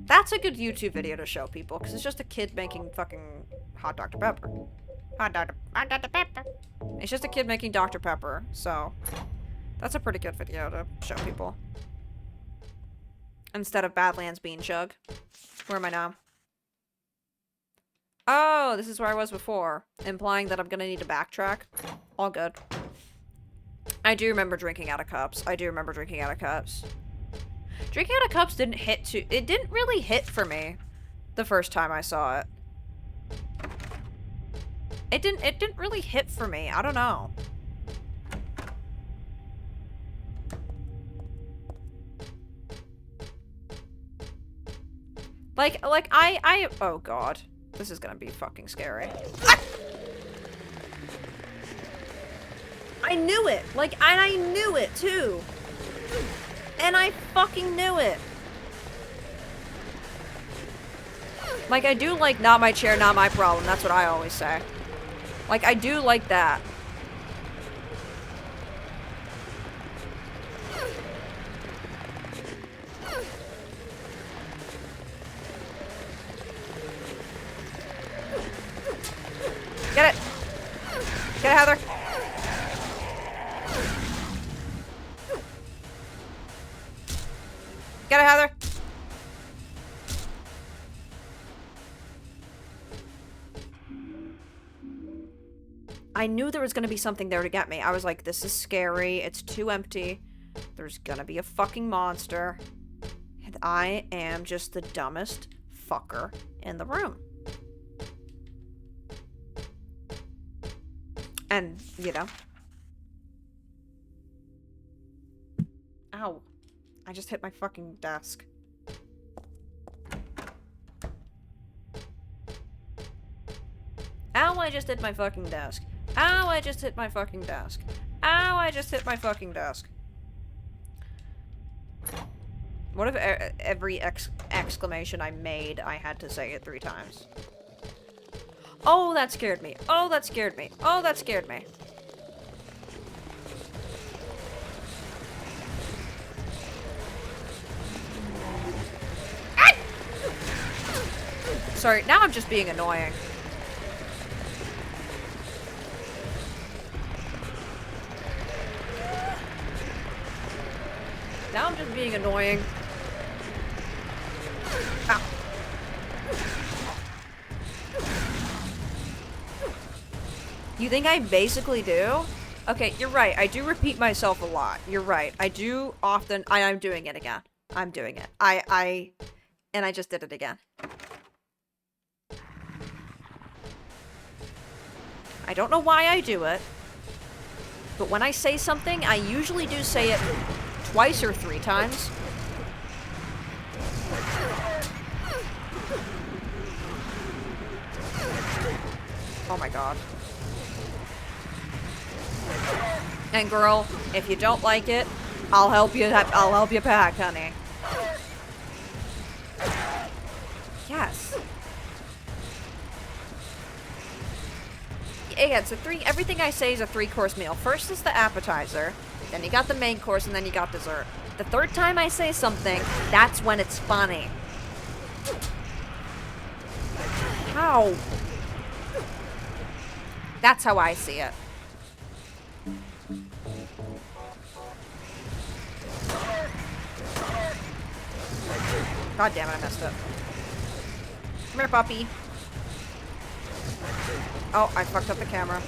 That's a good YouTube video to show people, because it's just a kid making fucking hot Dr. Pepper. Hot Dr. Pepper. It's just a kid making Dr. Pepper, so that's a pretty good video to show people. Instead of Badlands Bean Chug. Where am I now? Oh, this is where I was before, implying that I'm gonna need to backtrack. All good. I do remember drinking out of cups. Drinking out of cups didn't hit too- it didn't really hit for me the first time I saw it. It didn't really hit for me. I don't know. Like oh god. This is gonna be fucking scary. Ah! I knew it! Like, and I knew it too! And I fucking knew it! Like, I do like, not my chair, not my problem. That's what I always say. Like, I do like that. Get it! Get it, Heather! Get it, Heather! I knew there was gonna be something there to get me. I was like, this is scary. It's too empty. There's gonna be a fucking monster. And I am just the dumbest fucker in the room. And, you know. Ow. I just hit my fucking desk. Ow, I just hit my fucking desk. Ow, I just hit my fucking desk. Ow, I just hit my fucking desk. What if every exclamation I made, I had to say it 3 times? Oh, that scared me. Oh, that scared me. Oh, that scared me. Ah! Sorry, now I'm just being annoying. Now I'm just being annoying. Ow. You think I basically do? Okay, you're right. I do repeat myself a lot. You're right. I do often. I'm doing it again. I'm doing it. And I just did it again. I don't know why I do it. But when I say something, I usually do say it twice or 3 times. Oh my god. And girl, if you don't like it, I'll help you pack, honey. Yes. Yeah, so everything I say is a 3-course meal. First is the appetizer, then you got the main course, and then you got dessert. The 3rd time I say something, that's when it's funny. How? That's how I see it. God damn it, I messed up. Come here, puppy. Oh, I fucked up the camera.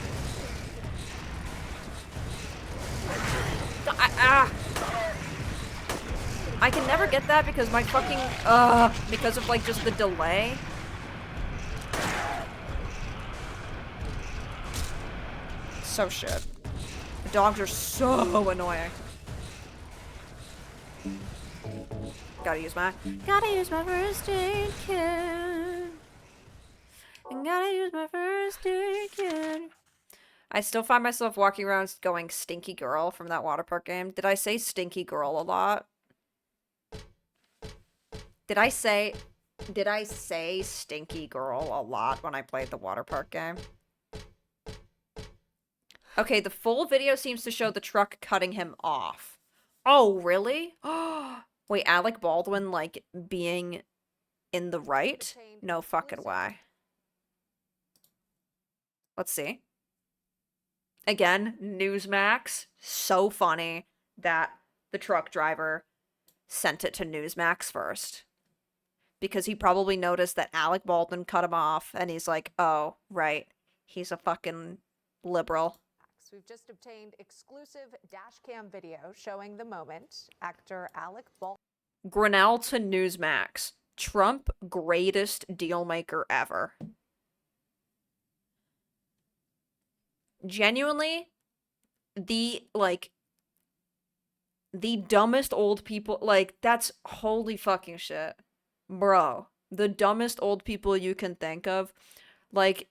I can never get that because my fucking, because of, like, just the delay. So shit. The dogs are so annoying. Gotta use my first aid kit. Gotta use my first aid kit. I still find myself walking around going stinky girl from that water park game. Did I say stinky girl a lot? Did I say stinky girl a lot when I played the water park game? Okay, the full video seems to show the truck cutting him off. Oh, really? Wait, Alec Baldwin, like, being in the right? No fucking way. Let's see. Again, Newsmax. So funny that the truck driver sent it to Newsmax first. Because he probably noticed that Alec Baldwin cut him off, and he's like, oh, right. He's a fucking liberal. We've just obtained exclusive dash cam video showing the moment actor Alec Baldwin Grinnell to Newsmax. Trump greatest deal maker ever. Genuinely, the dumbest old people, like, that's holy fucking shit. Bro, the dumbest old people you can think of. Like,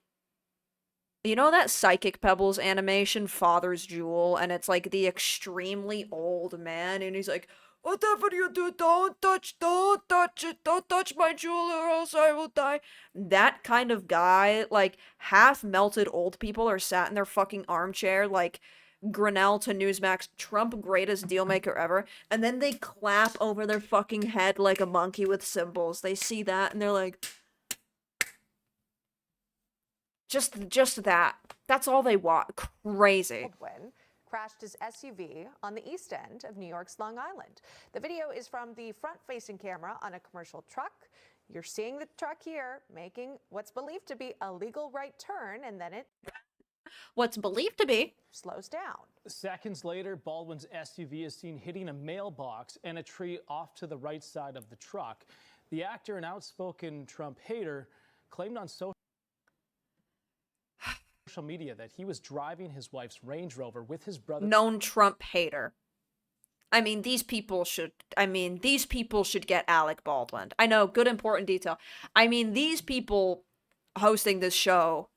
you know that Psychic Pebbles animation, Father's Jewel, and it's like the extremely old man, and he's like, whatever you do, don't touch it, don't touch my jewel or else I will die. That kind of guy, like, half-melted old people are sat in their fucking armchair, like, Grinnell to Newsmax, Trump greatest dealmaker ever, and then they clap over their fucking head like a monkey with cymbals. They see that, and they're like... Just that. That's all they want. Crazy. Baldwin crashed his SUV on the east end of New York's Long Island. The video is from the front-facing camera on a commercial truck. You're seeing the truck here making what's believed to be a legal right turn, and then it what's believed to be slows down. Seconds later, Baldwin's SUV is seen hitting a mailbox and a tree off to the right side of the truck. The actor and outspoken Trump hater claimed on social media that he was driving his wife's Range Rover with his brother. Known Trump hater. I mean, these people should get Alec Baldwin. I know, good important detail. I mean, these people hosting this show,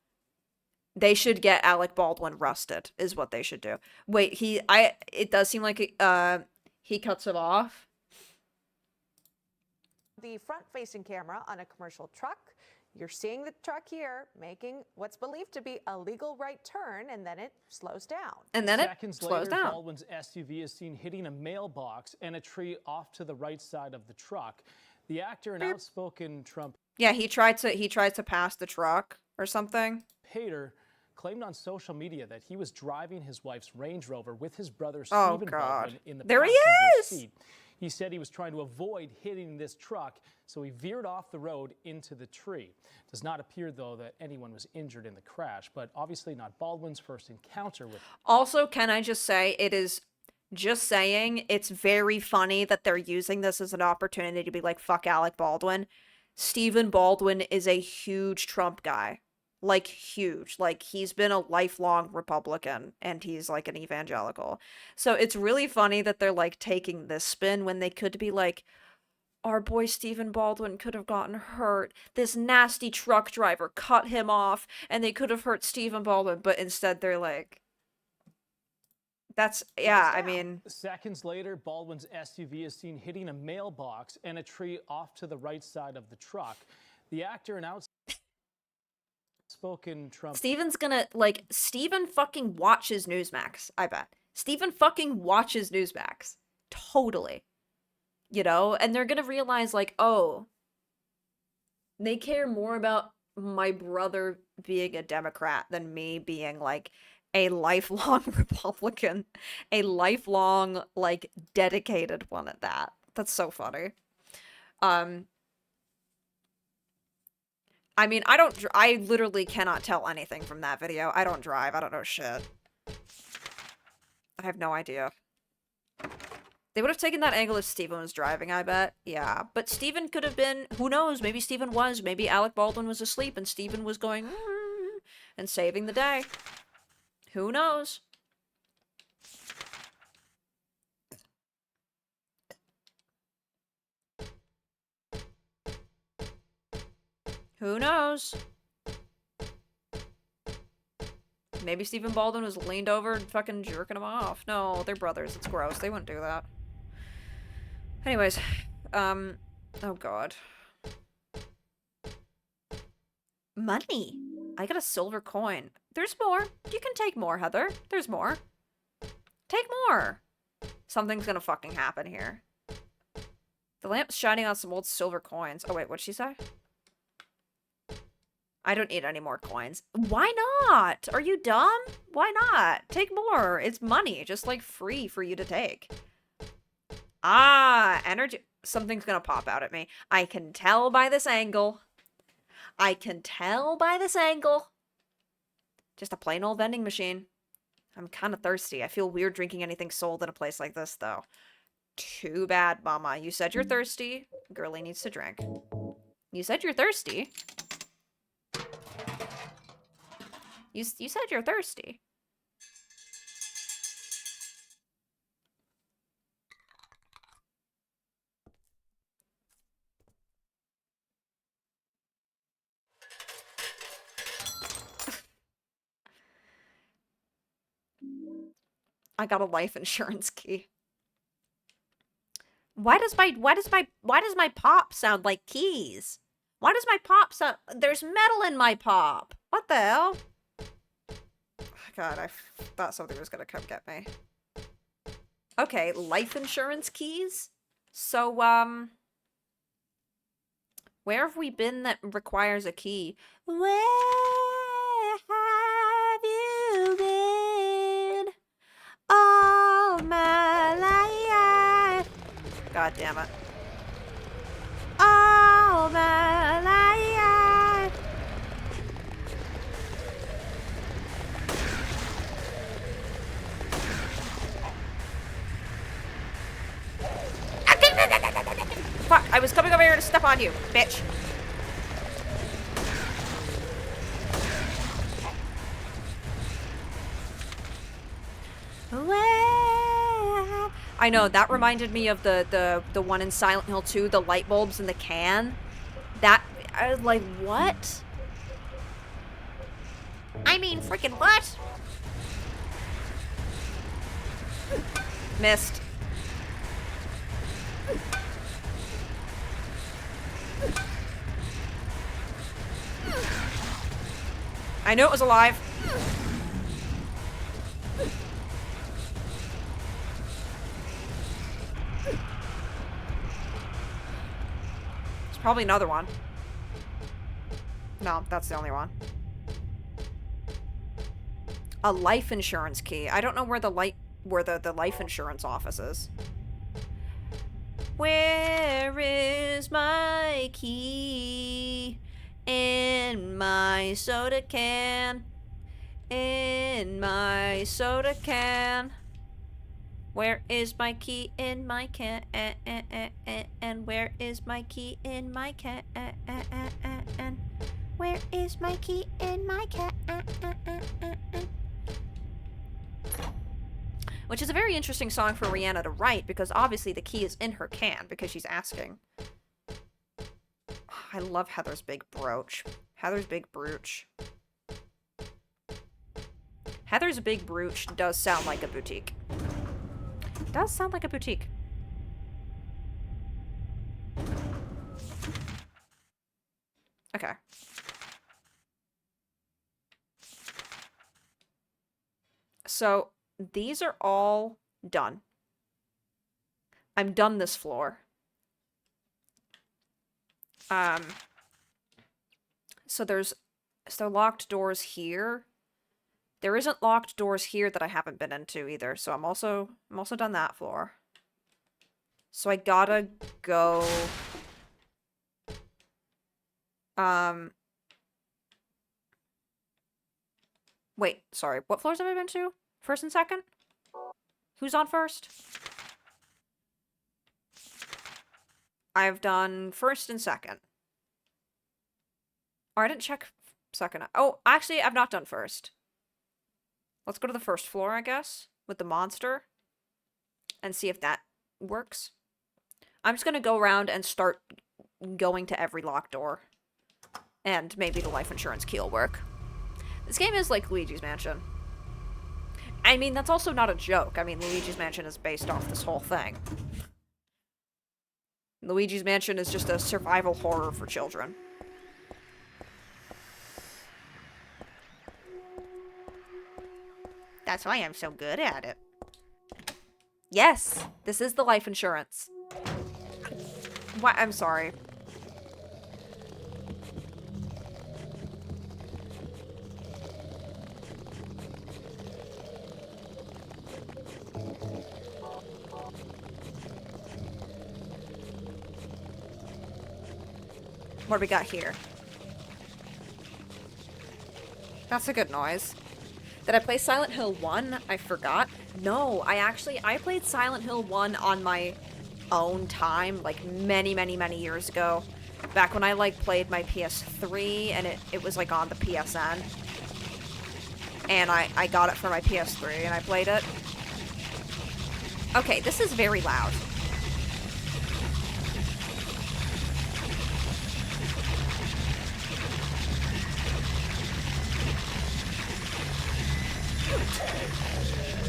they should get Alec Baldwin rusted, is what they should do. Wait, it does seem like he cuts it off. The front-facing camera on a commercial truck. You're seeing the truck here making what's believed to be a legal right turn, and then it slows down. And then Seconds it slows later, down. Baldwin's SUV is seen hitting a mailbox and a tree off to the right side of the truck. The actor and outspoken Trump Yeah, he tried to pass the truck or something. hater claimed on social media that he was driving his wife's Range Rover with his brother Oh, Stephen God. Baldwin in the There he passenger is! seat. He said he was trying to avoid hitting this truck, so he veered off the road into the tree. Does not appear, though, that anyone was injured in the crash, but obviously not Baldwin's first encounter with. Also, can I just say, it is just saying, it's very funny that they're using this as an opportunity to be like, fuck Alec Baldwin. Stephen Baldwin is a huge Trump guy. Like, huge. Like, he's been a lifelong Republican, and he's, like, an evangelical. So it's really funny that they're, like, taking this spin when they could be like, our boy Stephen Baldwin could have gotten hurt. This nasty truck driver cut him off, and they could have hurt Stephen Baldwin, but instead they're like... That's, yeah, I mean... Seconds later, Baldwin's SUV is seen hitting a mailbox and a tree off to the right side of the truck. The actor and outspoken Trump... Steven's gonna, like, Steven fucking watches Newsmax, I bet. Steven fucking watches Newsmax. Totally. You know? And they're gonna realize, like, oh, they care more about my brother being a Democrat than me being, like, a lifelong Republican. A lifelong, like, dedicated one at that. That's so funny. I mean, I literally cannot tell anything from that video. I don't drive. I don't know shit. I have no idea. They would have taken that angle if Steven was driving, I bet. Yeah, but Steven could have been, who knows, maybe Steven was, maybe Alec Baldwin was asleep and Steven was going, and saving the day. Who knows? Who knows? Maybe Stephen Baldwin was leaned over and fucking jerking him off. No, they're brothers. It's gross. They wouldn't do that. Anyways, oh god. Money. I got a silver coin. There's more. You can take more, Heather. There's more. Take more. Something's gonna fucking happen here. The lamp's shining on some old silver coins. Oh wait, what'd she say? I don't need any more coins. Why not? Are you dumb? Why not? Take more. It's money. Just, like, free for you to take. Ah, energy. Something's gonna pop out at me. I can tell by this angle. I can tell by this angle. Just a plain old vending machine. I'm kind of thirsty. I feel weird drinking anything sold in a place like this, though. Too bad, Mama. You said you're thirsty. Girlie needs to drink. You said you're thirsty. You said you're thirsty. I got a life insurance key. Why does my pop sound like keys? Why does my pop sound... There's metal in my pop. What the hell? God, I thought something was gonna come get me. Okay, life insurance keys? So, where have we been that requires a key? Where have you been all my life? God damn it. All my life. Fuck, I was coming over here to step on you, bitch. I know, that reminded me of the one in Silent Hill 2, the light bulbs in the can. That, I was like, what? I mean, freaking what? Missed. I knew it was alive. There's probably another one. No, that's the only one. A life insurance key. I don't know where the life insurance office is. Where is my key? In my soda can. In my soda can. Where is my key in my can? And where is my key in my can? Where is my key in my can? Which is a very interesting song for Rihanna to write, because obviously the key is in her can, because she's asking. I love Heather's big brooch. Heather's big brooch. Heather's big brooch does sound like a boutique. Does sound like a boutique. Okay. So, these are all done. I'm done this floor. So there locked doors here. There isn't locked doors here that I haven't been into either, so I'm also done that floor. So I gotta go... Wait, sorry, what floors have I been to? First and second? Who's on first? I've done first and second. Oh, I didn't check second. Oh, actually, I've not done first. Let's go to the first floor, I guess, with the monster, and see if that works. I'm just gonna go around and start going to every locked door. And maybe the life insurance key will work. This game is like Luigi's Mansion. I mean, that's also not a joke. I mean, Luigi's Mansion is based off this whole thing. Luigi's Mansion is just a survival horror for children. That's why I'm so good at it. Yes, this is the life insurance. What? I'm sorry. What do we got here? That's a good noise. Did I play Silent Hill 1? I forgot. No, I played Silent Hill 1 on my own time, like many, many, many years ago. Back when I like played my PS3 and it was like on the PSN. And I got it for my PS3 and I played it. Okay, this is very loud.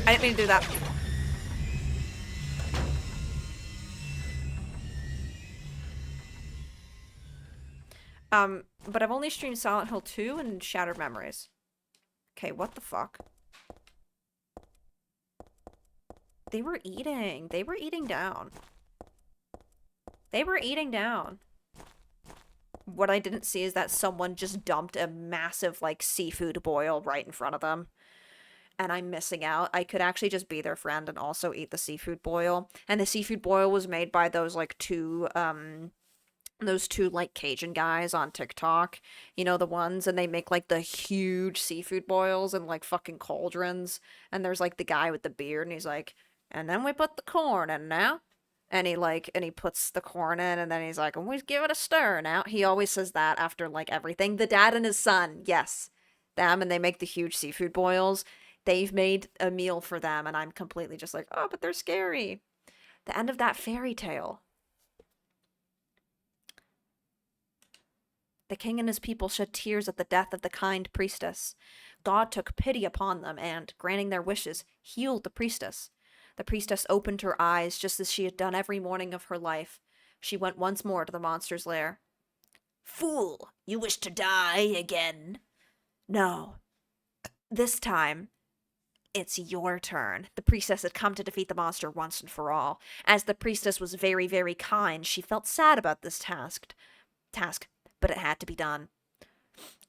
I didn't mean to do that. But I've only streamed Silent Hill 2 and Shattered Memories. Okay, what the fuck? They were eating. They were eating down. They were eating down. What I didn't see is that someone just dumped a massive, like, seafood boil right in front of them. And I'm missing out. I could actually just be their friend and also eat the seafood boil. And the seafood boil was made by those, like, two, like, Cajun guys on TikTok. You know, the ones, and they make, like, the huge seafood boils and, like, fucking cauldrons. And there's, like, the guy with the beard, and he's like, and then we put the corn in now. And he puts the corn in, and then he's like, and we give it a stir now. He always says that after, like, everything. The dad and his son, yes. Them, and they make the huge seafood boils. They've made a meal for them, and I'm completely just like, oh, but they're scary. The end of that fairy tale. The king and his people shed tears at the death of the kind priestess. God took pity upon them and, granting their wishes, healed the priestess. The priestess opened her eyes just as she had done every morning of her life. She went once more to the monster's lair. Fool, you wish to die again? No. This time, it's your turn. The priestess had come to defeat the monster once and for all. As the priestess was very, very kind, she felt sad about this task, but it had to be done.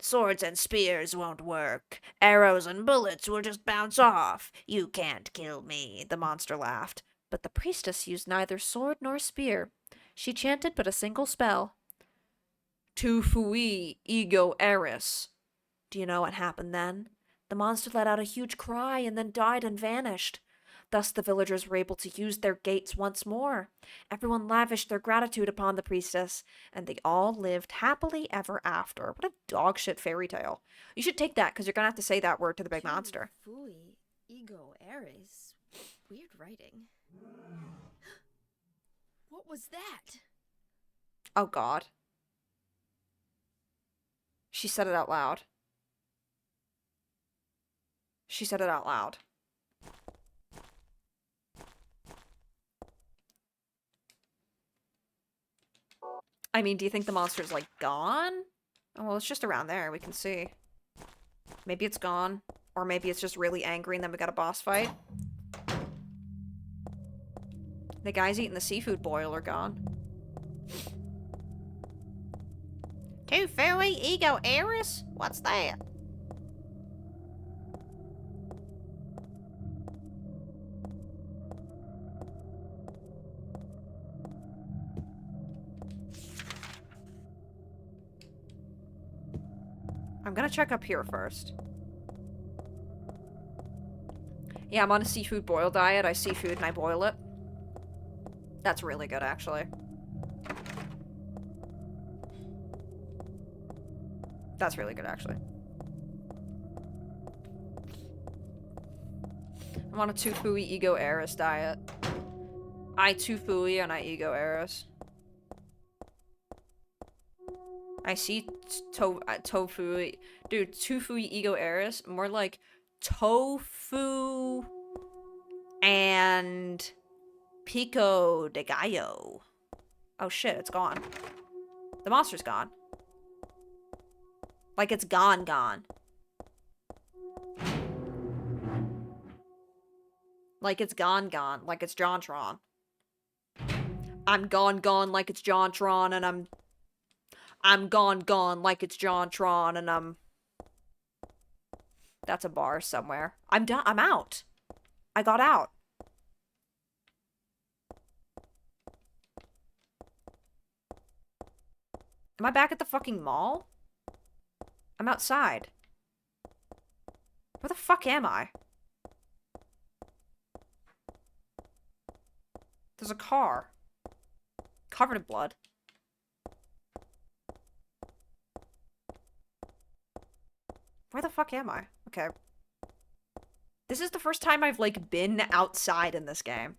Swords and spears won't work. Arrows and bullets will just bounce off. You can't kill me, the monster laughed. But the priestess used neither sword nor spear. She chanted but a single spell. Tu fui ego eris. Do you know what happened then? The monster let out a huge cry and then died and vanished. Thus the villagers were able to use their gates once more. Everyone lavished their gratitude upon the priestess, and they all lived happily ever after. What a dog shit fairy tale. You should take that, because you're gonna have to say that word to the big monster. Fui, ego eris. Weird writing. What was that? Oh god. She said it out loud. She said it out loud. I mean, do you think the monster's, like, gone? Oh, well, it's just around there. We can see. Maybe it's gone. Or maybe it's just really angry and then we got a boss fight. The guys eating the seafood boil are gone. Tu fui ego eris? What's that? I'm gonna check up here first. Yeah, I'm on a seafood boil diet. I see food and I boil it. That's really good, actually. That's really good, actually. I'm on a Tu Fui Ego Eris diet. I Tu Fui and I Ego Eris. I see tofu. Dude, tofu ego eris. More like tofu and pico de gallo. Oh shit, it's gone. The monster's gone. Like it's gone. Like it's gone. Like it's JonTron. I'm gone like it's JonTron, and I'm gone like it's JonTron, and that's a bar somewhere. I'm done. I'm out. I got out. Am I back at the fucking mall? I'm outside. Where the fuck am I? There's a car. Covered in blood. Where the fuck am I? Okay. This is the first time I've, like, been outside in this game.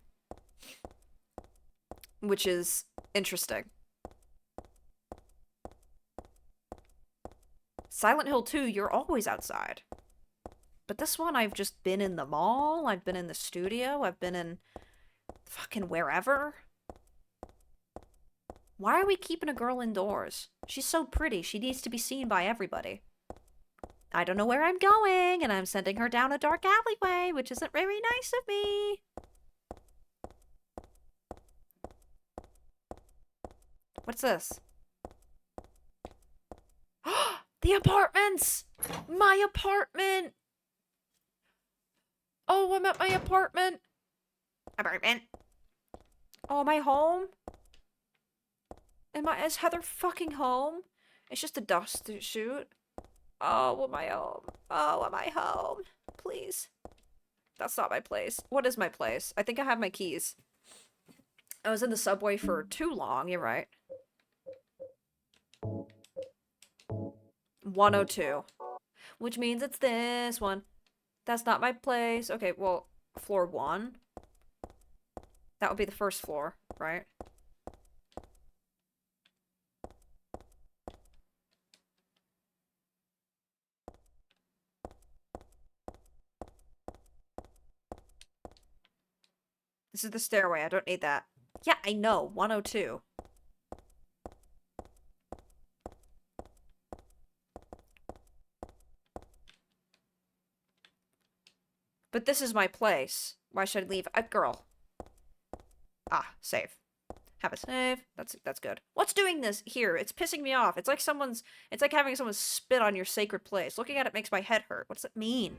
Which is interesting. Silent Hill 2, you're always outside. But this one, I've just been in the mall, I've been in the studio, I've been in fucking wherever. Why are we keeping a girl indoors? She's so pretty, she needs to be seen by everybody. I don't know where I'm going, and I'm sending her down a dark alleyway, which isn't very nice of me. What's this? The apartments! My apartment! Oh, I'm at my apartment. Apartment. Oh, am I home? Is Heather fucking home? It's just a dust shoot. Oh, am I home? Oh, am I home? Please. That's not my place. What is my place? I think I have my keys. I was in the subway for too long, you're right. 102. Which means it's this one. That's not my place. Okay, well, floor 1. That would be the first floor, right? This is the stairway. I don't need that. Yeah, I know. 102. But this is my place. Why should I leave? Girl. Ah, save. Have a save. That's good. What's doing this here? It's pissing me off. It's like having someone spit on your sacred place. Looking at it makes my head hurt. What does it mean?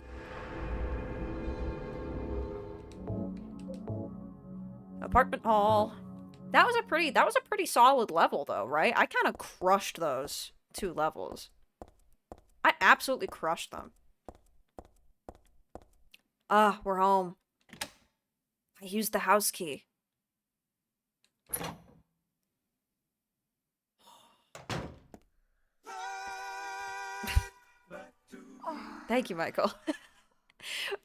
Apartment hall. That was a pretty solid level though, right? I kind of crushed those 2 levels. I absolutely crushed them. Ah, we're home. I used the house key. Thank you, Michael.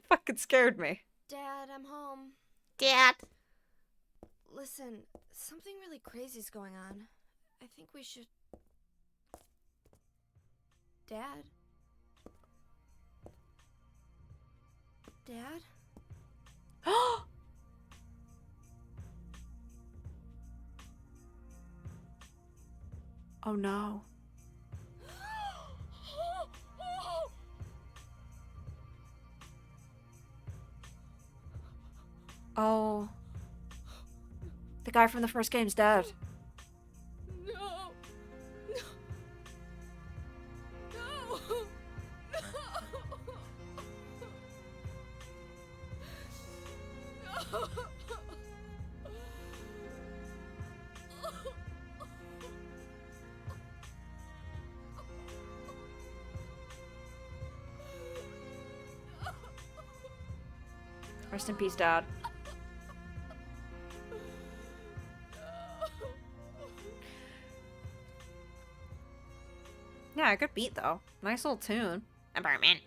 Fucking scared me. Dad, I'm home. Dad. Listen, something really crazy's going on. I think we should... Dad? Dad? Oh no. Oh. The guy from the first game's dead. No! No! No! No! Rest in peace, Dad. Yeah, good beat though. Nice little tune. Apartment.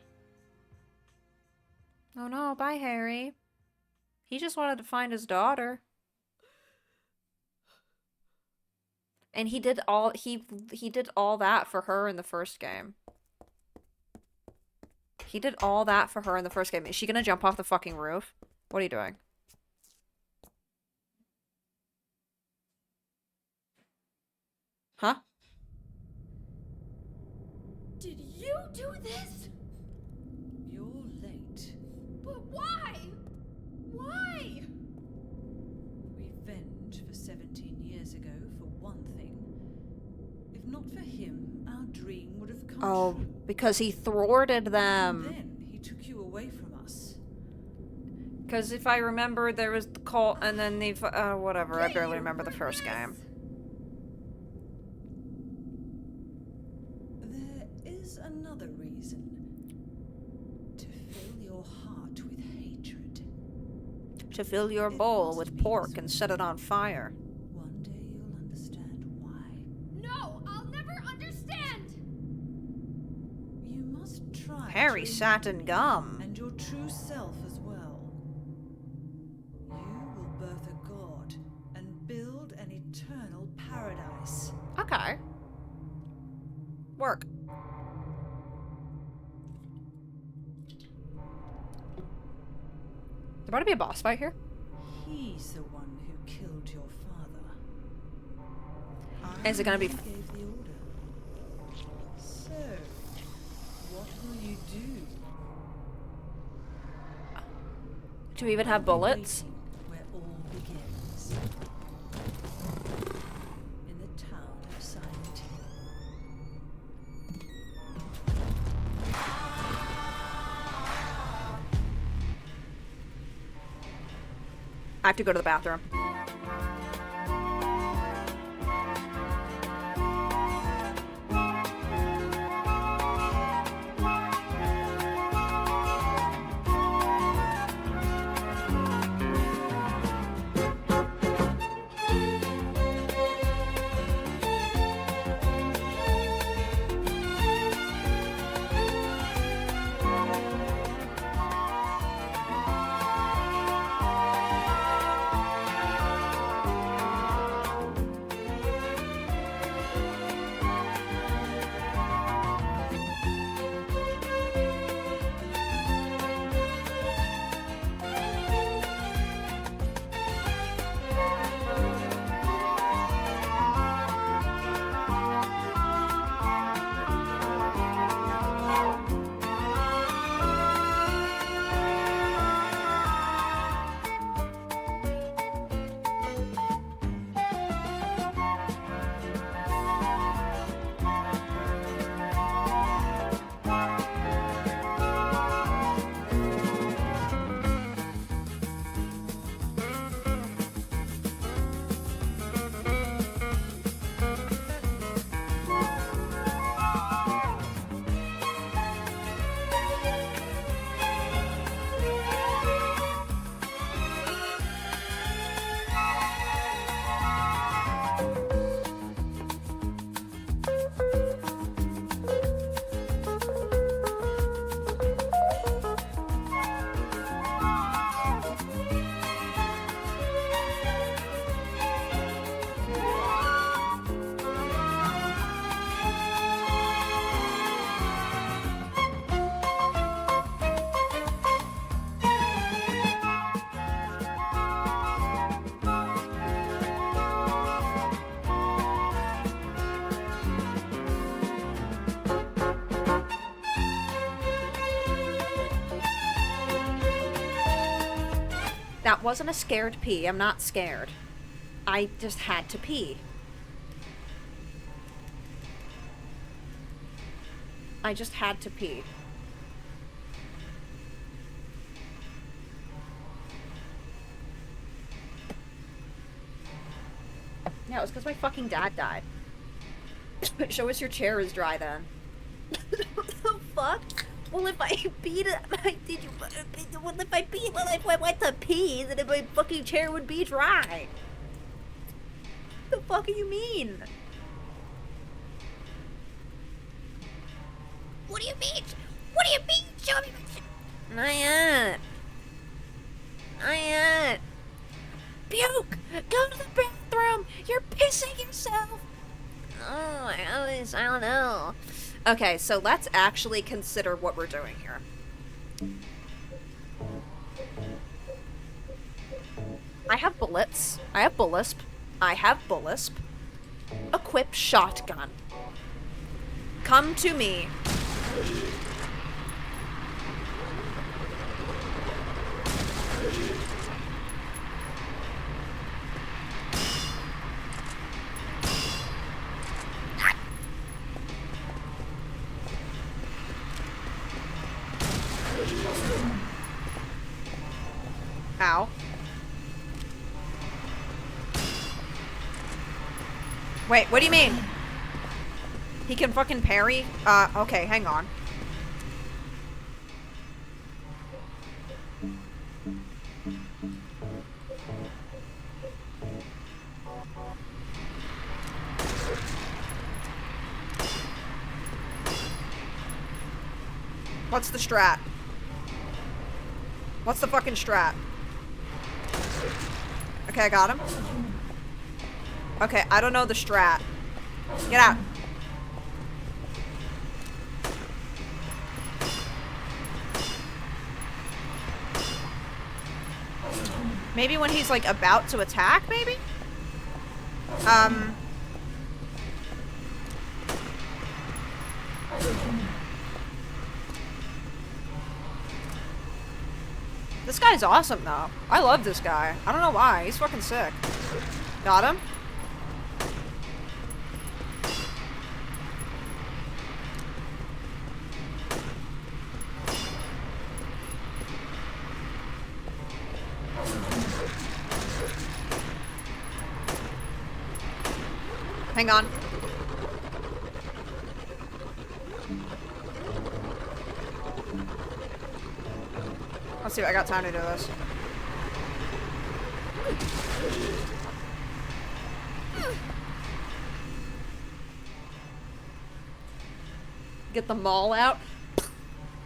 Oh no, bye Harry. He just wanted to find his daughter. And he did all that for her in the first game. He did all that for her in the first game. Is she gonna jump off the fucking roof? What are you doing? Huh? Did you do this? You're late. But why? Why? Revenge for 17 years ago, for one thing. If not for him, our dream would have come true. Because he thwarted them. And then he took you away from us. Because if I remember, there was the cult, and then the whatever. I barely remember the first game. There is another reason. To fill your heart with hatred. to fill your bowl with pork and set it on fire. One day you'll understand why. No, I'll never understand! You must try Harry to Satin Gum. and your true self as well. You will birth a god and build an eternal paradise. Okay. Work. There about to be a boss fight here? He's the one who killed your father. Is it gonna be... I gave the order. So, what will you do? Do we even have bullets? Where all begins. In the town of Silent Hill. I have to go to the bathroom. That wasn't a scared pee. I'm not scared. I just had to pee. I just had to pee. Yeah, it was because my fucking dad died. Show us your chair is dry then. What the fuck? Well, if I peed it, well, if I peed when I went to pee, then my fucking chair would be dry. The fuck do you mean? What do you mean? What do you mean? Show me my shit. Not yet. Not yet. Puke! Go to the bathroom! You're pissing yourself! Oh, I don't know. Okay, so let's actually consider what we're doing here. I have bullets. I have bullisp. I have bullisp. Equip shotgun. Come to me. Ow. Wait, what do you mean? He can fucking parry? Okay, hang on. What's the strat? What's the fucking strat? Okay, I got him. Okay, I don't know the strat. Get out. Maybe when he's, like, about to attack, maybe? This guy's awesome, though. I love this guy. I don't know why. He's fucking sick. Got him. Hang on. Let's see if I got time to do this. Get the maul out.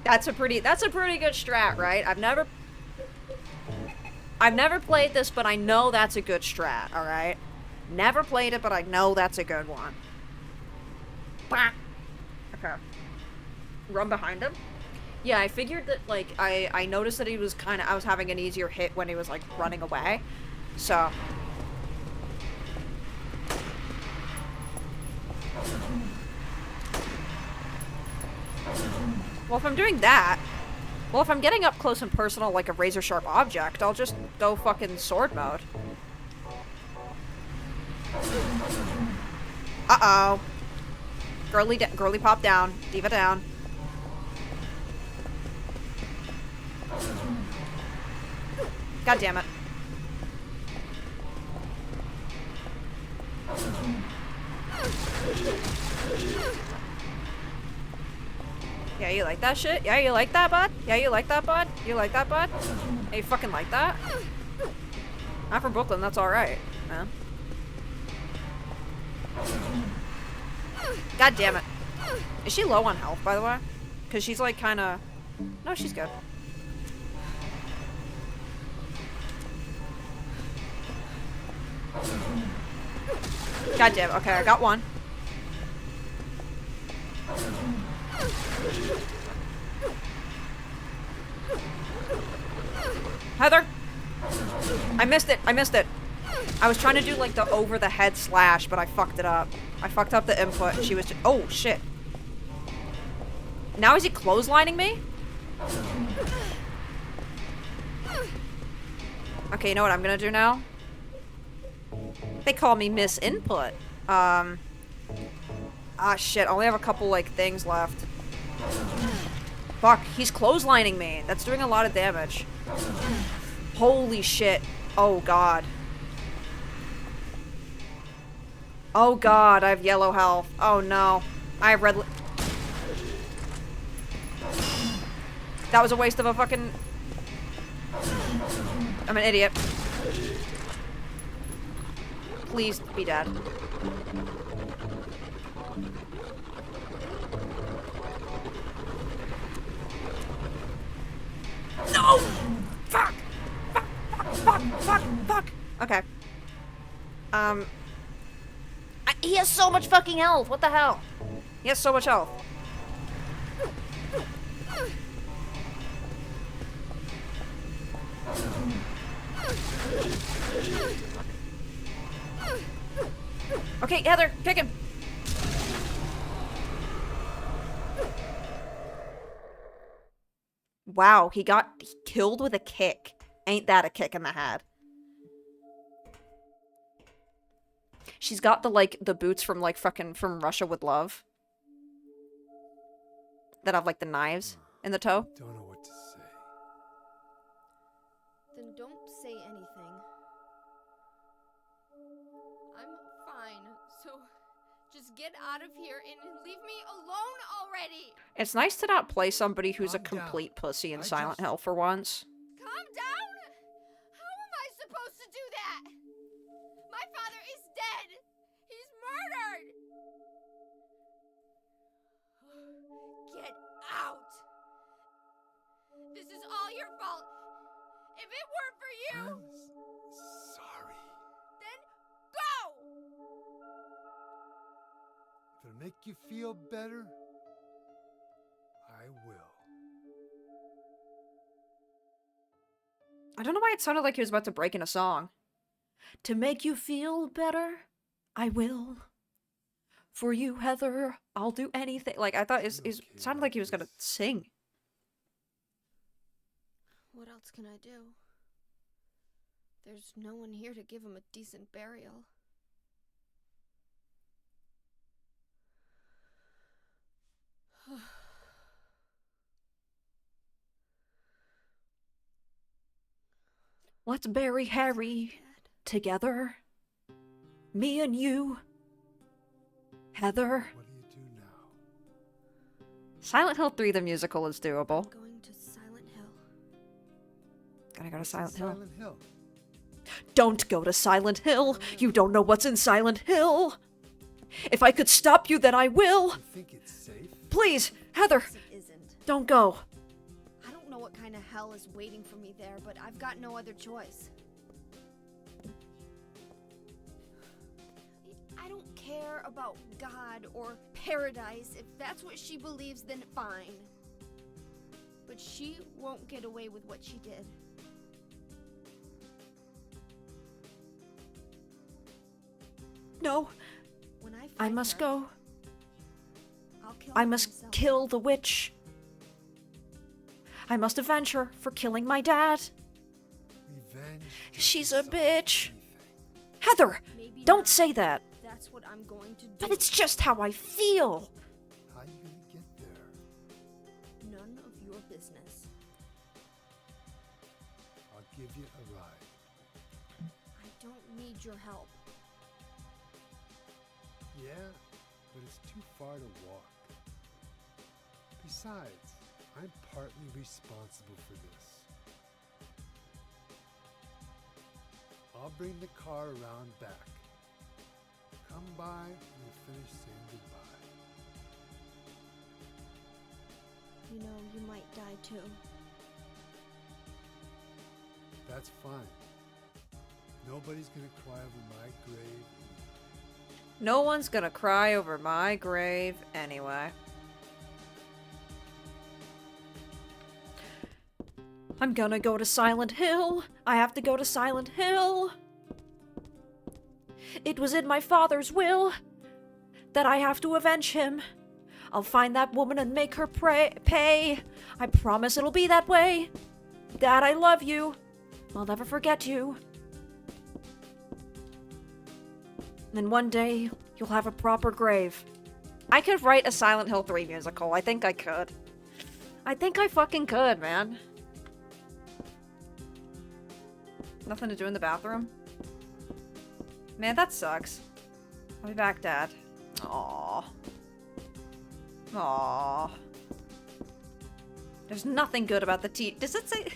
That's a pretty good strat, right? I've never played this, but I know that's a good strat, alright? Never played it, but I know that's a good one. Okay. Run behind him? Yeah, I figured that, like, I noticed that he was I was having an easier hit when he was, like, running away. So. Well, if I'm doing that, well, if I'm getting up close and personal like a razor-sharp object, I'll just go fucking sword mode. Uh-oh. Girly pop down. Diva down. God damn it. Yeah, you like that shit? Yeah, you like that, bud? Yeah, you like that, bud? You like that, bud? Yeah, you fucking like that? I'm from Brooklyn, that's alright, man. God damn it. Is she low on health, by the way? Because she's like kinda... No, she's good. God damn it. Okay, I got one. Heather! I missed it. I missed it. I was trying to do like the over the head slash, but I fucked it up. I fucked up the input and she was just, oh shit. Now is he clotheslining me? Okay, you know what I'm gonna do now? They call me Miss Input. Ah shit, I only have a couple like things left. Fuck, he's clotheslining me. That's doing a lot of damage. Holy shit. Oh god. Oh god, I have yellow health. Oh no. I have red. That was a waste of a fucking... I'm an idiot. Please be dead. No! Fuck! Fuck! Fuck! Fuck! Fuck! Okay. He has so much fucking health. What the hell? He has so much health. Okay, Heather, kick him. Wow, he got killed with a kick. Ain't that a kick in the head? She's got the boots from like fucking from Russia with Love. That have like the knives in the toe. Don't know what to say. Then don't say anything. I'm fine, so just get out of here and leave me alone already! It's nice to not play somebody who's a complete pussy in Silent Hill for once. Calm down! How am I supposed to do that? My father is dead! He's murdered! Get out! your fault. If it weren't for you, Sorry. then go! If it'll make you feel better, I will. I don't know why it sounded like he was about to break in a song. To make you feel better, I will. For you, Heather, I'll do anything. Like, I thought it sounded like he was gonna sing. What else can I do? There's no one here to give him a decent burial. Let's bury Harry together. Me and you. Heather. What do you do now? Silent Hill 3 the musical is doable. Going to Silent Hill. Gotta go to Silent Hill. Silent Hill. Don't go to Silent Hill. You don't know what's in Silent Hill. If I could stop you, then I will. You think it's safe? Please, Heather. It isn't. Don't go. I don't know what kind of hell is waiting for me there, but I've got no other choice. I don't care about God or paradise. If that's what she believes, then fine. But she won't get away with what she did. No. When I must go. I'll kill I her must myself. kill the witch. I must avenge her for killing my dad. Revenge. She's a bitch. Heather, Maybe don't not. say that. That's what I'm going to do. But it's just how I feel. How you gonna get there? None of your business. I'll give you a ride. I don't need your help. Yeah, but it's too far to walk. Besides, I'm partly responsible for this. I'll bring the car around back. Come by when you finish saying goodbye. You know, you might die too. That's fine. Nobody's gonna cry over my grave. No one's gonna cry over my grave anyway. I'm gonna go to Silent Hill. I have to go to Silent Hill. It was in my father's will that I have to avenge him. I'll find that woman and make her pay. I promise it'll be that way. Dad, I love you. I'll never forget you. And one day, you'll have a proper grave. I could write a Silent Hill 3 musical. I think I could. I think I fucking could, man. Nothing to do in the bathroom? Man, that sucks. I'll be back, Dad. Aww. Aww. There's nothing good about the Does it say...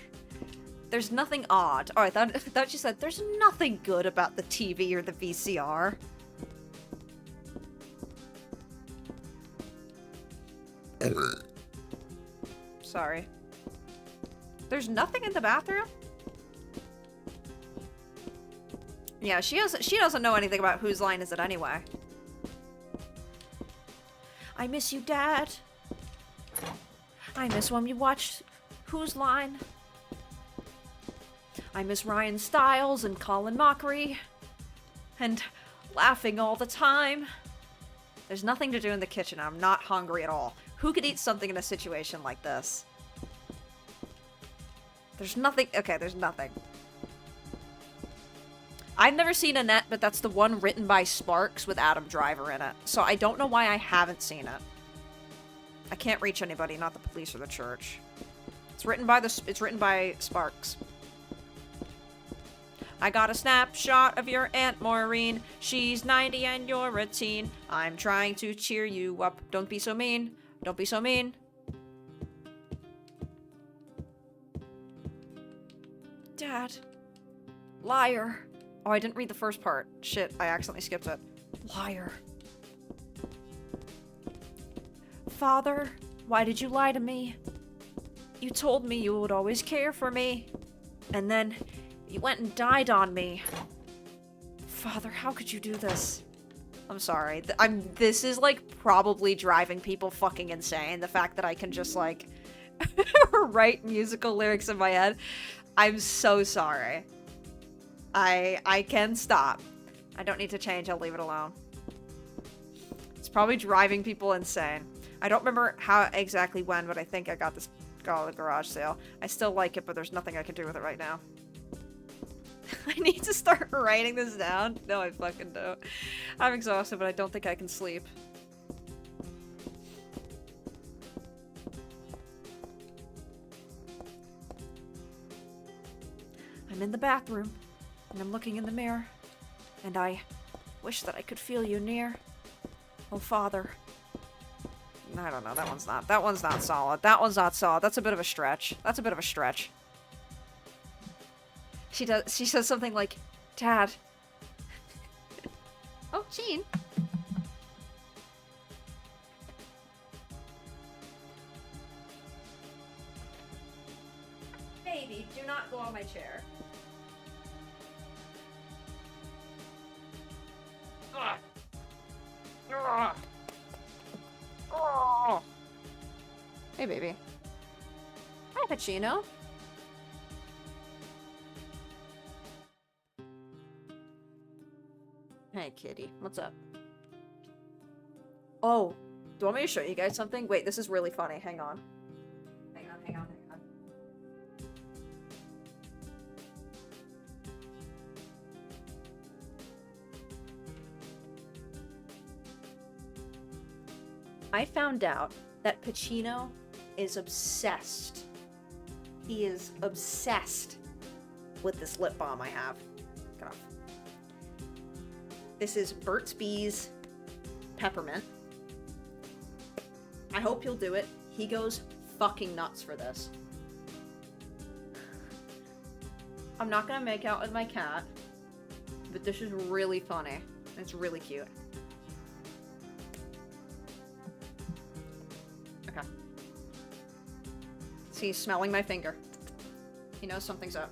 There's nothing odd. Oh, I thought you said there's nothing good about the TV or the VCR. Sorry. There's nothing in the bathroom? Yeah, she doesn't know anything about whose line is it anyway. I miss you, Dad. I miss when we watched Whose Line. I miss Ryan Stiles and Colin Mockery. And laughing all the time. There's nothing to do in the kitchen. I'm not hungry at all. Who could eat something in a situation like this? There's nothing. Okay, there's nothing. I've never seen Annette, but that's the one written by Sparks with Adam Driver in it. So I don't know why I haven't seen it. I can't reach anybody, not the police or the church. It's written by Sparks. I got a snapshot of your Aunt Maureen. She's 90 and you're a teen. I'm trying to cheer you up. Don't be so mean. Don't be so mean. Dad. Liar. Oh, I didn't read the first part. Shit, I accidentally skipped it. Liar. Father, why did you lie to me? You told me you would always care for me. And then you went and died on me. Father, how could you do this? I'm sorry. This is, like, probably driving people fucking insane. The fact that I can just, like, write musical lyrics in my head. I'm so sorry. I can stop. I don't need to change. I'll leave it alone. It's probably driving people insane. I don't remember how exactly when, but I think I got this at the garage sale. I still like it, but there's nothing I can do with it right now. I need to start writing this down. No, I fucking don't. I'm exhausted, but I don't think I can sleep. I'm in the bathroom, and I'm looking in the mirror, and I wish that I could feel you near. Oh, Father. I don't know, that one's not solid. That one's not solid. That's a bit of a stretch. That's a bit of a stretch. She says something like, Dad. Oh, Jean. Baby, do not go on my chair. Ugh. Ugh. Oh. Hey, baby. Hi, Pacino. Hey, kitty. What's up? Oh, do you want me to show you guys something? Wait, this is really funny. Hang on. Hang on, hang on, hang on. I found out that Pacino is obsessed. He is obsessed with this lip balm I have. Get off. This is Burt's Bees Peppermint. I hope you'll do it. He goes fucking nuts for this. I'm not gonna make out with my cat, but this is really funny. It's really cute. Okay. See, he's smelling my finger. He knows something's up.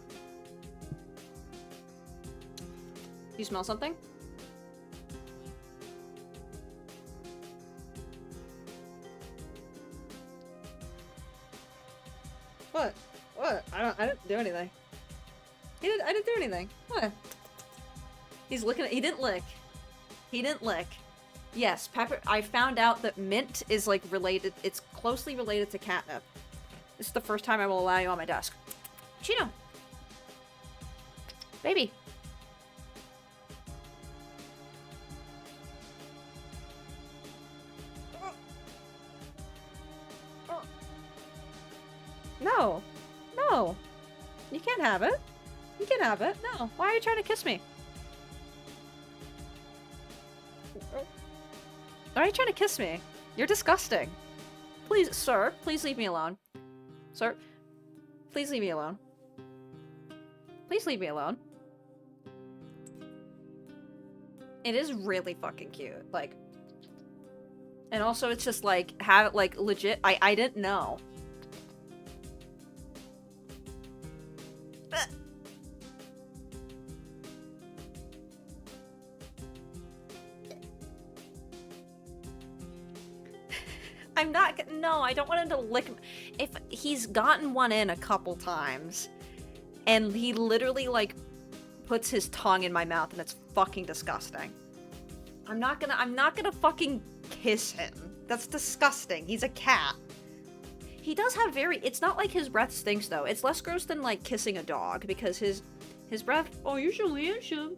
You smell something? What? What? I didn't do anything. I didn't do anything. What? He's looking at- he didn't lick. He didn't lick. Yes, pepper- I found out that mint is, like, related- it's closely related to catnip. This is the first time I will allow you on my desk. Chino! Baby! No. No. You can't have it. You can't have it. No. Why are you trying to kiss me? Why are you trying to kiss me? You're disgusting. Please, sir, please leave me alone. Sir, please leave me alone. Please leave me alone. It is really fucking cute. Like, and also it's just like, have it like legit. I didn't know. I'm not- no, I don't want him to lick- if he's gotten one in a couple times, and he literally, like, puts his tongue in my mouth, and it's fucking disgusting. I'm not gonna fucking kiss him. That's disgusting. He's a cat. He does have very- it's not like his breath stinks, though. It's less gross than, like, kissing a dog, because his breath- oh, usually it should.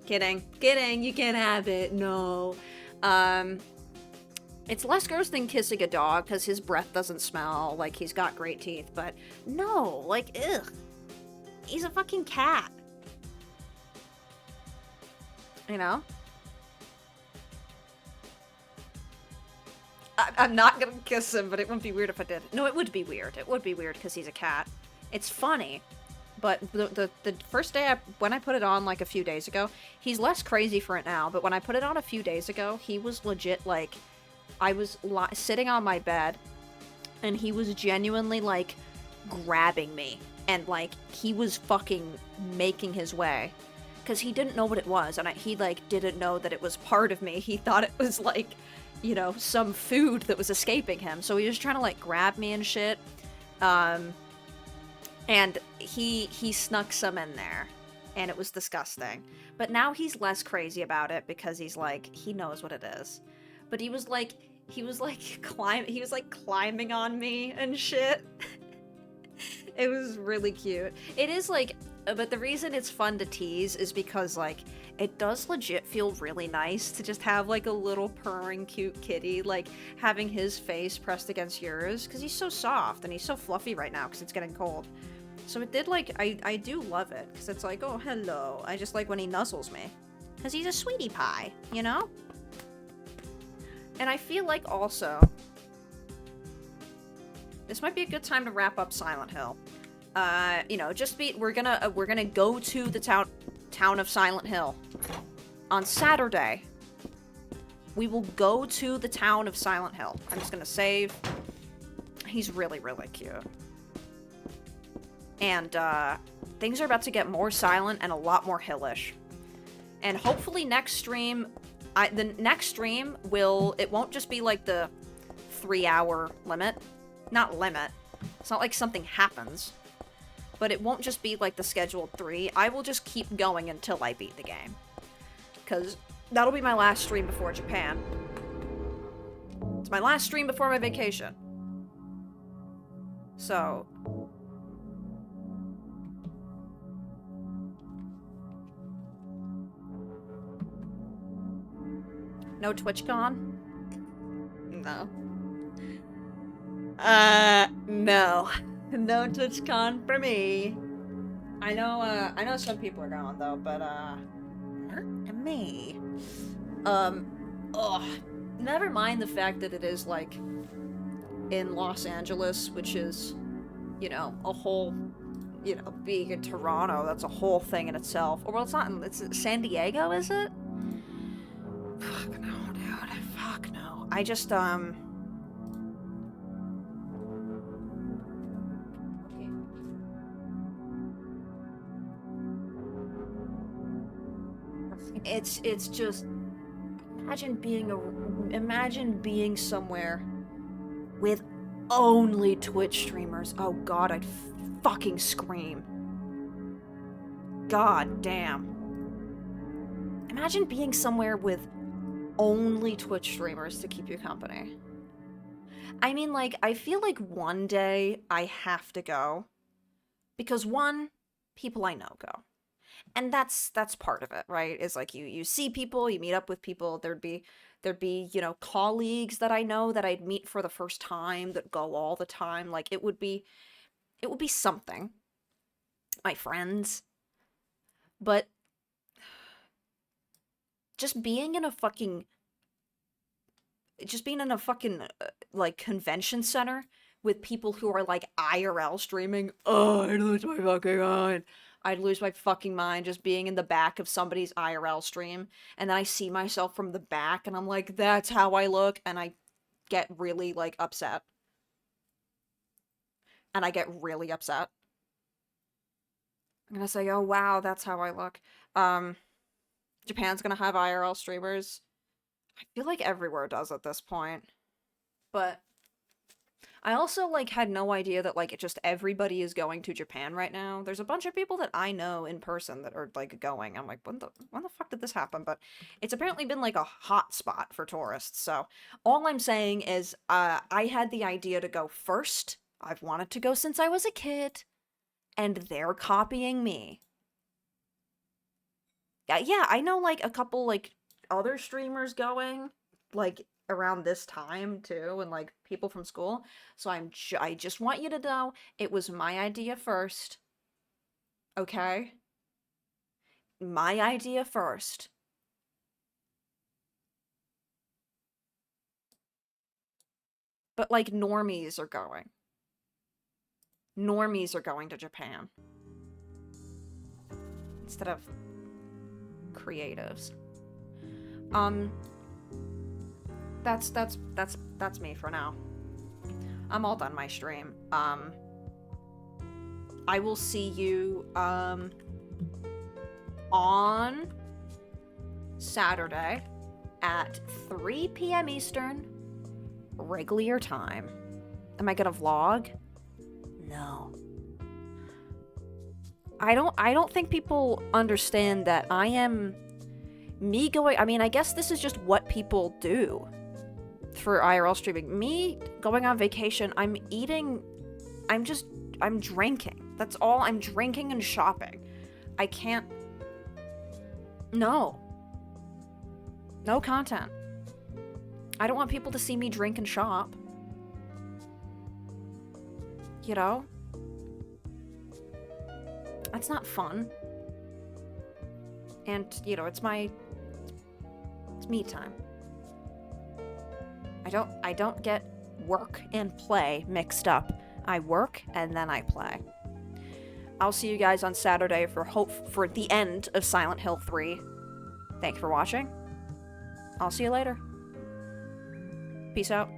Kidding, you can't have it, no. It's less gross than kissing a dog, because his breath doesn't smell like he's got great teeth, but no, like, ugh. He's a fucking cat. You know? I'm not gonna kiss him, but it wouldn't be weird if I did. No, it would be weird. It would be weird, because he's a cat. It's funny. But the first day when I put it on, like, a few days ago, he's less crazy for it now, but when I put it on a few days ago, he was legit, like, I was sitting on my bed, and he was genuinely, like, grabbing me. And, like, he was fucking making his way. Because he didn't know what it was, and he, like, didn't know that it was part of me. He thought it was, like, you know, some food that was escaping him. So he was trying to, like, grab me and shit. And he snuck some in there. And it was disgusting. But now he's less crazy about it because he's, like, he knows what it is. But he was, like, climbing on me and shit. It was really cute. It is, like, but the reason it's fun to tease is because, like, it does legit feel really nice to just have, like, a little purring cute kitty, like, having his face pressed against yours, because he's so soft and he's so fluffy right now because it's getting cold. So it did, like, I do love it, because it's like, oh, hello. I just like when he nuzzles me, because he's a sweetie pie, you know? And I feel like also, this might be a good time to wrap up Silent Hill. You know, we're gonna go to the town of Silent Hill. On Saturday, we will go to the town of Silent Hill. I'm just gonna save. He's really, really cute. And, things are about to get more silent and a lot more hillish. And hopefully next stream, the next stream it won't just be like the 3-hour limit. Not limit. It's not like something happens. But it won't just be like the scheduled 3. I will just keep going until I beat the game. Because that'll be my last stream before Japan. It's my last stream before my vacation. So... no TwitchCon? No. No. No TwitchCon for me. I know some people are going though, but, not me. Never mind the fact that it is, like, in Los Angeles, which is, you know, a whole, you know, being in Toronto, that's a whole thing in itself. Or, well, it's not, it's San Diego, is it? Fuck no, dude. Fuck no. I just, It's just, imagine being somewhere with only Twitch streamers. Oh god, I'd fucking scream. God damn. Imagine being somewhere with only Twitch streamers to keep you company. I mean, like, I feel like one day I have to go. Because one, people I know go. And that's part of it, right? Is like you see people, you meet up with people, there'd be, you know, colleagues that I know that I'd meet for the first time that go all the time. Like it would be something. My friends. But just being in a fucking like convention center with people who are like IRL streaming, oh, I'd lose my fucking mind. I'd lose my fucking mind just being in the back of somebody's IRL stream, and then I see myself from the back, and I'm like, that's how I look, and I get really, like, upset. And I get really upset. I'm gonna say, oh wow, that's how I look. Japan's gonna have IRL streamers. I feel like everywhere does at this point. But I also, like, had no idea that, like, just everybody is going to Japan right now. There's a bunch of people that I know in person that are, like, going. I'm like, when the fuck did this happen? But it's apparently been, like, a hot spot for tourists. So all I'm saying is, I had the idea to go first. I've wanted to go since I was a kid. And they're copying me. Yeah, I know, like, a couple, like, other streamers going, like, around this time too, and like people from school. So I just want you to know it was my idea first. Okay? My idea first. But like normies are going. Normies are going to Japan. Instead of that's me for now. I'm all done my stream. I will see you on Saturday at 3 p.m. Eastern, regular time. Am I gonna vlog? No. I don't think people understand that I am me going. I mean, I guess this is just what people do for IRL streaming. Me going on vacation, I'm eating, I'm drinking. That's all. I'm drinking and shopping. I can't. No content. I don't want people to see me drink and shop. You know? That's not fun. And, you know, it's me time. I don't get work and play mixed up. I work and then I play. I'll see you guys on Saturday for the end of Silent Hill 3. Thank you for watching. I'll see you later. Peace out.